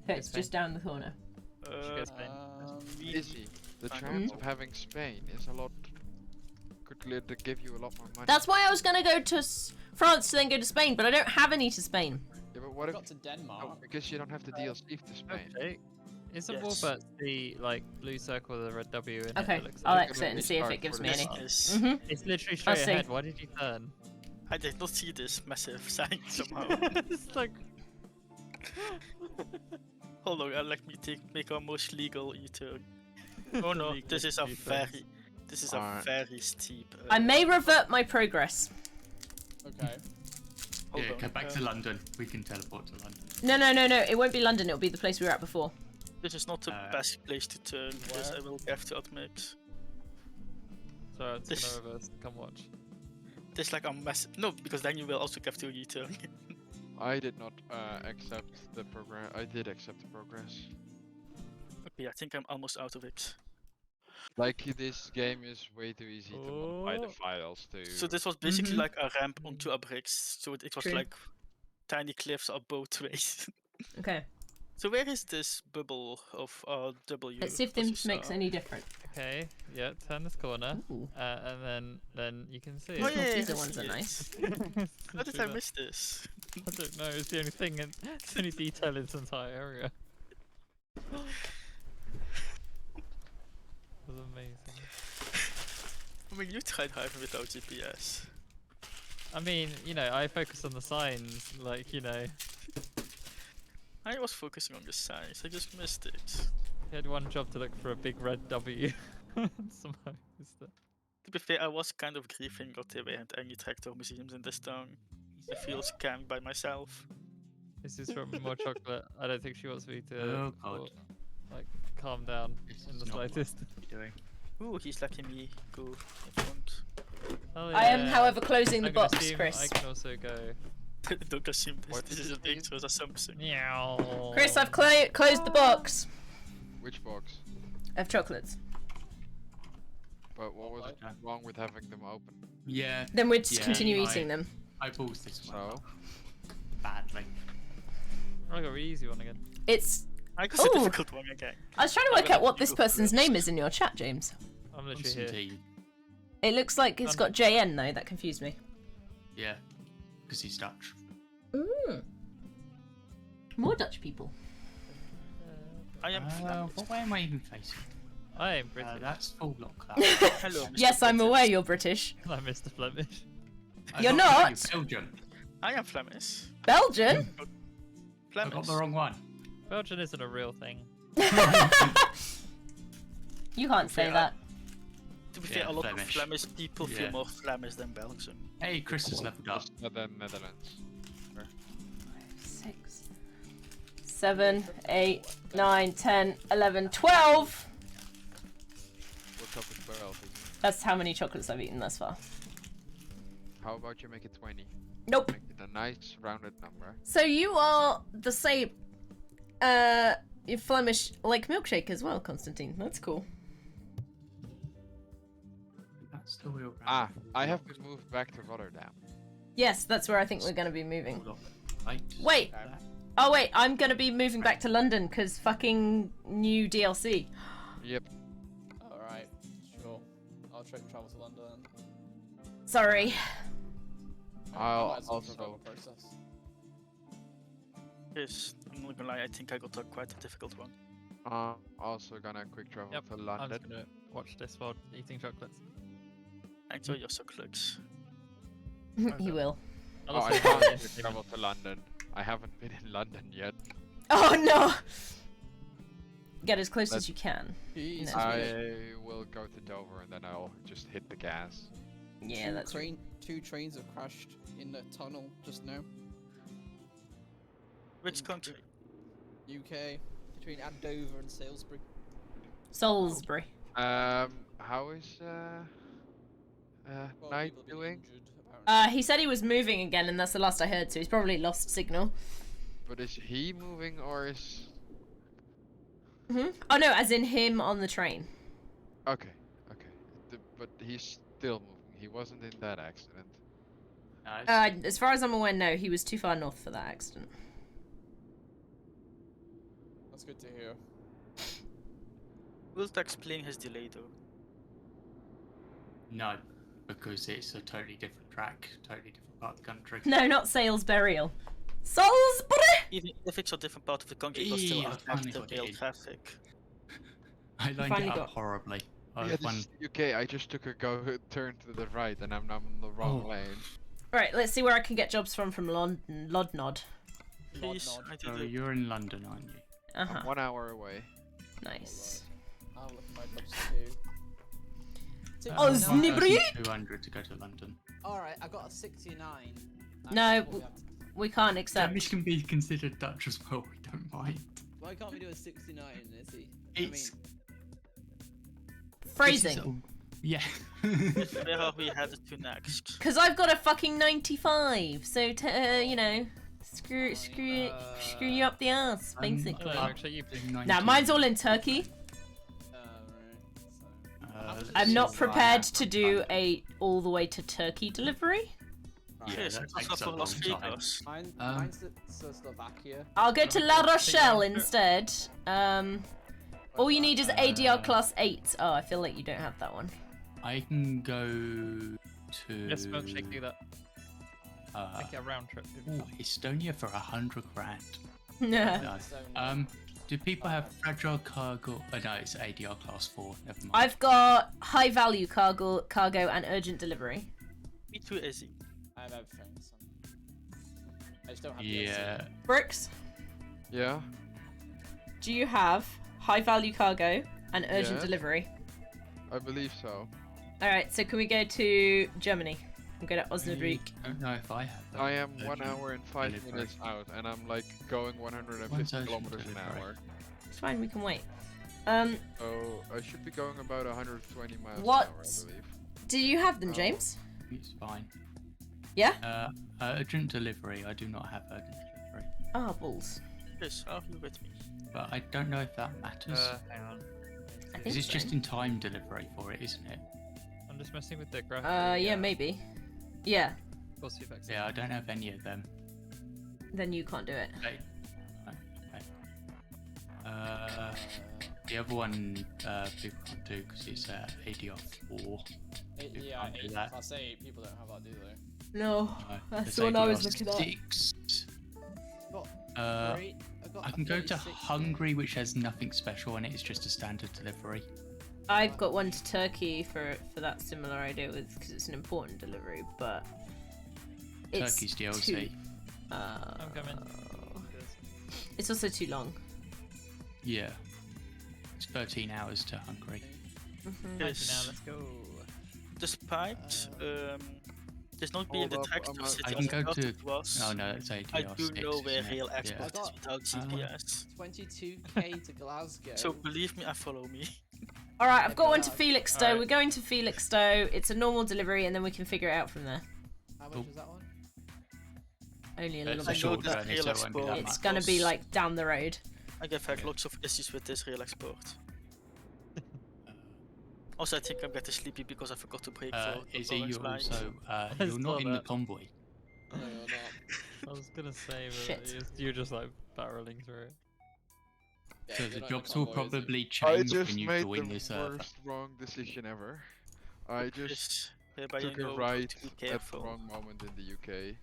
So it's Spain. just down the corner. Should go Spain. Izzy, the Fine. chance of having Spain is a lot. Could give you a lot more money. That's why I was gonna go to France to then go to Spain, but I don't have any to Spain. Yeah, but what I if? got to Denmark. No, because you don't have the DLC to Spain. Okay. Isn't Yes. Warbird the like blue circle with a red W in it? Okay, that looks I'll like- exit and see if it gives me any. Yes. Mhm. It's literally I'll straight see. ahead. Why did you turn? I did not see this massive sign somehow. It's like Hold on, let me make our most legal U-turn. Oh no, Legal this is a U-turns. Alright. very steep. I may revert my progress. Okay. Hold Yeah, on, go back to London. We can teleport to London. No. It won't be London. It'll be the place we were at before. This is not the best place to turn. This Where? I will have to admit. so it's This- gonna reverse. Come watch. This like a massive. No, because then you will also have to U-turn. I did not accept the progress. I did accept the progress. Okay, I think I'm almost out of it. Like this game is way too easy to modify the Oh. files to. So this was basically Mhm. like a ramp onto a bricks. So it was True. like tiny cliffs up both ways. Okay. So where is this bubble of W? Let's see if this makes any difference. Okay. Yeah. Turn this corner, Ooh. and then you can see Oh it. yeah, Caesar I ones see are it. nice. How did I miss this? I don't know. It's the only thing, and it's the only detail in this entire area. It was amazing. I mean, you tried driving without GPS. I mean, you know, I focus on the signs, like, you know, I was focusing on the signs. I just missed it. he had one job to look for a big red W. Somehow missed it. To be fair, I was kind of grieving that there weren't any tractor museums in this town. I feel scammed by myself. This is from More Chocolate. I don't think she wants me to, Oh, God. like, calm down This in is the not what slightest. you're doing. Ooh, he's letting me go in front. Oh, I am, yeah. however, closing the I'm gonna box, assume Chris. I can also go. Don't assume this. What This is is a it, please? dangerous assumption. Meow. Chris, I've closed the box Which box? of chocolates. But what was Okay. wrong with having them open? Yeah. Then we'd just Yeah, continue I- eating them. I paused this one So, badly. I got the easy one again. It's. I got Ooh. a difficult one again. I was trying to I'm work gonna out what this Google person's first. name is in your chat, James. I'm literally here. Constantine. It looks like it's got JN though. That confused me. Yeah. Because he's Dutch. More Dutch people. I am Flemish. What way am I even facing? I am British. That's full lock. Hello, Mr. Yes, I'm British. aware you're British. I'm Mr. Flemish. You're not. Belgium. I am Flemish. Belgian? I Flemish. got the wrong one. Belgian isn't a real thing. You can't say Yeah. that. To be fair, Yeah, a lot Flemish. of Flemish people feel Yeah. more Flemish than Belgian. Hey, Chris has leveled up. just not the Netherlands. 6, 7, 8, 9, 10, 11, 12. What's up with 12? Isn't it? That's how many chocolates I've eaten thus far. How about you make it 20? Nope. Make it a nice rounded number. So you are the same, Flemish like milkshake as well, Constantine. That's cool. That's the real brand. Ah, I have been moved back to Rotterdam. Yes, that's where I think we're gonna be moving. Full lock. Right. Wait. Oh wait, I'm gonna be moving back to London because fucking new DLC. Yep. Alright, sure. I'll travel to London. Sorry. I'll I might as well also- fulfill the process. Yes, I'm not gonna lie, I think I got quite a difficult one. Also gonna quick travel Yep, to I'm London. just gonna watch this while eating chocolates. Enjoy your chocolates. He will. I'll Oh, also I enjoy the can't entertainment. travel to London. I haven't been in London yet. Oh no! Get as close Let's- as you can. Jesus, No. I will go to Dover and then I'll just hit the gas. Yeah, that's right. Two trains have crashed in the tunnel just now. Which country? UK, between Andover and Salisbury. Salisbury. How is Well, Knight people have been doing? injured, apparently. He said he was moving again, and that's the last I heard. So he's probably lost signal. But is he moving or is? Oh no, as in him on the train. Okay, okay. But he's still moving. He wasn't in that accident. Nice. As far as I'm aware, no, he was too far north for that accident. That's good to hear. Will that explain his delay though? No, because it's a totally different track, totally different part of the country. No, not Sales Burial. Salisbury. Even if it's a different part of the country, it was Eee, still I finally active got it rail in. traffic. I lined finally it up got- horribly. I Yeah, was this one. is UK. I just took a turn to the right and I'm on the wrong Oh. lane. Right, let's see where I can get jobs from London. Lodnod. Please, nod. I did So it. you're in London, aren't you? Uh-huh. I'm 1 hour away. Nice. I'll look at my jobs too. Oh, Um, Snibri? 200 to go to London. Alright, I got a 69. No, That's what we have to- We can't accept. Flemish can be considered Dutch as well. We don't mind. Why can't we do a 69, Izzy? It's Phrasing. Yeah. Where are we headed to next? Because I've got a fucking 95, so you know, screw you up the ass, basically. Hello, actually, you Now mine's all in Turkey. Right, so. I'm not prepared to do a all the way to Turkey delivery. Yeah, Yes, that that's takes a not Las long time. Vegas. Mine's to Slovakia. I'll go to La Rochelle instead. All you need is ADR class 8. Oh, I feel like you don't have that one. I can go to. Yes, milkshake, do that. Make it a round trip. Ooh, Estonia for 100 grand. Nah. No. Estonia. Do people have fragile cargo? Oh no, it's ADR class 4. Never mind. I've got high value cargo and urgent delivery. Me too, Izzy. I have everything, so. I just don't have Yeah. Brooks, Yeah. do you have high value cargo and urgent Yes. delivery? I believe so. Alright, so can we go to Germany? We'll go to I Osnabrück. don't know if I have that. I am 1 urgent hour and 5 delivery. minutes out, and I'm like going 150 When's urgent kilometers an delivery? hour. It's fine, we can wait. So I should be going about 120 miles What? an hour, I believe. Do you have them, Oh. James? It's fine. Yeah? Urgent delivery. I do not have urgent delivery. Ah, balls. Yes, are you with me? But I don't know if that matters. Hang on. I think Because it's so. just in time delivery for it, isn't it? I'm just messing with the graphic. Yeah, maybe. Yeah, We'll see if I Yeah, I don't have any of them. then you can't do it. Okay. The other one people can't do because it's ADR4. Yeah, can't do that. Class 8 people don't have that, do they? No, that's the one I was looking at. 6. Got I can go to Hungary, which has nothing special in it. It's just a standard delivery. I've got one to Turkey for that similar idea with because it's an important delivery, but it's Turkey's DLC. I'm coming. It's also too long. Yeah. It's 13 hours to Hungary. Yes. Now let's go. Despite there's not being the hold up, text I'm of a- city I can go as to. it was. Oh no, it's ADR6. I do know where isn't it? real Yeah. export is without GPS. 22k to Glasgow. So believe me, I follow me. All right, I've got one to Alright. Felixstowe. Alright. We're going to Felixstowe. It's a normal delivery, and then we can figure it out from there. How much was that one? Only a It's little a I bit. know short that journey, real so it won't be that export. It's much. gonna be like down the road. I have had lots of issues with this real export. Also, I think I'm getting sleepy because I forgot to break for Izzy, orange you're light. also I you're not saw in the that. convoy. No, you're not. I was gonna say, but Shit. you're just like barreling through it. Yeah, So you're the not in jobs will convoy, is it? probably I change just when you made join the the server. worst wrong decision ever. I just Yes, whereby you took know a right to be at the careful. wrong moment in the UK.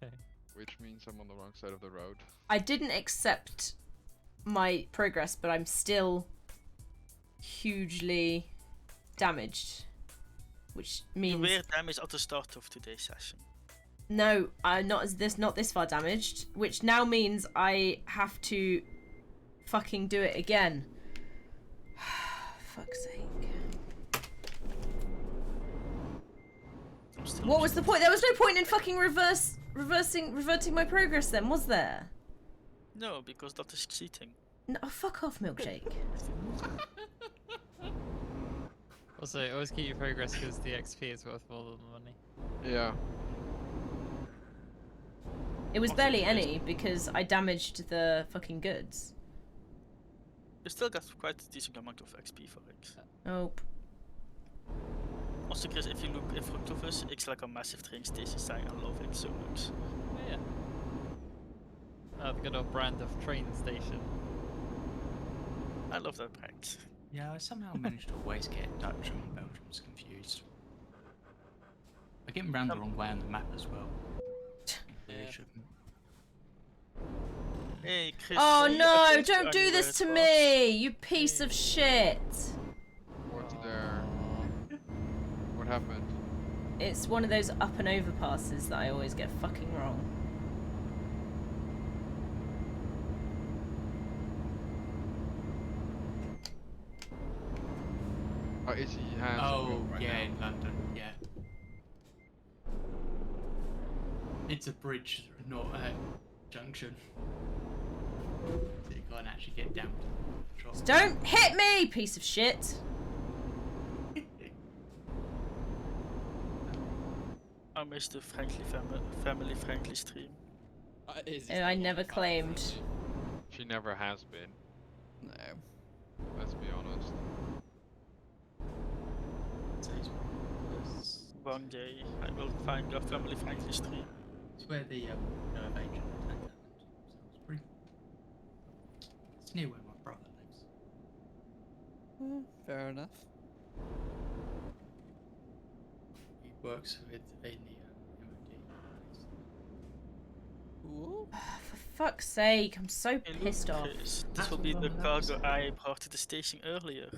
Okay. Which means I'm on the wrong side of the road. I didn't accept my progress, but I'm still hugely damaged, which You means were damaged at the start of today's session. no, I'm not this far damaged, which now means I have to fucking do it again. Fuck's sake. I'm still What was the point? There was no point in fucking reverting my progress then, was there? No, because that is cheating. No, fuck off, milkshake. Also, always keep your progress because the XP is worth more than the money. Yeah. It was barely any because I damaged the fucking goods. You still got quite a decent amount of XP for it. Nope. Also, Chris, if you look in front of us, it's like a massive train station sign. I love it so much. Oh, yeah. The good old brand of train station. I love that brand. Yeah, I somehow managed to always get Dutch and Belgium's confused. I get them round the wrong way on the map as well. They Yeah. shouldn't. Hey, Chris. Oh say no, against don't you do and this to where it me, you piece of shit. What's there? What happened? It's one of those up and over passes that I always get fucking wrong. Oh, is he hands Oh, right yeah, now? in London, yeah. It's a bridge, not a junction. So you can't actually get down to the shop. Don't hit me, piece of shit. I miss the family friendly stream. And I never claimed. She never has been. No. Let's be honest. One day I will find a family friendly stream. It's where the nerve agent attack happened. So it's pretty. It's near where my brother lives. Fair enough. He works with in the MOD. Ooh. For fuck's sake, I'm so Hey, look, pissed off. Chris, That's this will be what the I'm cargo saying. I brought to the station earlier.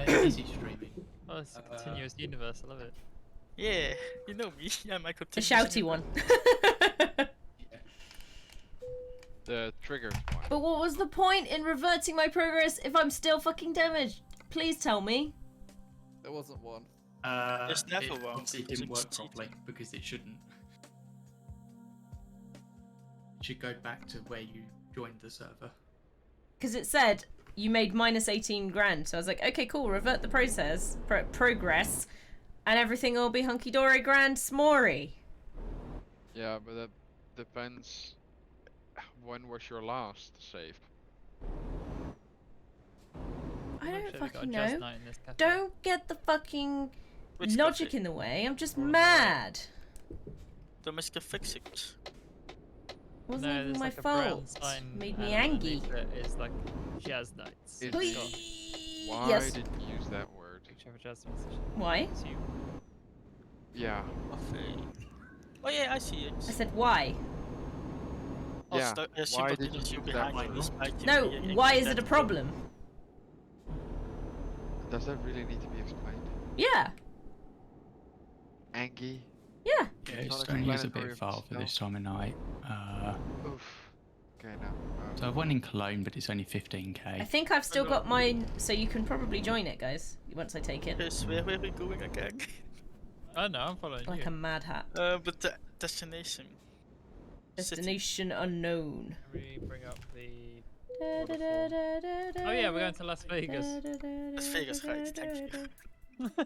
Easy streaming. Oh, it's a continuous universe. I love it. Yeah, you know me. I'm a The continuous shouty one. The triggered one. But what was the point in reverting my progress if I'm still fucking damaged? Please tell me. There wasn't one. There's never it one, obviously because didn't it's work properly because it shouldn't. You should go back to where you joined the server. Because it said you made minus 18 grand. So I was like, okay, cool, revert the progress, and everything will be hunky-dory grand smory. Yeah, but that depends. When was your last save? I Make don't sure they got a fucking jazz know. night in this cafe. Don't get the fucking Which logic cafe? in the way. I'm just All right. mad. Then we can fix it. Wasn't No, even there's my like a brown fault. sign Made me and angry. underneath it is like jazz nights. Is It's it- got Why Yes. did you use that word? a picture of a jazz musician. Why? It's you. Yeah. Cafe. Oh yeah, I see it. I said why. Yeah. I assume Why that did you because use you're that behind word? this mic, you No, be why is it a identical. problem? Does that really need to be explained? Yeah. Angie. Yeah. Yeah, It's it's not only use a explanatory bit of far for this itself. time of night. Oof. Okay, now. So I've one in Cologne, but it's only I 15k. think I've still got mine, so you can probably join it, guys, once I take it. Yes, where were we going again? Oh no, I'm following Like you. a mad hat. But the destination. City. Destination unknown. Can we bring up the waterfall? Oh yeah, we're going to Las Vegas. Las Vegas, right, thank you.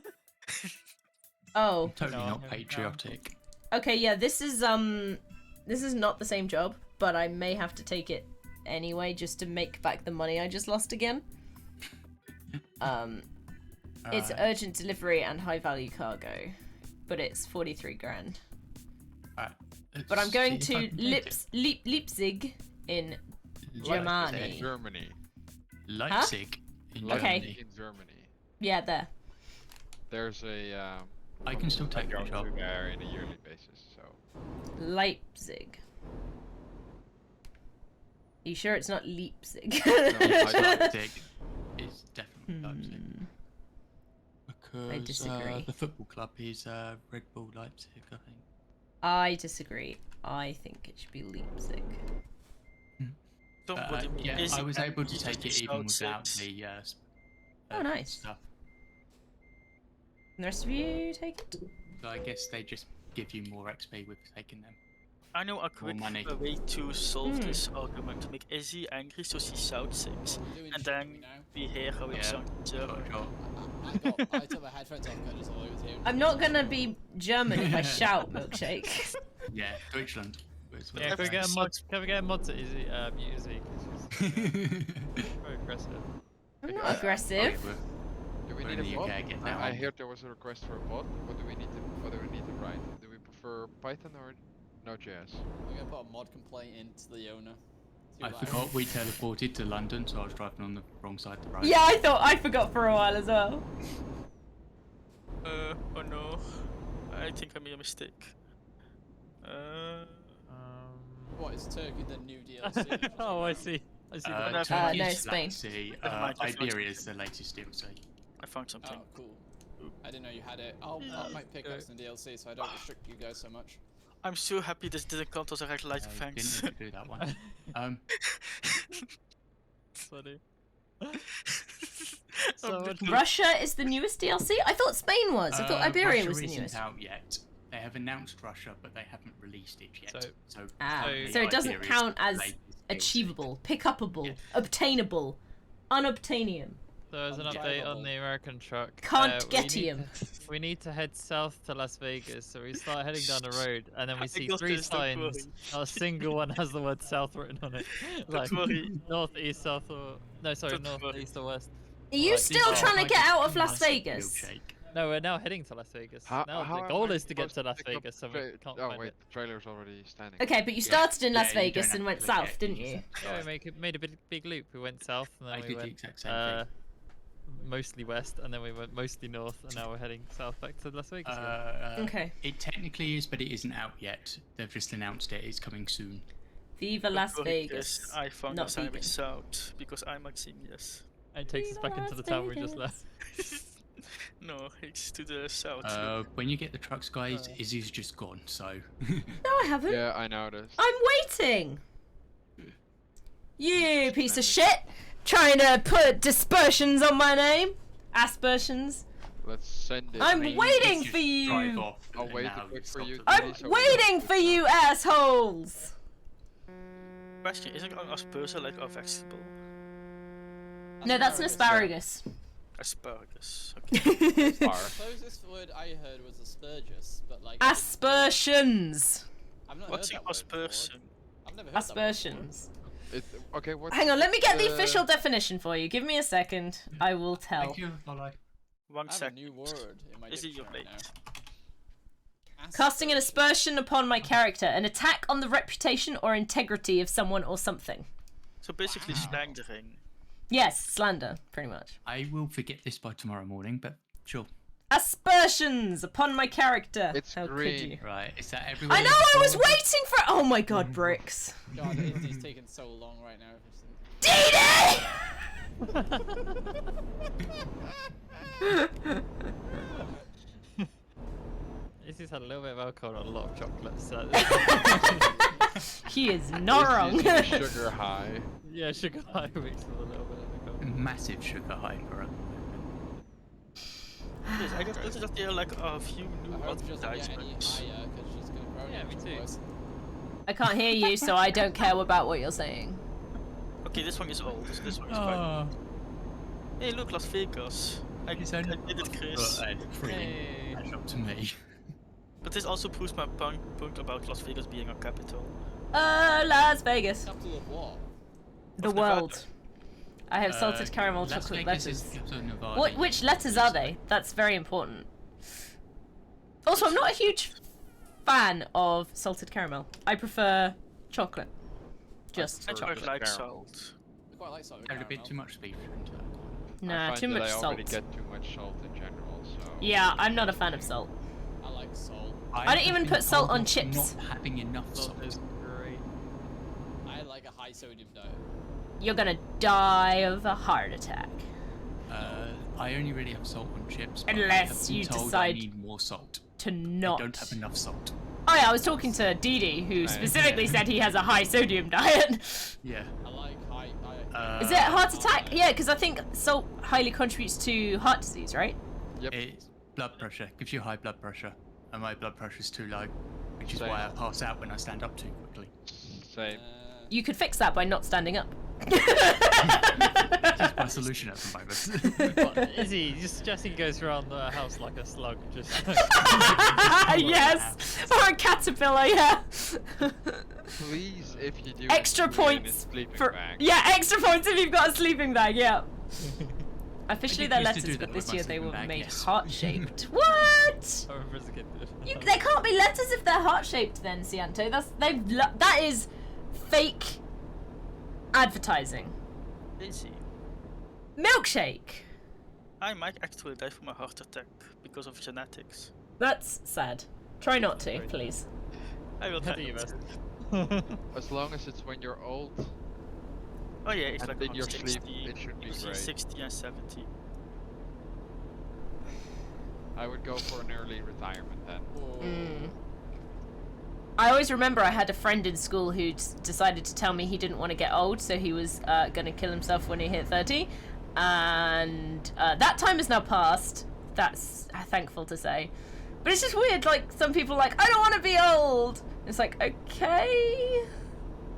Oh, Totally No, not I'm- patriotic. okay, yeah, this is not the same job, but I may have to take it anyway just to make back the money I just lost again. It's urgent delivery and high value cargo, but it's 43 grand. But I'm going to Leipzig in Germany. Germany. Leipzig in Okay. Germany. In Germany. Yeah, there. There's a. I can still take I the go job. to there in a yearly basis, so. Leipzig. Are you sure it's not Leipzig? It's Leipzig. It's definitely Leipzig. Hmm. Because disagree. the football club is Red Bull Leipzig, I think. I disagree. I think it should be Leipzig. Don't But, bother me. yeah, Is I was able to you take just it even shout without six? the Oh, nice. stuff. And the rest of you take it? So I guess they just give you more XP with taking them. I know a quick money. way to solve Hmm. this argument, to make Izzy angry so she shouts six, Doing and shit then me now. we hear how it Yeah. sounds in German. Sure. I took my headphones off because all I was hearing. I'm not gonna be German if I shout milkshake. Yeah, Deutschland. was what Yeah, it can we get a says. mod? Can we get a mod to Izzy, mute Izzy? 'Cause she's very aggressive. I'm not aggressive. Do we We're need in a the mod? UK, get that I on. heard there was a request for a mod. What do we need to? What do we need to write? Do we prefer Python or Node.js? I'm gonna put a mod complaint into the owner. See I what happens. forgot we teleported to London, so I was driving on the wrong side of the road. Yeah, I forgot for a while as well. Oh no. I think I made a mistake. What is Turkey the new DLC? Oh, I see. I see. no, the Turkey no, Turkey's Spain. Sea, Never mind, I found Iberia is the something. latest DLC. I found something. Oh, cool. I didn't know you had it. I might pick up some DLC so I don't restrict you guys so much. I'm so happy this didn't count as a red light, thanks. Didn't need to do that one. Funny. So much- Russia is the newest DLC? I thought Spain was. I thought Iberia Russia was the isn't newest. out yet. They have announced Russia, but they haven't released it yet. So- apparently So it doesn't Iberia is count the as latest DLC. achievable, pick-upable, Yeah. obtainable, unobtainium. So there's an update on the American truck. Can't we get need- him. We need to head south to Las Vegas, so we start heading down the road, and then I we see got 3 this, don't signs. worry. Not a single one has the word south written on it. Like worry. north, east, south, or no, sorry, Don't north, worry. east, or west. Are you Right, still these trying to Like get a out of Las massive Vegas? milkshake. No, we're now heading to Las Vegas. Now How the am goal I is to get supposed to Las pick up Vegas, and we tra- can't Oh find wait, it. the trailer's already standing. Okay, but you Yeah. started in Las Yeah, you Vegas don't and have went to click south, it, didn't you you? just- Yeah, we made a big loop. We went south, and then I we did the went exact same thing. mostly west, and then we went mostly north, and now we're heading south back to Las Vegas. again. Okay. It technically is, but it isn't out yet. They've just announced it. It's coming soon. Viva Don't Las worry, Vegas. guys, I found Not a highway vegan. south because I'm a genius. And it takes us back into the town we just left. No, it's to the south. When you get the trucks, guys, Uh. Izzy's just gone. So No, I haven't. Yeah, I noticed. I'm waiting. You piece of shit! Trying to put dispersions on my name. Aspersions. Let's send it. I'm mean, waiting just for you. drive off, I'll and wait now to wait it's for not you the- to- I'm so we waiting for you, assholes. Question, isn't an asperger like a vegetable? No, that's an asparagus. Asparagus. Okay. The closest word I heard was aspergus, but like. I didn't- Aspersions. I've not What's heard that word before. aspersion? I've never heard that word Aspersions. Okay, what? Hang on, let me get the official definition for you. Give me a second. I will tell. Thank you, Lolly. One before. I have a second. new word in my Is it your dictionary plate? now. Casting an aspersion upon my character, an attack on the reputation or integrity of someone or something. So basically Wow. slandering. Yes, slander, pretty much. I will forget this by tomorrow morning, but sure. Aspersions upon my character. It's How could green. you? Right, is that everyone? I know, I was waiting for. Oh my god, Bricks. God, Indy's taking so long right now. Izzy's had a little bit of alcohol and a lot of chocolate, so He is not wrong. This is sugar high. yeah, sugar high mixed with a little bit of alcohol. Massive sugar high for a Yes, I guess this is just there like a few I new hope she doesn't get any advertisements. higher because she's gonna probably Yeah, me too. worse. I can't hear you, so I don't care about what you're saying. Okay, this one is old. This one is quite. Oh, Hey, look, Las Vegas. I it's did only it, Chris. really Hey. catch up to me. But this also proves my point about Las Vegas being a capital. Las Vegas. Capital of what? The Of Nevada. world. I have salted caramel Las chocolate Vegas letters. is capital of Nevada. What? Which letters are they? That's very important. Also, I'm not a huge fan of salted caramel. I prefer chocolate. Just. I Chocolate quite like caramel. salt. I quite like salted Add a bit caramel. too much beef into that. I Nah, find too that much I already salt. get too much salt in general, so. Yeah, I'm not a fan of salt. I like salt. I don't have even been put salt told on of chips. Not having enough Salt salt. is great. I like a high sodium diet. You're gonna die of a heart attack. I only really have salt on chips. But Unless I have been you told decide I need more salt. To I not. don't have enough salt. Oh yeah, I was talking to Dee who specifically said he has a high sodium diet. Yeah. I like high. Is it heart attack? Yeah, because I think salt highly contributes to heart disease, right? Yep. It's blood pressure. Gives you high blood pressure. And my blood pressure's too low. Which is Same. why I pass out when I stand up too quickly. Same. You could fix that by not standing up. That's my solution at the moment. What, Izzy, you're suggesting he goes around the house like a slug, just. Yes, or a caterpillar, yeah. Please, if you do. Extra put it in a points sleeping for bag. yeah, extra points if you've got a sleeping bag, yeah. Officially, I they're did used to letters, do that but with this my year they sleeping were bag, made yes. heart-shaped. What? I remember as a kid. They can't be letters if they're heart-shaped, then, Cianto. That is fake advertising. Easy. Milkshake. I might actually die from a heart attack because of genetics. That's sad. Try not to, please. I will How try do you not best? to. As long as it's when you're old. Oh yeah, it's And like in on your 60, sleep, it should be between great. 60 and 70. I would go for an early retirement then. Mm. I always remember I had a friend in school who decided to tell me he didn't want to get old, so he was going to kill himself when he hit 30. And that time has now passed. That's thankful to say. But it's just weird, like, some people are like, I don't want to be old. It's like, okay.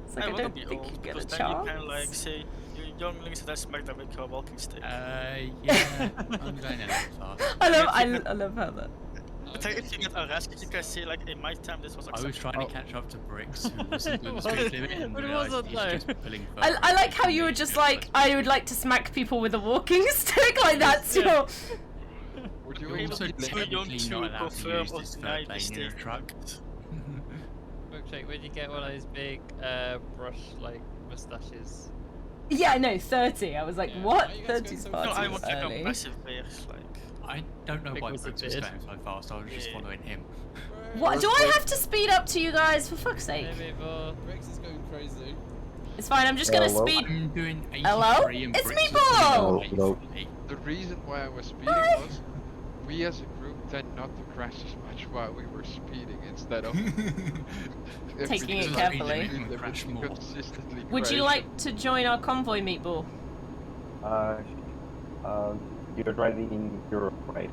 It's like, I wanna don't be think old you get a because then you chance. can like say you're younglings and I smack them with your walking stick. Yeah, I'm going a little fast. I love how that. But then if you get arrested, you can say like in my time this was I was acceptable. trying to catch up to Bricks, who wasn't doing the speed limit, and But it realised wasn't, he's though. just pulling I like how you were just like, I would like to smack people with a walking stick, like that's Yeah. your... Would You're you also even too young technically to not allowed to confirm use or this deny third this lane in a truck. statement. Milkshake, where'd you get one of those big brush like mustaches? Yeah, I know, 30. I was like, Yeah, what? why are you guys 30's going so far No, fast? I too want like a early. massive beard, like. I don't know Big why was a Bricks was beard. going so fast, I was just Yeah. following him. What? Do I have to speed up to you guys? For fuck's sake. Maybe more. Briggs is going crazy. It's fine, I'm just gonna Hello? speed... I'm doing 83 Hello? and It's Bricks me, is doing Paul! 840. The reason why I was speeding Hi. was we as a group tend not to crash as much while we were speeding instead of if we Taking it did carefully. speed limit, Crash we more. consistently Would you crash. like to join our convoy, Meatball? You're driving in Europe, right?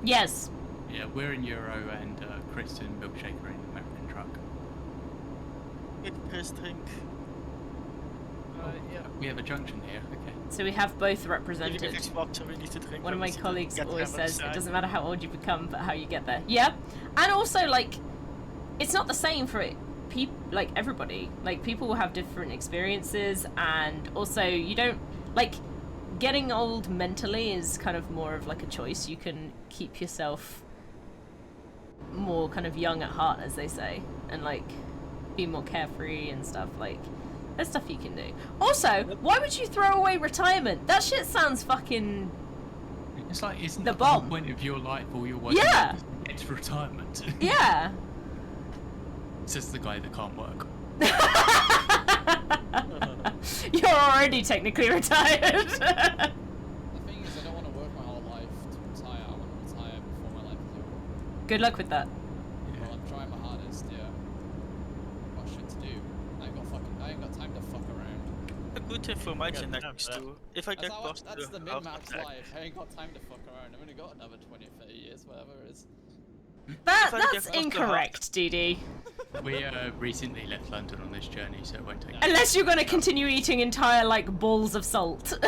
Yes. Yeah, we're in Euro and Chris and Milkshake are in the American truck. Get Chris drink. Yeah. We have a junction here, okay. So we have both If you represented. get water, we need to drink. One of when my we sit colleagues get always them says it outside. doesn't matter how old you become, but how you get there. Yeah. And also, like, it's not the same for like everybody, like people will have different experiences, and also you don't like getting old mentally is kind of more of like a choice. You can keep yourself more kind of young at heart, as they say, and like be more carefree and stuff. Like there's stuff you can do. Also, why would you throw away retirement? That shit sounds fucking It's like, isn't the that the whole bomb. point of your life, all your working Yeah. life is to get to retirement? Yeah. Says the guy that can't work. You're already technically retired. The thing is, I don't want to work my whole life to retire. I want to retire before my life is over. Good luck with that. Well, I'm trying my hardest, yeah. Got shit to do. I ain't got time to fuck around. A good thing for my Yeah, genetics yeah. too. If I get past That's the heart min-max attack, life. I ain't got time to fuck around. I've only got another 20 or 30 years, whatever it is. If I That's get past the incorrect, DD. We recently left London on this journey, so it won't take. Unless you're going to continue eating entire like balls of salt. I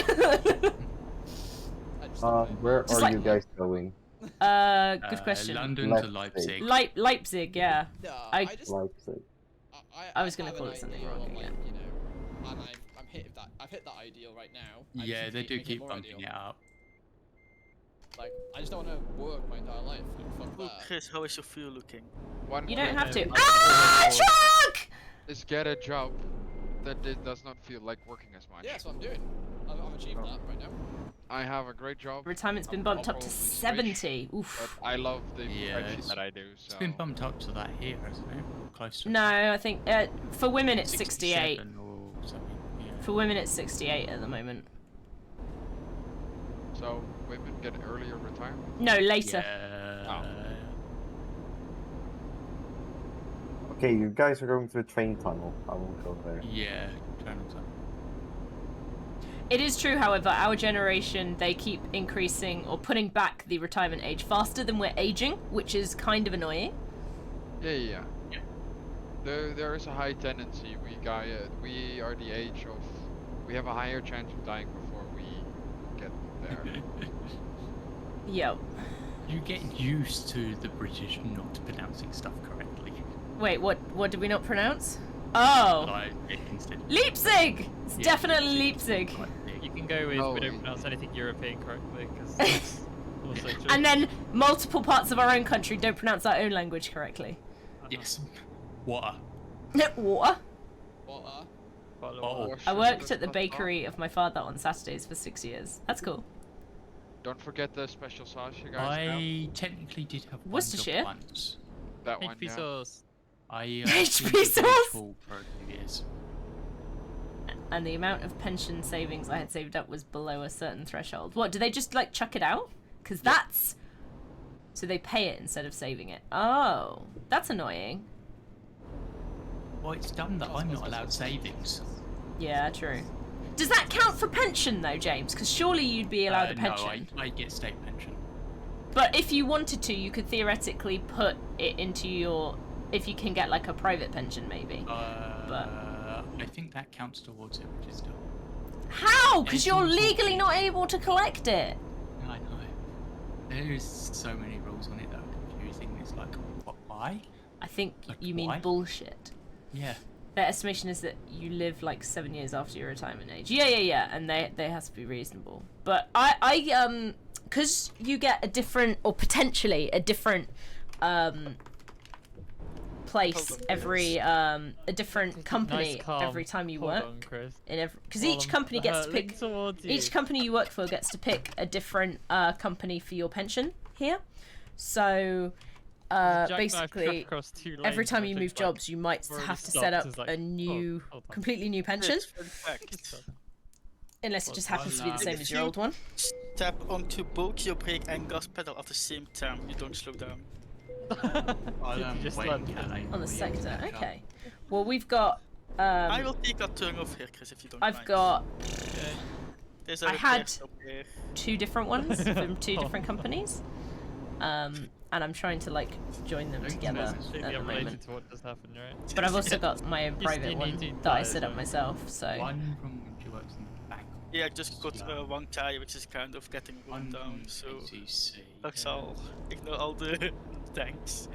just don't Where Just are like- you guys going? Good question. London to Leipzig. Leipzig. Leipzig, yeah. No, I- I just. Leipzig. I was gonna have call an it something ideal, wrong like, again. you know, and I've hit that ideal right now. I just Yeah, need they to do make keep more bumping ideal. it up. Like, I just don't want to work my entire life. Like, fuck Oh, that. Chris, how is your fuel looking? One You don't thing have to. Yeah. Ah, truck! is get a job that does not feel like working as much. Yeah, that's what I'm doing. I've achieved that right now. I have a great job. Retirement's been I'm bumped up to probably 70. but Oof. I love the Yeah, profession it's- that I do. So It's been bumped up to that here, hasn't it? Close to No, I think for women it's 68. 67 or something. Yeah. For women it's 68 at the moment. So women get earlier retirement. No, later. Yeah. Okay, you guys are going to a train tunnel. I won't go there. Yeah. Channel time. It is true, however, our generation, they keep increasing or putting back the retirement age faster than we're aging, which is kind of annoying. Yeah. There is a high tendency. We are the age of. We have a higher chance of dying before we get there. Yo. You get used to the British not pronouncing stuff correctly. Wait, what did we not pronounce? Oh! Like, instead. Leipzig! It's Yeah, definitely Leipzig. Leipzig. Quite big. You can go with No, we don't we- pronounce anything European correctly because that's also true. And then multiple parts of our own country don't pronounce our own language correctly. Yes. Water. Water? What? Quite a lot. Oh. I worked at the bakery of my father on Saturdays for 6 years. That's cool. Don't forget the special sauce you guys have. I technically did have one Worcestershire? job once. That one, HP yeah. sauce. I HP did sauce? for a few years. And the amount of pension savings I had saved up was below a certain threshold. What, do they just like chuck it out? Because that's... So they pay it instead of saving it. Oh, that's annoying. Well, it's dumb that I'm not allowed savings. Yeah, true. Does that count for pension though, James? Because surely you'd be allowed a pension. No, I get state pension. But if you wanted to, you could theoretically put it into your... If you can get like a private pension maybe. I think that counts towards it, which is dumb. How? Because you're Anything legally not able to collect it. I know. There's so many rules on it that are confusing. It's like, what, why? I think Like, you mean why? bullshit. Yeah. Their estimation is that you live like 7 years after your retirement age. Yeah, and they has to be reasonable. But I because you get a different or potentially a different place Hold on, every a different company Nice, calm. every time you Hold work. on, Chris. In every because Hold each on. company gets to Lean pick towards you. each company you work for gets to pick a different company for your pension here. So There's a jackknife truck basically across 2 lanes every time and you I move think, like, jobs you might already have to stopped, set up it's like, a oh, new hold on. completely new pension, Fun fact. unless it just happens to be the Well, same if as your you- old one. Step onto both your brake and gas pedal at the same time. You don't slow down. I'll You just wait learned until that. I On the really sector, catch up. okay. Well, we've got I will take a turn off here, Chris, if you don't I've mind. got There's a I had- repair shop here. 2 different ones from 2 different companies, and I'm trying to like join them together It's completely at the unrelated moment. to what just happened, right? But I've also got my own Just private you one need to that I buy set it, up yeah. myself. So One from when she works in the back. Yeah, I just got one tire which is kind of getting run One down, from so ATC. that's all. Ignore all the thanks.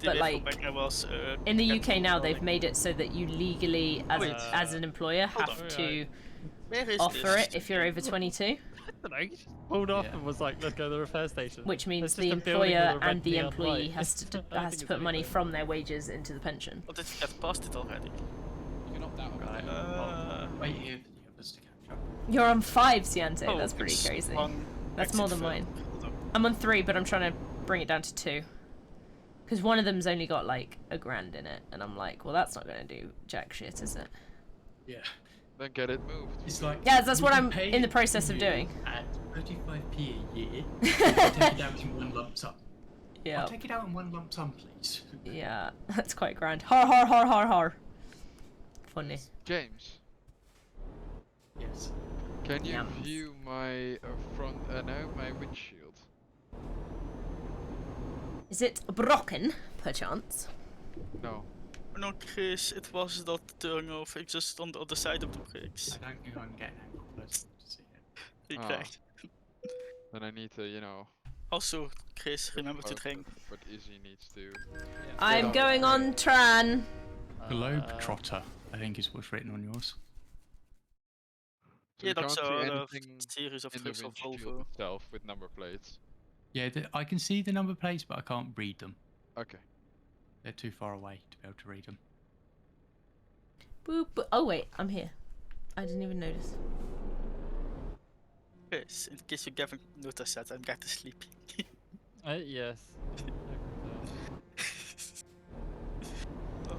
but like when I was, in the UK captain now, running. they've made it so that you legally, as an employer, Hold have on. to Where is offer this? it if you're over 22, I don't know, he just pulled off Yeah. and was like, let's go to the repair station. which means There's the just a building employer with a red and the neon employee light. has to I don't has think to it's put money anything. from their wages into the pension. Or did you get past it already? You can opt out of it. Right. Uh, Wait here for the others to catch up. You're on 5, Ciante. oh, That's pretty it's crazy. one That's more exit than mine. further. Hold on. I'm on 3, but I'm trying to bring it down to 2. Because one of them's only got like $1,000 in it, and I'm like, well, that's not gonna do jack shit, is it? Yeah. Then get it moved. It's like. Yeah, that's we what can I'm pay in the process of you doing. At 35p a year. Take it out in one lump sum. Yeah. I'll take it out in one lump sum, please. Yeah, that's quite grand. Har har har har har. Funny. James, Yes. can you Yums. view my my windshield? Is it broken, perchance? No. No, Chris, it was not turn off. It's just on the other side of the brakes. I don't think I can get an angle close enough to see it. Correct. Then I need to, you know. Also, Chris, remember to look drink. What Izzy needs to. I'm going on Tran. Globetrotter, I think is what's written on yours. So Yeah, you that's can't see a anything series of in the trucks of windshield Volvo. itself with number plates. Yeah, I can see the number plates, but I can't read them. Okay. They're too far away to be able to read them. Boop, boop. Oh wait, I'm here. I didn't even notice. Chris, in case you haven't noticed that, I'm getting sleepy. Yes. Oh.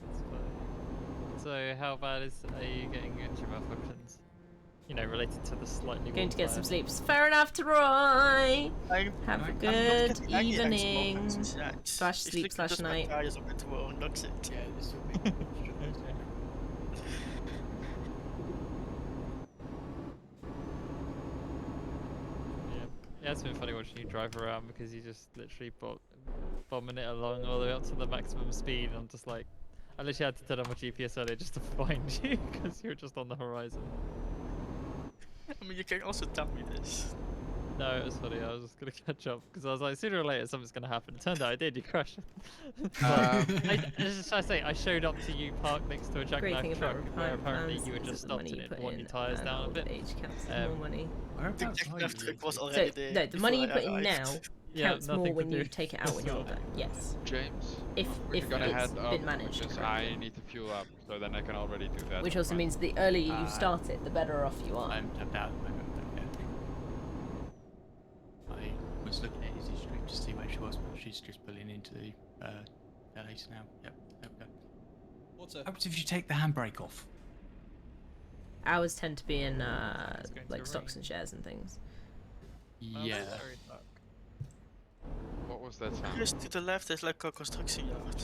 That's funny. So how bad are you getting engine malfunctions? You know, related to the slightly Going to warped get some tyres. sleep. Fair enough, Troy. I'm Have a not good getting any extra evening. malfunctions yet. Slash It's sleep literally slash just my night. tires are meant to work, that's it. Yeah, this will be. Yeah, it's been funny watching you drive around because you just literally bombing it along all the way up to the maximum speed. And I'm just like, I literally had to turn on my GPS earlier just to find you because you were just on the horizon. I mean, you can also tell me this. No, it was funny. I was just gonna catch up because I was like, sooner or later something's gonna happen. It turned out I did. You crashed. Just trying to say, I showed up to you parked next to a Great jackknife thing truck about where retirement apparently plans you had is just that the stopped money and you it put worn in your tyres and down a old bit. age counts as more money. The Whereabouts are jackknife you? truck was So already there. no, the money you before put I in now arrived. Yeah, counts more nothing when to you do. take it out when you're older. Yes, James, if we're gonna it's head up been managed because correctly. I need to fuel up, so then I can already do that. Which on also my- means the earlier you Uh, start it, the better off you are. I'm tapped out at the moment, but yeah. I was looking at Izzy's stream to see where she was, but she's just pulling into the LA's now. Yep, there we go. What's What happens if you take the handbrake off? Ours tend to be in It's going to like stocks rain. and shares and things. Yeah. What was that sound? Just to the left, there's like a construction yard.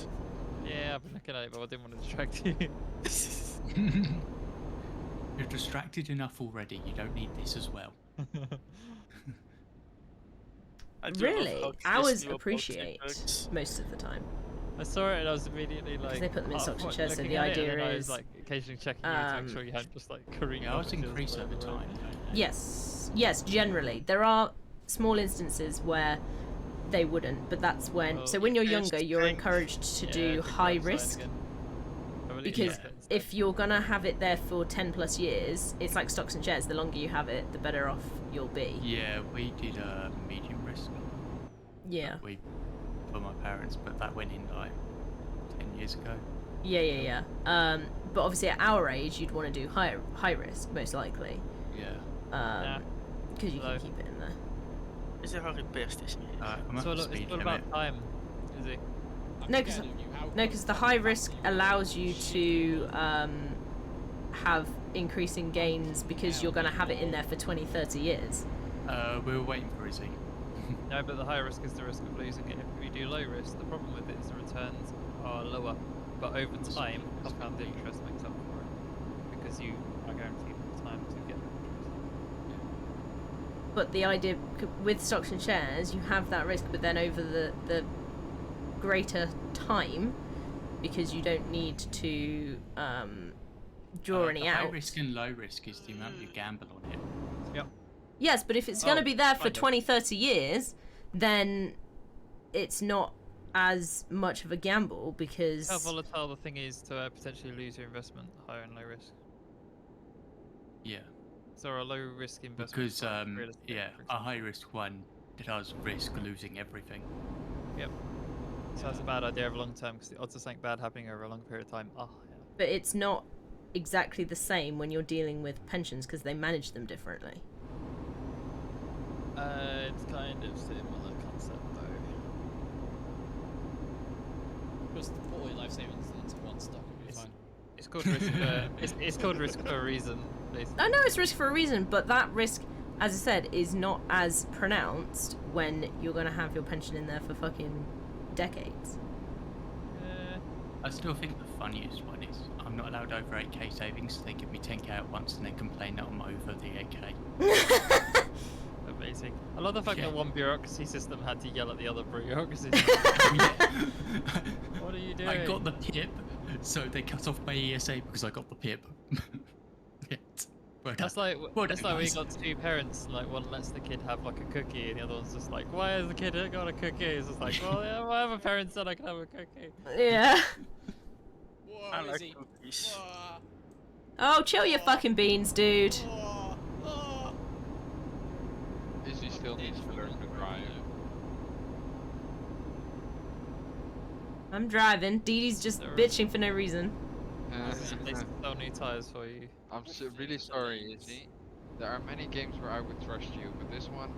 Yeah, I've been looking at it, but I didn't want to distract you. You're distracted enough already. You don't need this as well. I do love Really, how Chris ours knew about appreciate trucks. most of the time. I saw it and I was immediately like, they put them in stocks and what, shares, so looking the at it, idea and then I is, was like occasionally checking you to make sure you hadn't just like careened Yeah, I off was into increased the over road. time. Yes, yes, generally. There are small instances where they wouldn't, but that's when. Well, So when you're here's younger, the you're thing. encouraged to Yeah, do click high that sign risk. again. I believe Because it's instead. if you're gonna have it there for 10 plus years, it's like stocks and shares. The longer you have it, the better off you'll be. Yeah, we did a medium risk. Yeah, We for my parents, but that went in like 10 years ago. yeah. But obviously at our age, you'd want to do high risk, most likely. Yeah. Because you Hello. can keep it in there. Is there a repair station here? I'm It's at all, the it's speed all limit. about time, is it? No, 'cause- No, because the high risk allows you to have increasing gains because you're going to have it in there for 20, 30 years. We were waiting for Izzy. No, but the high risk is the risk of losing it. If you do low risk, the problem with it is the returns are lower, but over time, compound interest makes up for it because you are guaranteed the time to get the interest. But the idea with stocks and shares, you have that risk, but then over the greater time, because you don't need to draw any the high out. risk and low risk is the amount you gamble on it. Yes, but if it's going to Oh, be there for kind of. 20, 30 years, then it's not as much of a gamble because How volatile the thing is to potentially lose your investment, high and low risk. Yeah, So a low risk investment. because like real estate, yeah, for a example. high risk one does risk losing everything. Yep. So that's a bad idea over long term because the odds of something bad happening over a long period of time are higher. but it's not exactly the same when you're dealing with pensions because they manage them differently. It's kind of similar concept though. Just put all your life savings into one stock and be It's- fine. It's called risk for it's called risk for a reason, basically. I know it's risk for a reason, but that risk, as I said, is not as pronounced when you're going to have your pension in there for fucking decades. I still think the funniest one is I'm not allowed over 8k savings, so they give me 10k at once and then complain that I'm over the 8k. Amazing. I love the fact that one bureaucracy system had to yell at the other bureaucracy. What are you doing? I got the PIP, so they cut off my ESA because I got the PIP. Well That's done. like Well that's done, like we guys. got two parents, and like one lets the kid have like a cookie, and the other one's just like, "Why has the kid got a cookie?" It's just like, "Well, yeah, my other parent said I could have a cookie." Yeah. Whoa, I like Izzy. cookies. Whoa. Oh, chill your fucking beans, dude. Oh, oh. Izzy still needs to learn to drive. I'm driving. Dee Dee's just bitching for no reason. They sell new tires for you. I'm really sorry, Izzy. There are many games where I would trust you, but this one.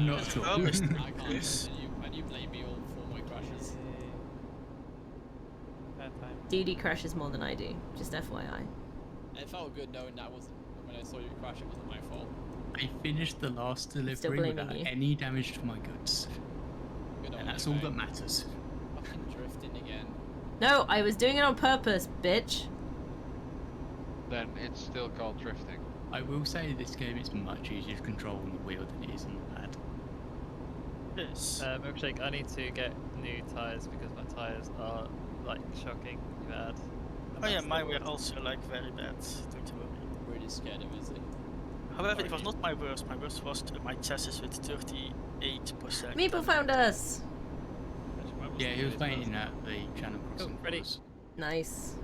Not at all. Well, Mr. I can't Chris. and you blame me all for my crashes. Bad time. Dee Dee crashes more than I do, just FYI. And it felt good knowing that wasn't when I saw you crash. It wasn't my fault. I finished the last delivery blaming without you. any damage to my goods, Good on and you, that's all mate. that matters. Fucking drifting again. No, I was doing it on purpose, bitch. Then it's still called drifting. I will say this game is much easier to control on the wheel than it is on the pad. Yes. Milkshake, I need to get new tires because my tires are like shockingly bad. Oh yeah, mine were also like very bad. Don't you worry. Really scared of Izzy. However, it was not my worst. My worst was my chassis with 38%. Meeple found us. Yeah, he was waiting at the channel crossing. ready. for us. Nice.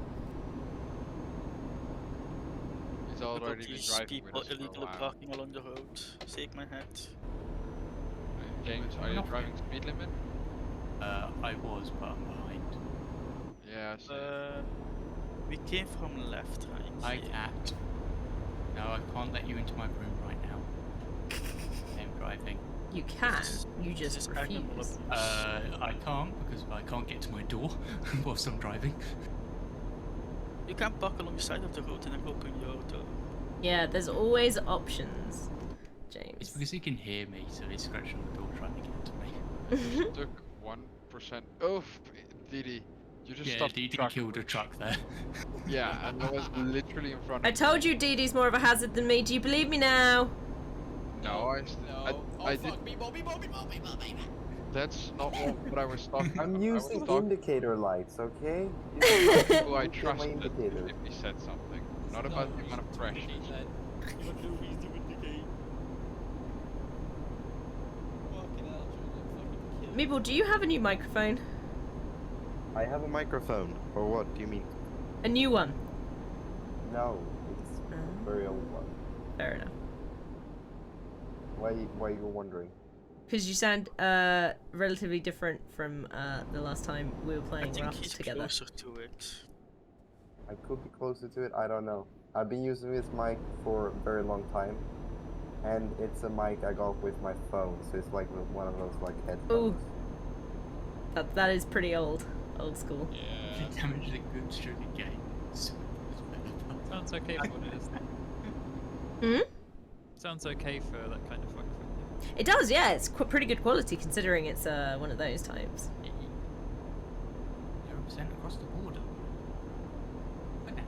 He's Look at already been these driving people with us for a illegally while. parking along the road. Shake my head. James, are you Not driving speed limit? I was, but I'm behind. Yeah, same. We came from left, right? Hi, here. cat. No, I can't let you into my room right now. I'm driving. You can, you This just is animal refuse. abuse. I can't because I can't get to my door whilst I'm driving. You can park along the side of the road and then open your door. Yeah, there's always options, It's James. because he can hear me, so he's scratching on the door trying to get to me. Just took 1%. Oh, Didi. You just Yeah, stopped the DD truck. killed a truck there. Yeah, and that was literally in front of I me. told you Dee Dee's more of a hazard than me. Do you believe me now? No, I No. Oh I fuck did. me, Bobby. That's not what I was talking about. I'm I was using talking indicator lights, okay? to who I Use my trusted indicators. if he said something. Not about the amount of crashes. Meeple, do you have a new microphone? I have a microphone. Or what do you mean? A new one? No, it's a very old one. Fair enough. Why are you wondering? Because you sound relatively different from the last time we were I playing think Rafts he's together. closer to it. I could be closer to it, I don't know. I've been using this mic for a very long time. And it's a mic I got with my phone, so it's like one of those like headphones. That is pretty old school. Yeah. You damaged a good shooting game. Sounds okay for what it is. Hmm? Sounds okay for that kind of microphone. It does, yeah. It's pretty good quality considering it's one of those types. 0% across the border. What now?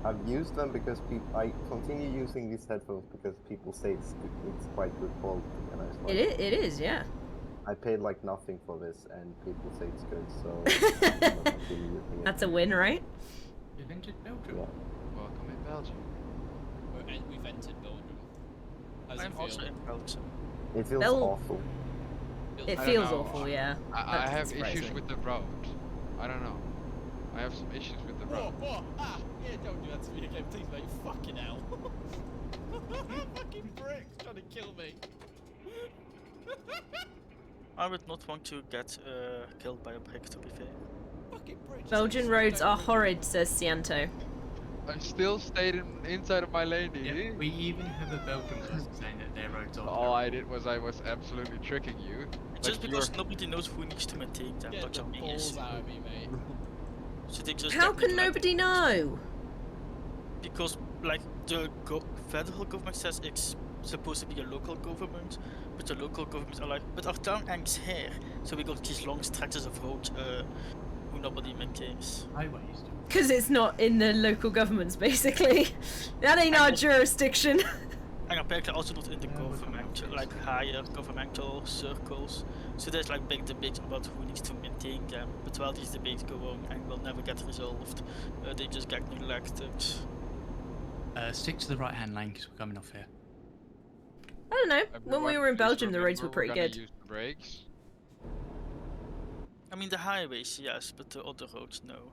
I've used them because I continue using these headphones because people say it's quite good quality, and I was like, It is, yeah. I paid like nothing for this, and people say it's good, so I'm not continue using it. That's a win, right? You've entered Belgium. Yeah. Welcome in Belgium. We've entered Belgium. How does I'm it also feel? in Belgium. It feels Bel- awful. It I don't feels know. awful, yeah. I That's have issues surprising. with the road. I don't know. I have some issues with the road. What? Ah! Yeah, don't do that to me again, please, mate. Fucking hell. Fucking bricks trying to kill me. I would not want to get killed by a brick, to be fair. Fucking bricks. Belgian roads are horrid, says Cianto. I still stayed inside of my lane, did Yeah, you? we even have a Belgian person saying that their roads are All I did was I was absolutely tricking you. Just Like, because nobody knows who needs to maintain them, Get that's the a big balls issue. out of me, mate. So they just How get can neglected. nobody know? Because, like, the federal government says it's supposed to be a local government, but the local governments are like, but our town ends here, so we got these long stretches of road who nobody maintains. highways. Because it's not in the local governments, basically. That ain't our jurisdiction. And apparently also not in the Yeah, we're coming government, up to like this. higher governmental circles. So there's like big debates about who needs to maintain them. But while these debates go on and will never get resolved, they just get neglected. Stick to the right-hand lane because we're coming off here. I don't know. When we everyone, were in please Belgium, the roads were remember pretty we're gonna good. Use the brakes. I mean the highways, yes, but the other roads, no.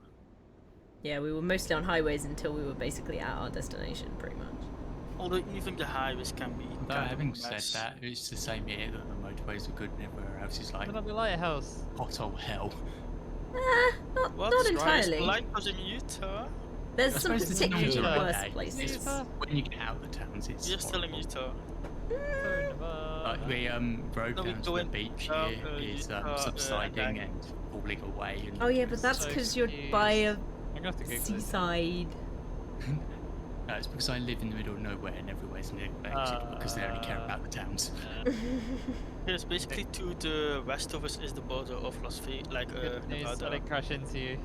Yeah, we were mostly on highways until we were basically at our destination, pretty much. Although even the highways can be Although kind having of a said mess. that, it's the same here that the motorways are good and everywhere else is like What about the lighthouse? pothole hell. Not What's entirely. like us in Utah? There's I some suppose the towns particularly are worse okay. places. Utah? When you get out of the towns, it's You're still in horrible. Utah. Like the road No, we down go to the in beach down, here is Utah, subsiding and and falling away. And Oh yeah, but that's So because you're confused. by a I'm gonna have to Google this. seaside. No, it's because I live in the middle of nowhere and everywhere's neglected because they only care about the towns. Yes, basically to the west of us is the border of Las Vegas, like Good news, I Nevada. didn't crash into you.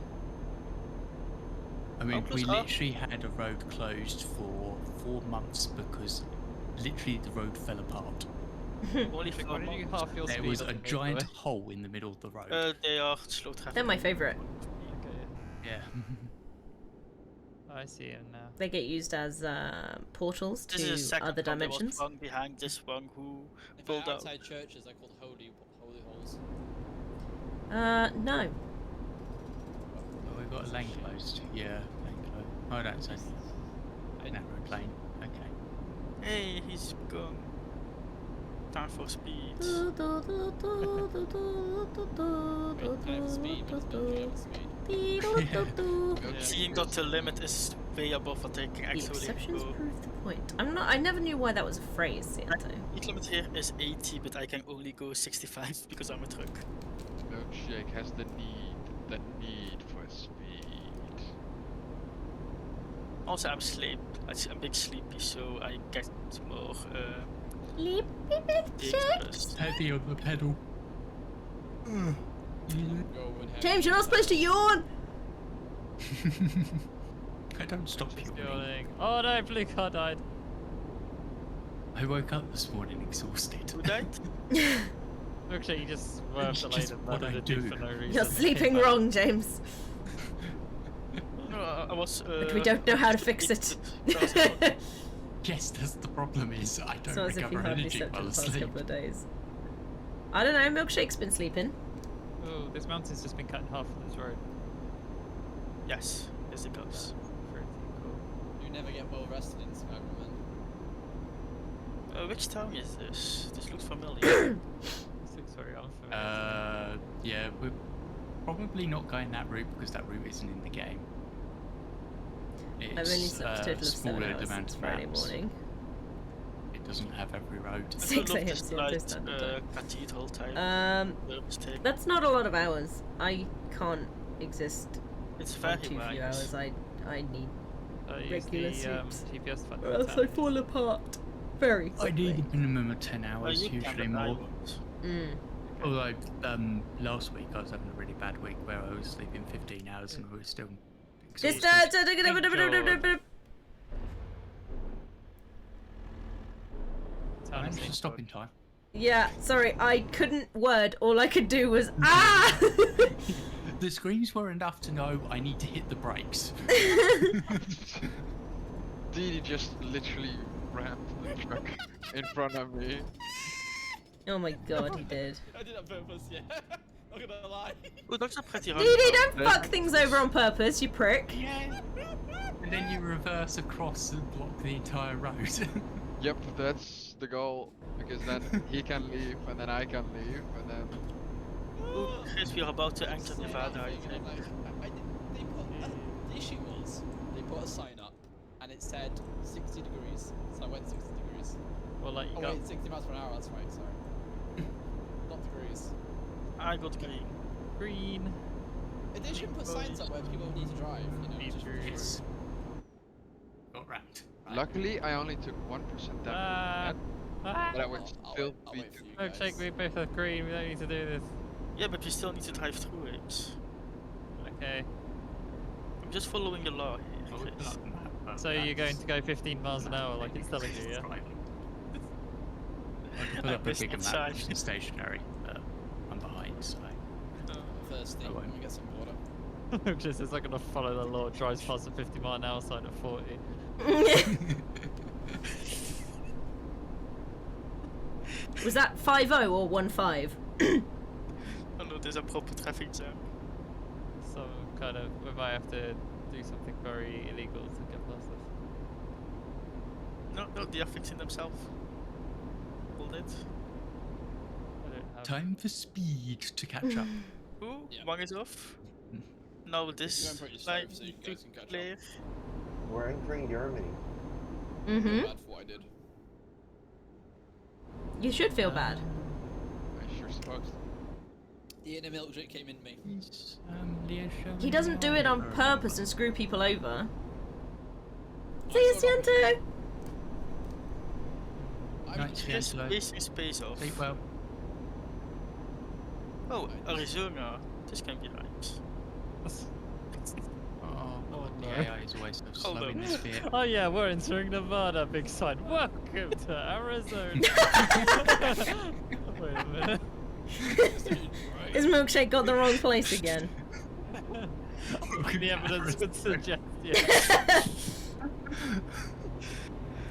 I mean, close we are- literally had a road closed for 4 months because literally the road fell apart. Only Vic, for why did you months. half your There speed was on a the giant motorway? hole in the middle of the road. They are slow traffic. They're my favourite. Okay, Yeah. I see him now. They get used as portals This is the to second other one. There was dimensions. one behind this one who If pulled they're out. outside churches, they're called holy holes. No. Oh, we got a lane closed. Yeah, lane closed. Oh, that's only an narrow lane. Okay. Hey, he's gone. Time for speed. Wait, I have speed, but it's not have speed. Seeing that the limit is way above what they can The actually exceptions go. prove the point. I never knew why that was a phrase, Cianto. Speed limit here is 80, but I can only go 65 because I'm a truck. Milkshake has the need for speed. Also, I'm a bit sleepy, so I get more Sleepy dangerous. Heavy on the pedal. Go and have James, you're not supposed to yawn! I don't stop Just yawning. yawning. Oh no, blue car died. I woke up this morning exhausted. Who died? Actually, you just swerved It's the lane just and what murdered I a dude do. for no reason. You're sleeping But- wrong, James. No, I was. But we don't know how to fix it. Yes, that's the problem is I don't So as if you recover hardly energy slept in while the past asleep. couple of days. I don't know, Milkshake's been sleeping. Oh, this mountain's just been cut in half on this road. Yes, yes it goes. Pretty cool. You never get well rested in Skyrim, man. Which town is this? This looks familiar. This looks very unfamiliar. Yeah, we're probably not going that route because that route isn't in the game. I've only slept a total of 7 smaller hours amount since of Friday maps. morning. It doesn't have every road. I 6 love AM this Central light, Standard Time. cathedral type. Mistake. That's not a lot of hours. I can't exist It's on very too few wide. hours. I need, Use regular the sleeps. GPS to find or the else I town. fall apart very I quickly. need a minimum of 10 Well, hours, you can, usually but I more. won't. Mm. Although, last week I was having a really bad week where I was sleeping 15 hours and I was still exhausted. I Town is managed to stop in Linkwood. time. Yeah, sorry, I couldn't word. All I could do was ah. The screams were enough to know I need to hit the brakes. Didi just literally rammed the truck in front of me. Oh my god, he did. I did it on purpose, yeah. Not gonna lie. Oh, that's a pretty hard. Dee, don't But- fuck things over on purpose, you prick. Yeah. And then you reverse across and block the entire road. Yep, that's the goal. Because then he can leave, and then I can leave, and then... Oh, Chris, we are about to enter Nevada, I think. The issue was, they put a sign up, and it said 60 degrees, so I went 60 degrees. Well, like you Oh got. wait, 60 miles per hour, that's right, sorry. Not degrees. I got green. Green. They should put signs up where people need to drive, you know. just for Yes. sure. Got rammed. Right. Luckily, I only took 1% damage Ah. from that, but I would I'll still I'll be wait for you Milkshake, guys. we both have green. We don't need to do this. Yeah, but we still need to drive through it. Okay. I'm just following the law here, I'll open Chris. up the map, but So you're going that's- to go 15 miles an hour like it's telling you, yeah? Right. I can put I up a missed bigger that map sign. which is stationary, but I'm behind, so... Thirsty, I won't. let me get some water. Milkshake is not going to follow the law, drives past a 50-mile-an-hour sign at 40. Was that 5-0 or 1-5? Oh no, there's a proper traffic jam. So kind of, we might have to do something very illegal to get past this. No, they are fixing themselves. Hold it. I don't have... Time for speed to catch up. Ooh, Yeah. one is off. Now this going pretty slow, line so you to guys can catch up. clear. We're entering Germany. Mm-hmm. Bad for what I did. You should feel bad. I sure supposed. The inner milkshake came in me. He doesn't do it on purpose and screw people over. See I you, saw it. Siento! I'm Nice, yeah. This Slow. base is space off. Sleep well. Oh, Arizona. This can be right. Oh, Oh, the no. AI is always so slow Hold in on. this bit. Oh yeah, we're entering Nevada, big sign. Welcome to Arizona. Wait a minute. His milkshake got the wrong place again. The evidence would suggest, yeah.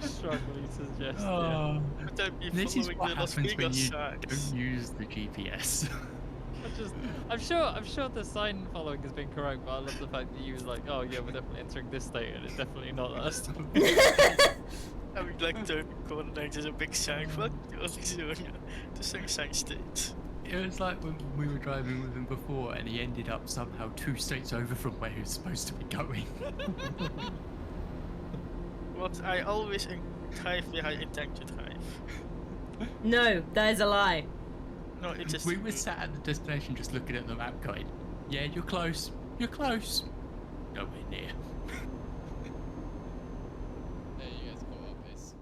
Strongly suggest, yeah. Oh, But I'd be this is following what the Las happens when Vegas you signs. don't use the GPS. I'm sure the sign following has been correct, but I love the fact that you was like, oh yeah, we're definitely entering this state, and it's definitely not us. I would like to corner next is a big sign. Fuck Arizona. The Sunshine State. It was like when we were driving with him before, and he ended up somehow 2 states over from where he was supposed to be going. What I always drive where I intend to drive. No, that is a lie. No, it is. We were sat at the destination just looking at the map going, yeah, you're close, you're close. Nowhere near. There you guys caught up, Ace.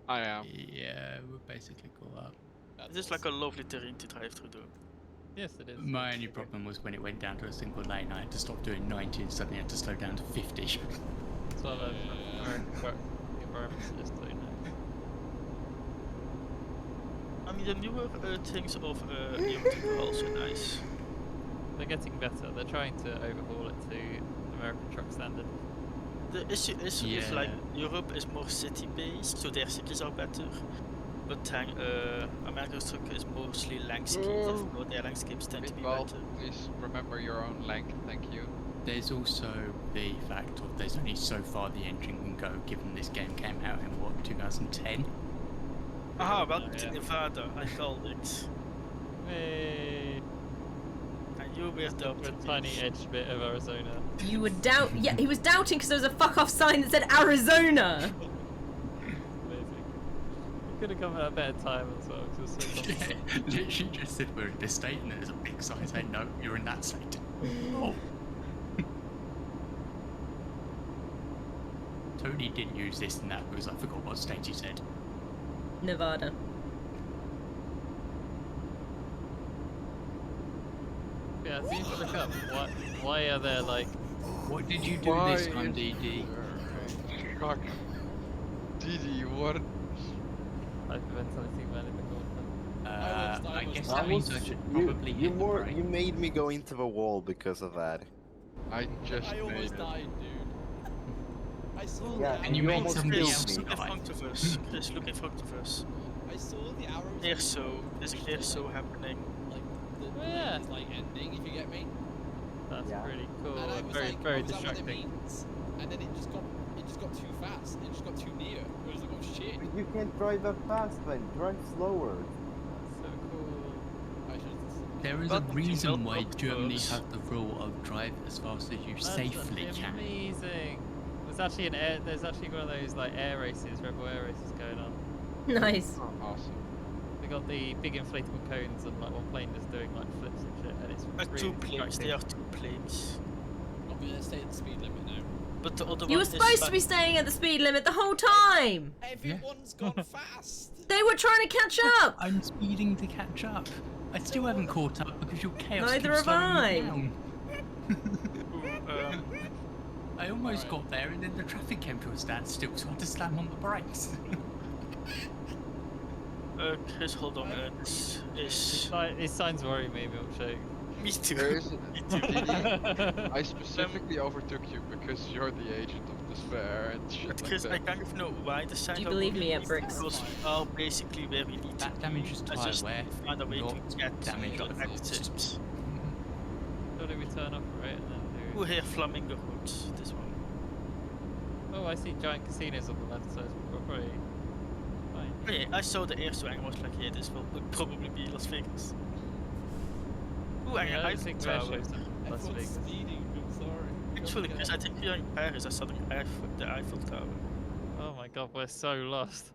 I am. Yeah, we're basically caught up. It is like a lovely terrain to drive through, though. Yes, it is. My only problem was when it went down to a single lane, I had to stop doing 90 and suddenly had to slow down to 50. It's not a environment, just so you know. I mean, the newer things of EOT are also nice. They're getting better. They're trying to overhaul it to American truck standard. The issue is like Yeah. Europe is more city-based, so their cities are better. But then America's truck is mostly landscape, therefore their landscapes tend to be Meanwhile, better. please remember your own length, thank you. There's also the fact of there's only so far the engine can go, given this game came out in, what, 2010? Aha, welcome yeah. to Nevada, I called it. Hey, And you were the a tiny edge bit of Arizona. You would doubt. Yeah, he was doubting because there was a fuck off sign that said Arizona. Amazing. You could have come at a better time as well. 'Cause it was so comfortable. Literally just said we're in this state and there's a big sign saying no, you're in that state. Oh. Tony didn't use this and that because I forgot what state he said. Nevada. Yeah, so you should look up. Why are there like? What did you do Why this time, is- DD? Fuck. Didi, what? Hyperventilating man in the corner. I guess I that means I should probably you hit the more brake. you made me go into the wall because of that. I just I made almost it. died, dude. I saw Yeah, that. and you you made almost somebody killed else me. Look in die. front of us. Chris, look in front of us. I I saw the arrows. Air show. There's an air show happening. Like the Oh, yeah. is like ending, if you get me. That's Yeah. pretty cool. And I And was very, like, very oh, is that what it distracting. means? And then it just got too fast. It just got too near. I was like, oh shit. But you can't drive that fast, man. Drive slower. That's so cool. I should. There is a Welcome to reason why Melbourne, Germany folks. has the rule of drive as fast as you That's safely actually can. amazing. There's actually there's actually one of those like air races, rebel air races going on. Nice. Awesome. They got the big inflatable cones and like one plane is doing like flips and shit, and it's really Two planes. distracting. They are two planes. Not gonna stay at the speed limit now. But the other You one were is supposed to like- be staying at the speed limit the whole time. Everyone's gone fast. They were trying to catch up. I'm speeding to catch up. I still haven't caught up because your chaos Neither keeps have slowing I. me down. Um, I almost Alright. got there and then the traffic came to a standstill, so I had to slam on the brakes. Chris, hold on. These signs worry me, milkshake. Me too. There is, Me too. TD, I specifically overtook you because you're the agent of despair and shit like Chris, I that. kind of know why the signs You are believe working me at Bricks? Because we are basically where we need to That damages be. I tyre just wear, find a way not to get damage the on actives. Surely we turn off right and then do. We're here, Flamingo Roads, this one. Oh, I see giant casinos on the left, so it's probably fine. Oh, yeah, I saw the air show and I was like, yeah, this will probably be Las Vegas. Ooh, and Yeah, I I think think we're Las Everyone's Vegas. speeding. I'm sorry. actually, Chris, I think we are in Paris. I saw the Eiffel Tower. Oh my god, we're so lost.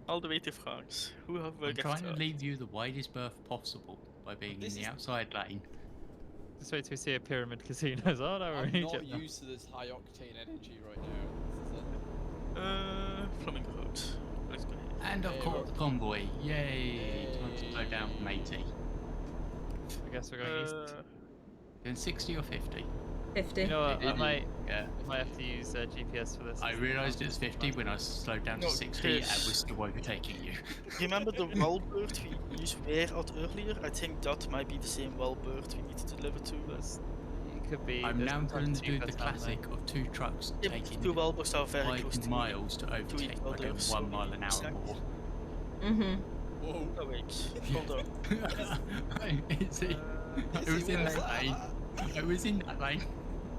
All the way to France. Who have I'm get trying to started? leave you the widest berth possible by being in This the is- outside lane. Just wait till we see a pyramid casinos. Oh no, we're I'm in not Egypt now. used to this high octane energy right now. This is Flamingo Roads. Let's go here. And I've Hey, caught we're- the convoy. Yay! Time to slow down from 80. I guess we're going east. Uh, Then 60 or 50? 50. You know what? I might Yeah. have to use GPS for this. I realised it was 50 when I slowed down to No, 60 and Chris. was still overtaking you. remember the wallbird we used where out earlier? I think that might be the same wallbird we need to deliver to. It could be. I'm there's now sometimes going to two do the cuts down classic of two trucks Yeah, but taking the two wallbirds are very close 5 to miles to each overtake by other, going so 1 mile an hour exactly. more. Mm-hmm. Whoa. Oh wait, hold on. It's it. It was in that lane. It was in that lane.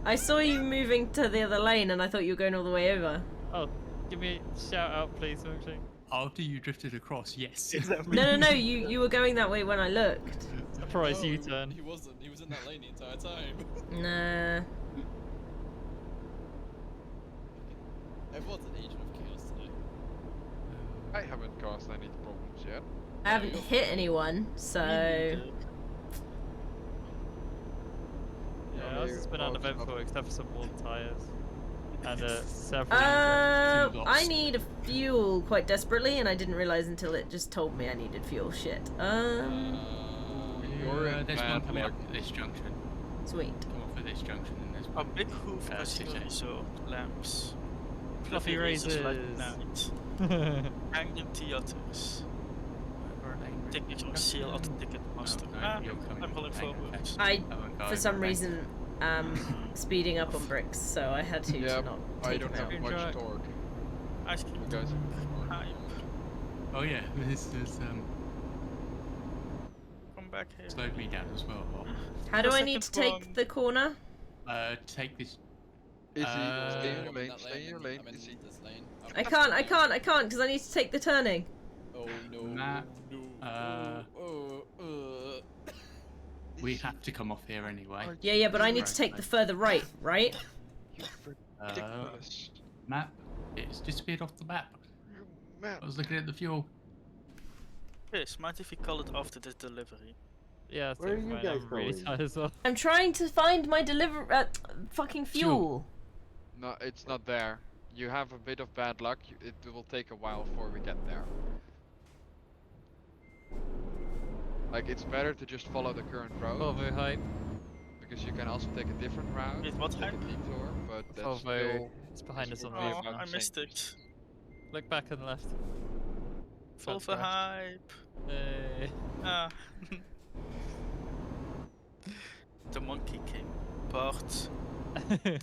I saw you moving to the other lane and I thought you were going all the way over. Oh, give me a shout out, please, milkshake. After you drifted across, yes. No, you were going that way when I looked. Surprise No, U-turn. He wasn't. He was in that lane the entire time. Nah. Everyone's an agent of chaos today. I haven't caused any problems yet. I haven't hit anyone, so... Yeah, ours has been Oh, uneventful except for some worn tyres. And several. I need a fuel quite desperately, and I didn't realize until it just told me I needed fuel. Shit. You're in There's one bad coming luck. up at this junction. Sweet. Come off at this junction and there's A one. big hoof casino City. so lamps. Fluffy razors like razors. night. Hanging theaters. Tickets on sale at the Ticketmaster. I'm pulling forward. For some reason, speeding up on Bricks, so I had to Yeah, not I take don't it have out. much Jack. torque. Ice cream. You guys have Hype. Oh yeah, this is Come back here. slowed me down as well. How do The I need to second take one- the corner? Take this. Is he Uh, stay in your I'm lane? that Stay in your lane. I'm in Is he? this lane. I can't, because I need to take the turning. Oh no. Map, No. We have to come off here anyway. Yeah, but I need to take the further right, right? You Uh, ridiculous. map. It's disappeared off the map. You man. I was looking at the fuel. Chris, mind if we call it after the delivery? Yeah, Where are totally you fine. guys I'm really going? tired as well. I'm trying to find my fucking fuel. No, it's not there. You have a bit of bad luck. It will take a while before we get there. Like, it's better to just follow the current road, Volvo hype. because you can also take a different route, Wait, what take a hype? detour, but that's Volvo. still... It's behind us on the Yeah, Oh, road. about I the missed same it. Look back on the left. Full for That's right. hype. Hey. Ah. The Monkey King part.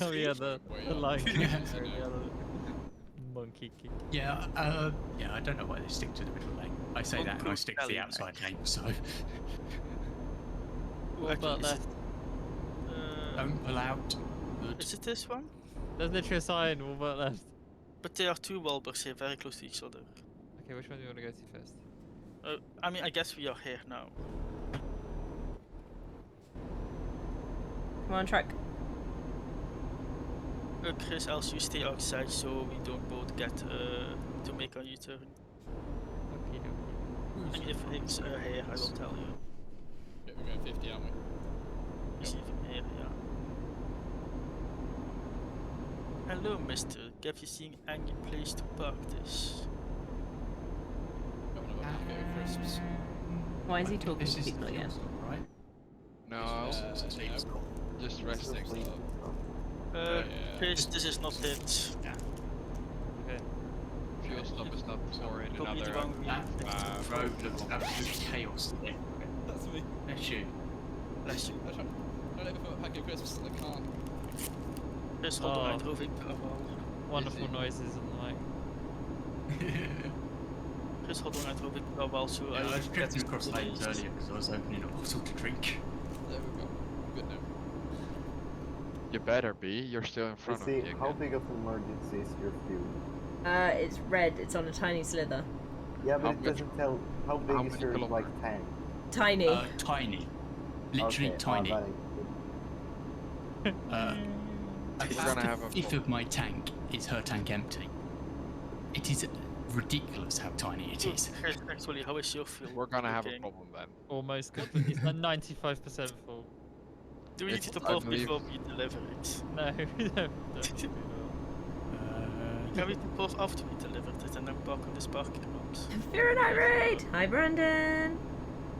Oh yeah, the Way line. up. Yeah, the monkey. Yeah, yeah, I don't know why they stick to the middle lane. I say that and I stick to the outside lane, so What about Actually, is left? don't pull out. Good. Is it this one? There's literally a sign. What about left? But there are two Wahlbergs here, very close to each other. Okay, which one do you want to go to first? I mean, I guess we are here now. Come on, truck. Chris, else you stay outside so we don't both get to make a U-turn. Okay, okay. And if it's here, I will tell you. Yeah, we're going 50, aren't we? You see from here, yeah. Hello, mister. Have you seen any place to park this? Got another packet of crisps. Why is he I think talking this to is the people fuel again? stop, right? No, No. just resting. Next stop. Uh, Yeah. Chris, this is not it. Okay. Fuel stop is not for in Probably the another. wrong way. That road looks absolute chaos today. That's me. Bless you. Bless you. I'm trying to look for a packet of crisps and I can't. Chris, hold on, Oh. I drove in Carval. Wonderful noises and like. Chris, hold on, I drove in Carval, so Yeah, I was get drifting across lanes released. earlier because I was opening a bottle to drink. There we go. Good now. You better be. You're still in front of me See, how again. big of an emergency is your fuel? It's red. It's on a tiny slither. Yeah, How but it much- doesn't tell how big how is many your kilometers? like tank. Tiny. Tiny. Literally Okay, tiny. that ain't A We're gonna have a fifth problem. of my tank is her tank empty. It is ridiculous how tiny it is. Chris, actually, how is your fuel? We're gonna have a looking? problem then. Almost complete. It's like 95% full. Do we need It's- to I top believe- before we deliver it? No, definitely not. Can we top off after we deliver it and then park on this parking lot? Fear and irate. Hi, Brandon.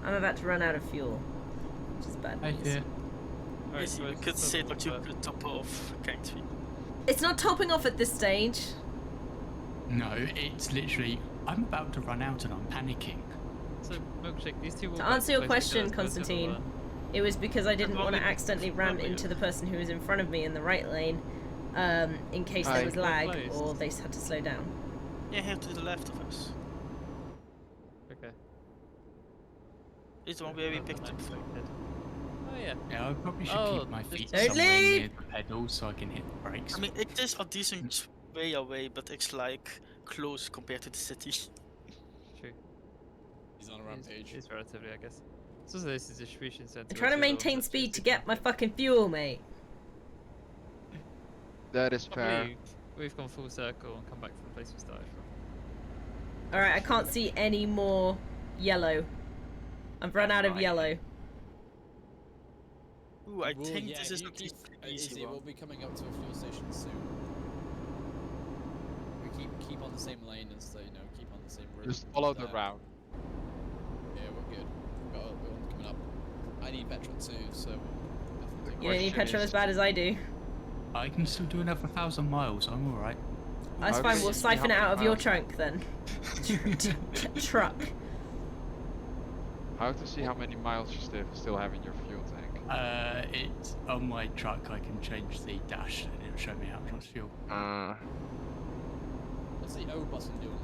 I'm about to run out of fuel, which is bad Hi, news. Fear. Alright, Yes, so we it's could say double that you back. could top off, can't we? It's not topping off at this stage. No, it's literally. I'm about to run out and I'm panicking. So, Milkshake, these two will To back answer your both question, together, so it's Constantine, over. it was because I didn't Well, want to we- accidentally ram well, into the person who was in front of me in the right lane, in case Hi. there was lag Closed. or they had to slow down. Yeah, here to the left of us. Okay. It's the one where we picked up from. Unexpected. Oh yeah. Yeah, I probably should Oh, keep my this- feet Don't somewhere leave! near the pedals so I can hit the brakes. I mean, it is a decent way away, but it's like close compared to the city. True. He's on a rampage. It's relatively, I guess. So this is a distribution center. I'm trying to maintain speed to get my fucking fuel, mate. That is fair. We've gone full circle and come back from the place we started from. Alright, I can't see any more yellow. I've run out of Right. yellow. Ooh, I Well, think yeah, this is you a keep, easy Izzy, we'll one. be coming up to a fuel station soon. We keep on the same lane and so, keep on the same route. Just follow the route. Yeah, we're good. We've got one coming up. I need petrol too, so we'll definitely You don't need Question petrol is- as bad as I do. I can still do another 1,000 miles. I'm all right. That's How fine, do we'll you see siphon it how out of many your miles? trunk then. Truck. How to see how many miles you still have in your fuel tank? It's on my truck. I can change the dash and it'll show me how much fuel. What's the O button doing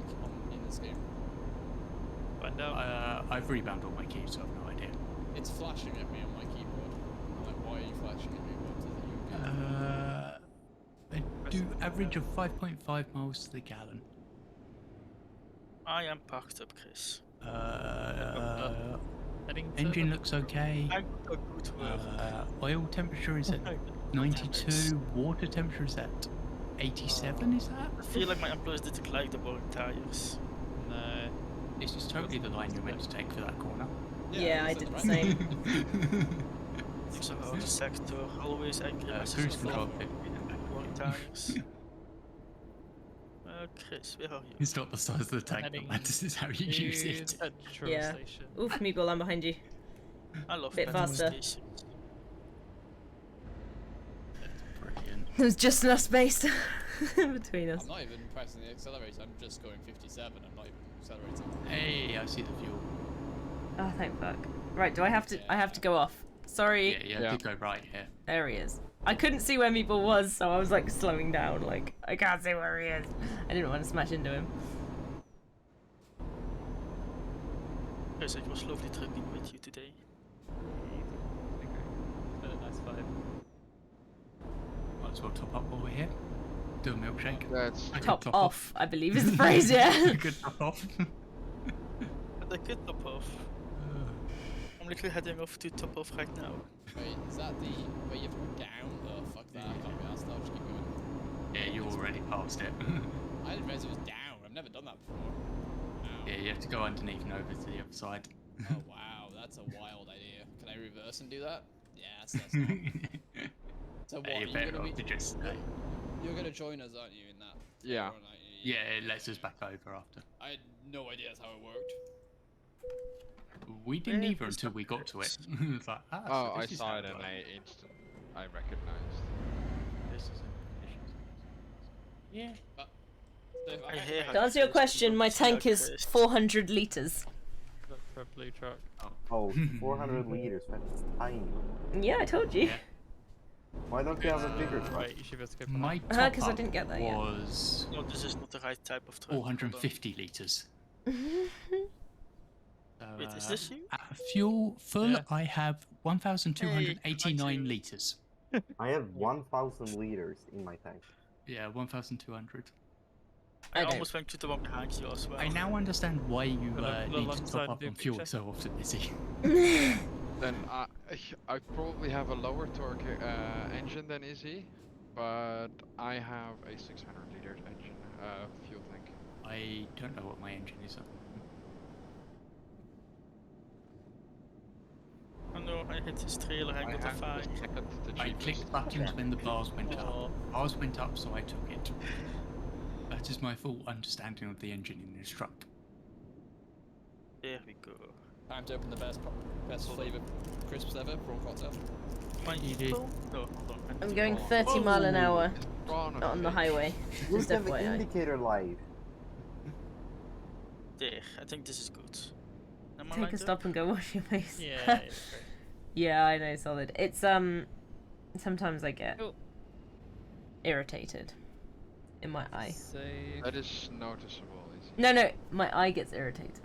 in this game? Find out. I've rebound all my keys, so I've no idea. It's flashing at me on my keyboard. I'm like, why are you flashing at me? What does it you do? I do average of 5.5 miles to the gallon. I am parked up, Chris. Heading to Engine the- looks okay. I'm a good word. Oil temperature is at 92. Water temperature is at 87. Is that? I feel like my employees didn't like the boring tires. No. This is totally the line you're meant to take for that corner. Yeah, I it's did in the right lane. same. So how the sector always angry Cruise myself control. for boring tires. Chris, where are you? It's not the size of the tank that Heading matters, it's how you use to it. the petrol Yeah. station. Oof, Meeple, I'm behind you. I love Bit petrol faster. stations. Brilliant. There's just enough space between us. I'm not even pressing the accelerator, I'm just going 57, I'm not even accelerating. Hey, I see the fuel. Oh, thank fuck. Right, do I have to? I have to go off. Sorry. Yeah, Yeah. did go right here. There he is. I couldn't see where Meeple was, so I was like slowing down, like. I can't see where he is. I didn't want to smash into him. Yes, it was lovely trucking with you today. It's been a nice vibe. Might as well top up while we're here. Do a milkshake. That's I could Top top off, I believe is the phrase, yeah. Good top off. But I could top off. I'm literally heading off to top off right now. Wait, is that the where you have to go down? Oh, fuck that. I can't be asked. I'll just keep going. Yeah, you already passed it. I didn't realize it was down. I've never done that before. Wow. Yeah, you have to go underneath and over to the other side. Oh, wow. That's a wild idea. Can I reverse and do that? Yes, that's not. So what? Yeah, Are you're you better gonna off to just stay. You're gonna join us, aren't you, in that? Yeah. Or not? Yeah, it lets us back over after. I had no idea that's how it worked. We didn't Yeah, either it's until we got to it. It's like, Oh, so I this is saw how it and works. I recognized. This is yeah. But so if I hear To answer your question, my tank is 400 liters. Look for a blue truck. Oh, 400 liters. That's tiny. Yeah, I told you. Yeah. Why don't you have a bigger truck? Right, you should be able to go for My that. top Because I up didn't get that yet. was No, this is not the right type of truck. 450 litres. So, Wait, is this you? At fuel full, Yeah. I have 1,289 litres. I have 1,000 liters in my tank. Yeah, 1,200. I I don't. almost went to the one behind you as well. I now understand why you Look need to alongside top up the on fuel picture. so often, Izzy. Then I probably have a lower torque engine than Izzy, but I have a 600 liter engine fuel tank. I don't know what my engine is. Oh no, I hit his trailer, I got a have fine. the second to I cheapest. clicked buttons when the bars went up. Oh. Bars went up, so I took it. That is my full understanding of the engine in this truck. There we go. Time to open the best flavored crisps ever, prawn cocktail. My equal? No, hold on. I'm going 30 mile an hour Prawn on the fish. highway. Look Just at the FYI. indicator light. There, I think this is good. Am I Take a lined stop and go wash your face. Yeah, it's great. Yeah, I know, solid. It's sometimes I get Cool. irritated in my eye. Save. That is noticeable, Izzy. No, my eye gets irritated.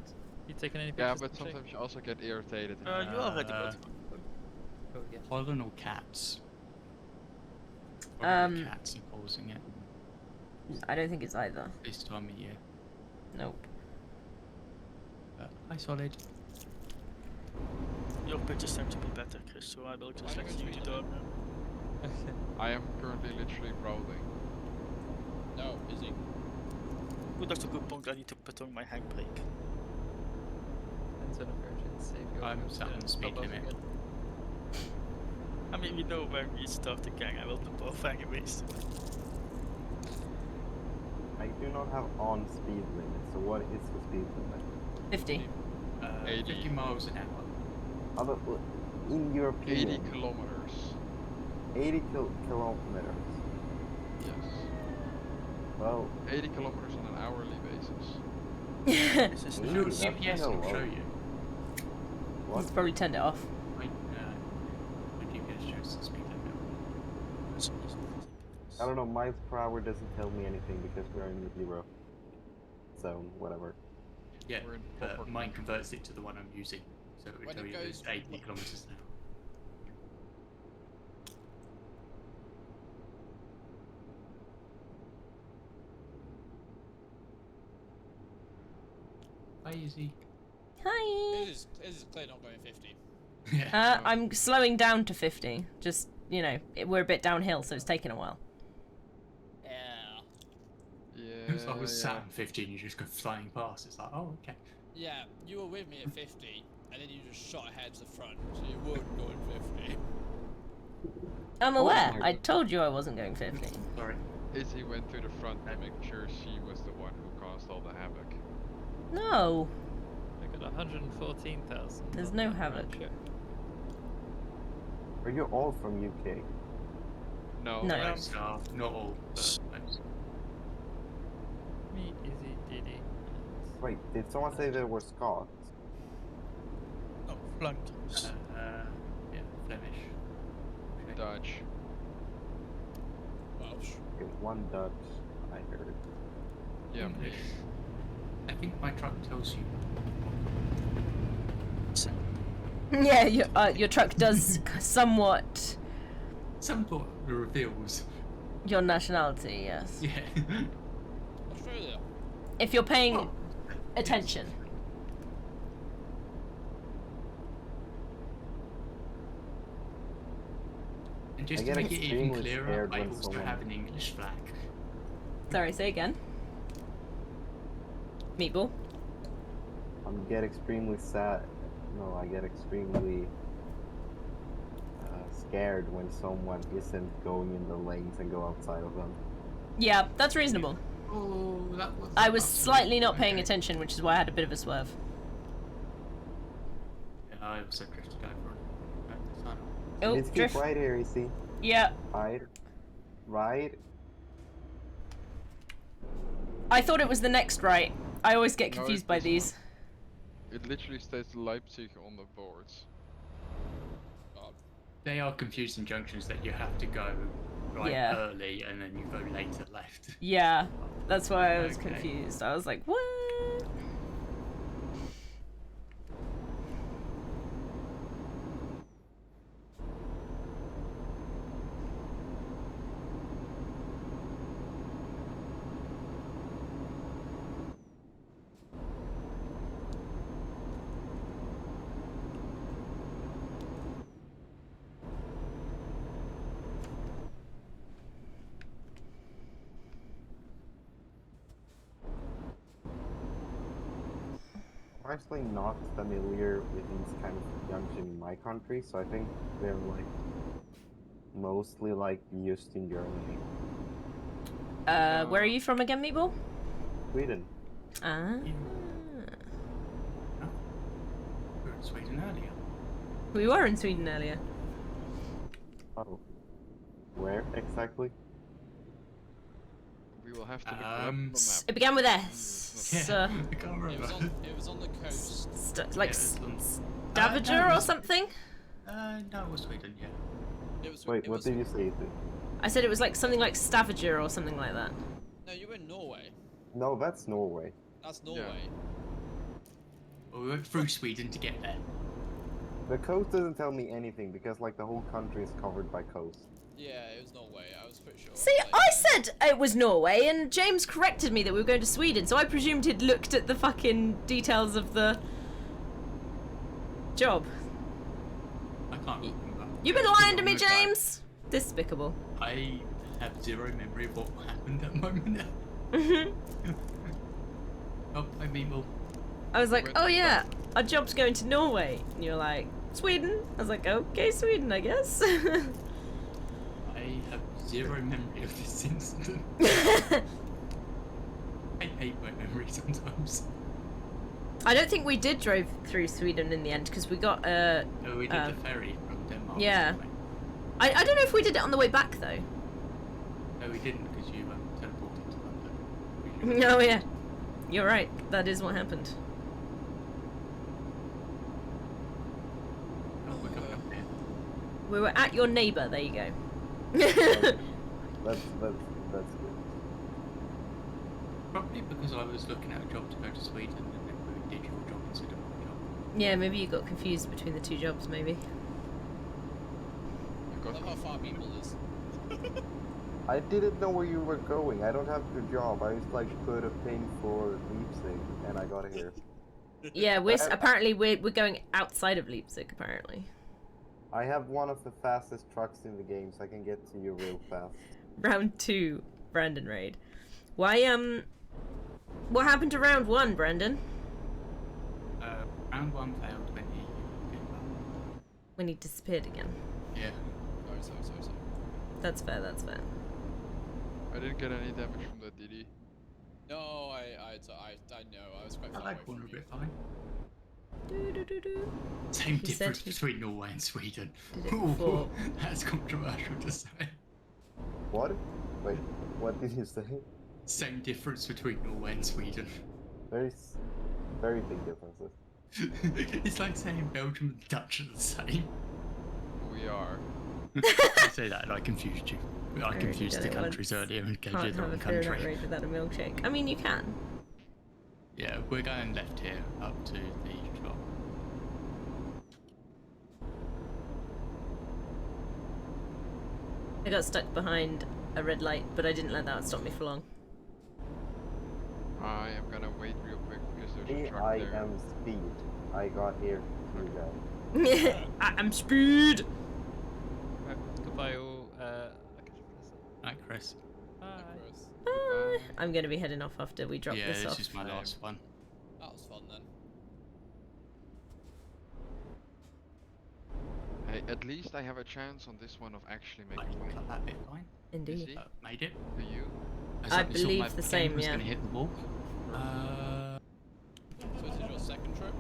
You taking any Yeah, pictures? but to check? sometimes you also get irritated. You already got one. Cool, yeah. Pollen or cats? Or cats are causing it I don't think it's either. this time of year. Nope. Hi, Solid. Your pictures seem to be better, Chris, so I will just let you do that. I am currently literally rolling. No, is he? Oh, that's a good point, I need to put on my handbrake. Depends on emergency. If you're I'm gonna sat on the speed stop off limit. again. I mean, we know when we start the gang, I will put off anyways. I do not have on speed limit, so what is the speed limit? 50. 80. 50 miles an hour. Other, in your 80 opinion, kilometers. 80 kilometers. Yes. Well, 80 kilometers on an hourly basis. This is Ooh, Your that's GPS kinda will show low. you. what? He's probably turned it off. My GPS shows the speed limit. I don't know, miles per hour doesn't tell me anything because we're in the 0 zone, whatever. Yeah, We're in but proper mine country. converts it to the one I'm using. So it will When tell it you it's goes- 80 kilometers an hour. Hi, Izzy. Hi. This is clearly not going 50. Yeah. I'm slowing down to 50. Just, you know, we're a bit downhill, so it's taking a while. Yeah. Yeah. So I was sat on 50 and you just go flying past. It's like, oh, okay. Yeah, you were with me at 50, and then you just shot ahead to the front, so you weren't going 50. I'm aware. I told you I wasn't going 50. Sorry. Izzy went to the front to make sure she was the one who caused all the havoc. No. I got 114,000. There's on no that havoc. round trip. Are you all from UK? No. No. Most are, not all, but most. Me, Izzy, Diddy. Wait, did someone say there were Scots? No, Flanders. Yeah, Flemish. Okay. Dutch. Welsh. Okay, one Dutch. heard. Yeah, English. I think my truck tells you. Yeah, your truck does somewhat Somewhat reveals. your nationality, yes. Yeah. Australia. If you're paying Oh. attention. And just I to get make it even extremely clearer, scared I when also someone- have an English flag. Sorry, say again. Meatball. Get extremely sad. No, I get extremely scared when someone isn't going in the lanes and go outside of them. Yeah, that's reasonable. Oh, that was. I was utterly- slightly not paying okay. attention, which is why I had a bit of a swerve. Yeah, I also drifted over at the tunnel. Oh, Let's keep drift. right here, you see. Yeah, Right. Right. I thought it was the next right. I always get No, confused it's by this these. It literally states Leipzig on the boards. They are confusing junctions that you have to go right Yeah. early and then you go later left. Yeah, that's why I was Okay. confused. I was like, what? I'm actually not familiar with these kind of junctions in my country, so I think they're like mostly like used in Germany. Where are you from again, Meatball? Sweden. Ah. We were in Sweden earlier. We were in Sweden earlier. Oh. Where exactly? We will have to look it up on the S- map. It began with S. Yeah, I can't It remember. was on the coast. Like Yeah, it's on- Stavanger no, it or was- something? No, it was Sweden, yeah. Wait, It what was, did you say? I said it was like something like Stavanger or something like that. No, you were in Norway. No, that's Norway. That's Norway. Well, we went through Sweden to get there. The coast doesn't tell me anything because like the whole country is covered by coast. Yeah, it was Norway. I was pretty sure. See, Like, I said it was Norway, and James corrected me that we were going to Sweden, so I presumed he'd looked at the fucking details of the job. I can't remember. You've been It was lying to a me, long ago. James! Despicable. I have zero memory of what happened at the moment. Oh, I mean, well, I was like, Where oh the yeah, our job's going to Norway. And you're like, Sweden? I was like, okay, Sweden, I guess. I have zero memory of this incident. I hate my memory sometimes. I don't think we did drive through Sweden in the end, because we got, No, we did the ferry from Denmark. yeah. didn't we? I don't know if we did it on the way back, though. No, we didn't because you teleported to London. Oh yeah, you're right. That is what happened. Oh, we're coming up here. We were at your neighbour. There you go. That's good. Probably because I was looking at a job to go to Sweden and then we did your job instead of my job. Yeah, maybe you got confused between the two jobs. Maybe. You I got love how far people is. I didn't know where you were going. I don't have your job. I just like put a pin for Leipzig and I got here. Yeah, apparently we're going outside of Leipzig. Apparently. I have one of the fastest trucks in the game, so I can get to you real fast. Round 2, Brandon raid. Why what happened to round 1, Brandon? Round 1 failed when he When he disappeared again. Yeah. Sorry. That's fair. That's fair. I didn't get any damage from that DD. No, I know. I was quite I far away like one from a you. bit fine. Do. Same He said difference he between Norway and Sweden. did it Ooh, before. that's controversial to say. What? Wait, what did you say? Same difference between Norway and Sweden. There's very big differences. It's like saying Belgium and Dutch are the same. We are. I say that and I confused you. I already confused done the it countries once. earlier and gave you Can't the have a wrong clear country. road without a milkshake. I mean, you can. Yeah, we're going left here up to the shop. I got stuck behind a red light, but I didn't let that stop me for long. I am gonna wait real quick because there's a Me, truck I there. am speed. I got here to you guys. I'm speed! Right, goodbye all. I'll catch you for this. Right, Chris. Bye. Chris. Bye. I'm gonna be heading off after we drop Yeah, this this off. is my last one. That was fun then. Hey, at least I have a chance on this one of actually I making money. cut that bit fine. Indeed. See? Made it. Do you? I thought you saw believe my the plane same, was yeah. gonna hit the wall. So this is your second trip?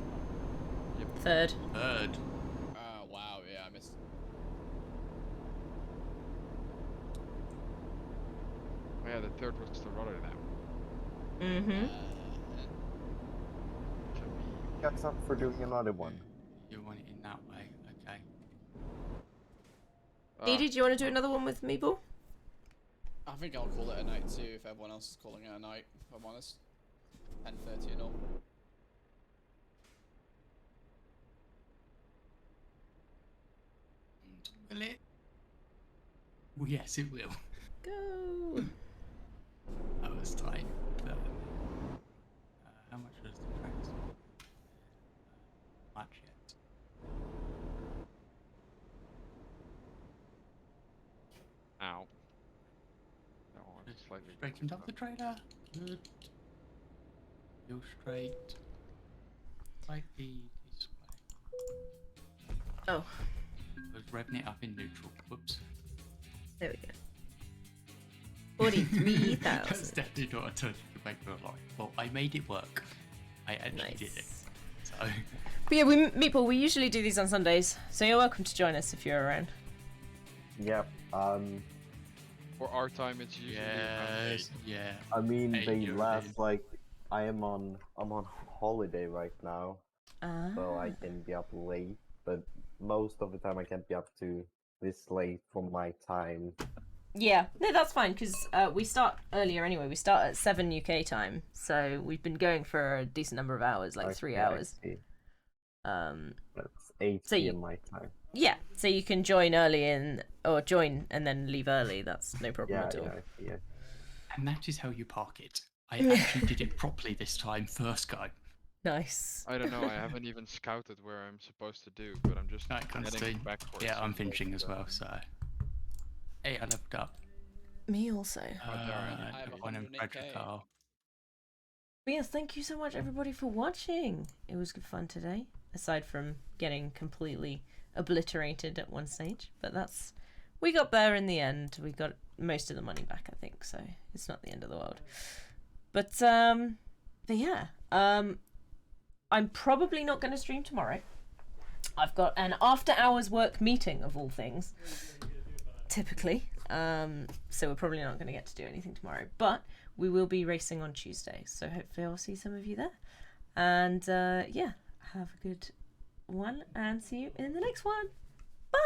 Third. Third. Wow, yeah, I missed. Oh yeah, the third was to Rotterdam. Mm-hmm. Guys up for doing another one. You want it in that way, okay. Dee Dee, do you want to do another one with me, Boo? I think I'll call it a night too if everyone else is calling it a night, if I'm honest. 10:30 and all. Will it? Well, yes, it will. Go! That was tight. How much was the price? Much yet. Ow. That one's slightly Straightened up the trailer. Good. Go straight. Slightly this way. Oh, I was revving it up in neutral. Whoops. there we go. 43,000. That's definitely not a turn to make me like. Well, I made it work. I actually did it. Nice. So. But yeah, Meatball, we usually do these on Sundays, so you're welcome to join us if you're around. Yep. For our time, it's usually around Yes. Yeah. I mean, Hey, they you're last in. like I'm on holiday right now, Ah. so I can be up late. But most of the time, I can't be up to this late for my time. Yeah, no, that's fine, because we start earlier anyway. We start at 7 UK time, so we've been going for a decent number of hours, like 3 Okay, I hours. see. Um, That's 8 So you- p.m. my time. yeah, so you can join early or join and then leave early. That's no problem Yeah, at all. yeah. And that is how you park it. I actually did it properly this time, first go. Nice. I don't know, I haven't even scouted where I'm supposed to do, but I'm just Right, can't see. heading backwards. Yeah, I'm finishing as well, so. Hey, I leveled up. Me also. I have Got one in 108K. Projectile. But yes, thank you so much, everybody, for watching. It was good fun today, aside from getting completely obliterated at one stage. But we got there in the end. We got most of the money back, I think, so it's not the end of the world. But yeah, I'm probably not going to stream tomorrow. I've got an after-hours work meeting, of all things, typically. So we're probably not going to get to do anything tomorrow. But we will be racing on Tuesday, so hopefully I'll see some of you there. And yeah, have a good one, and see you in the next one. Bye!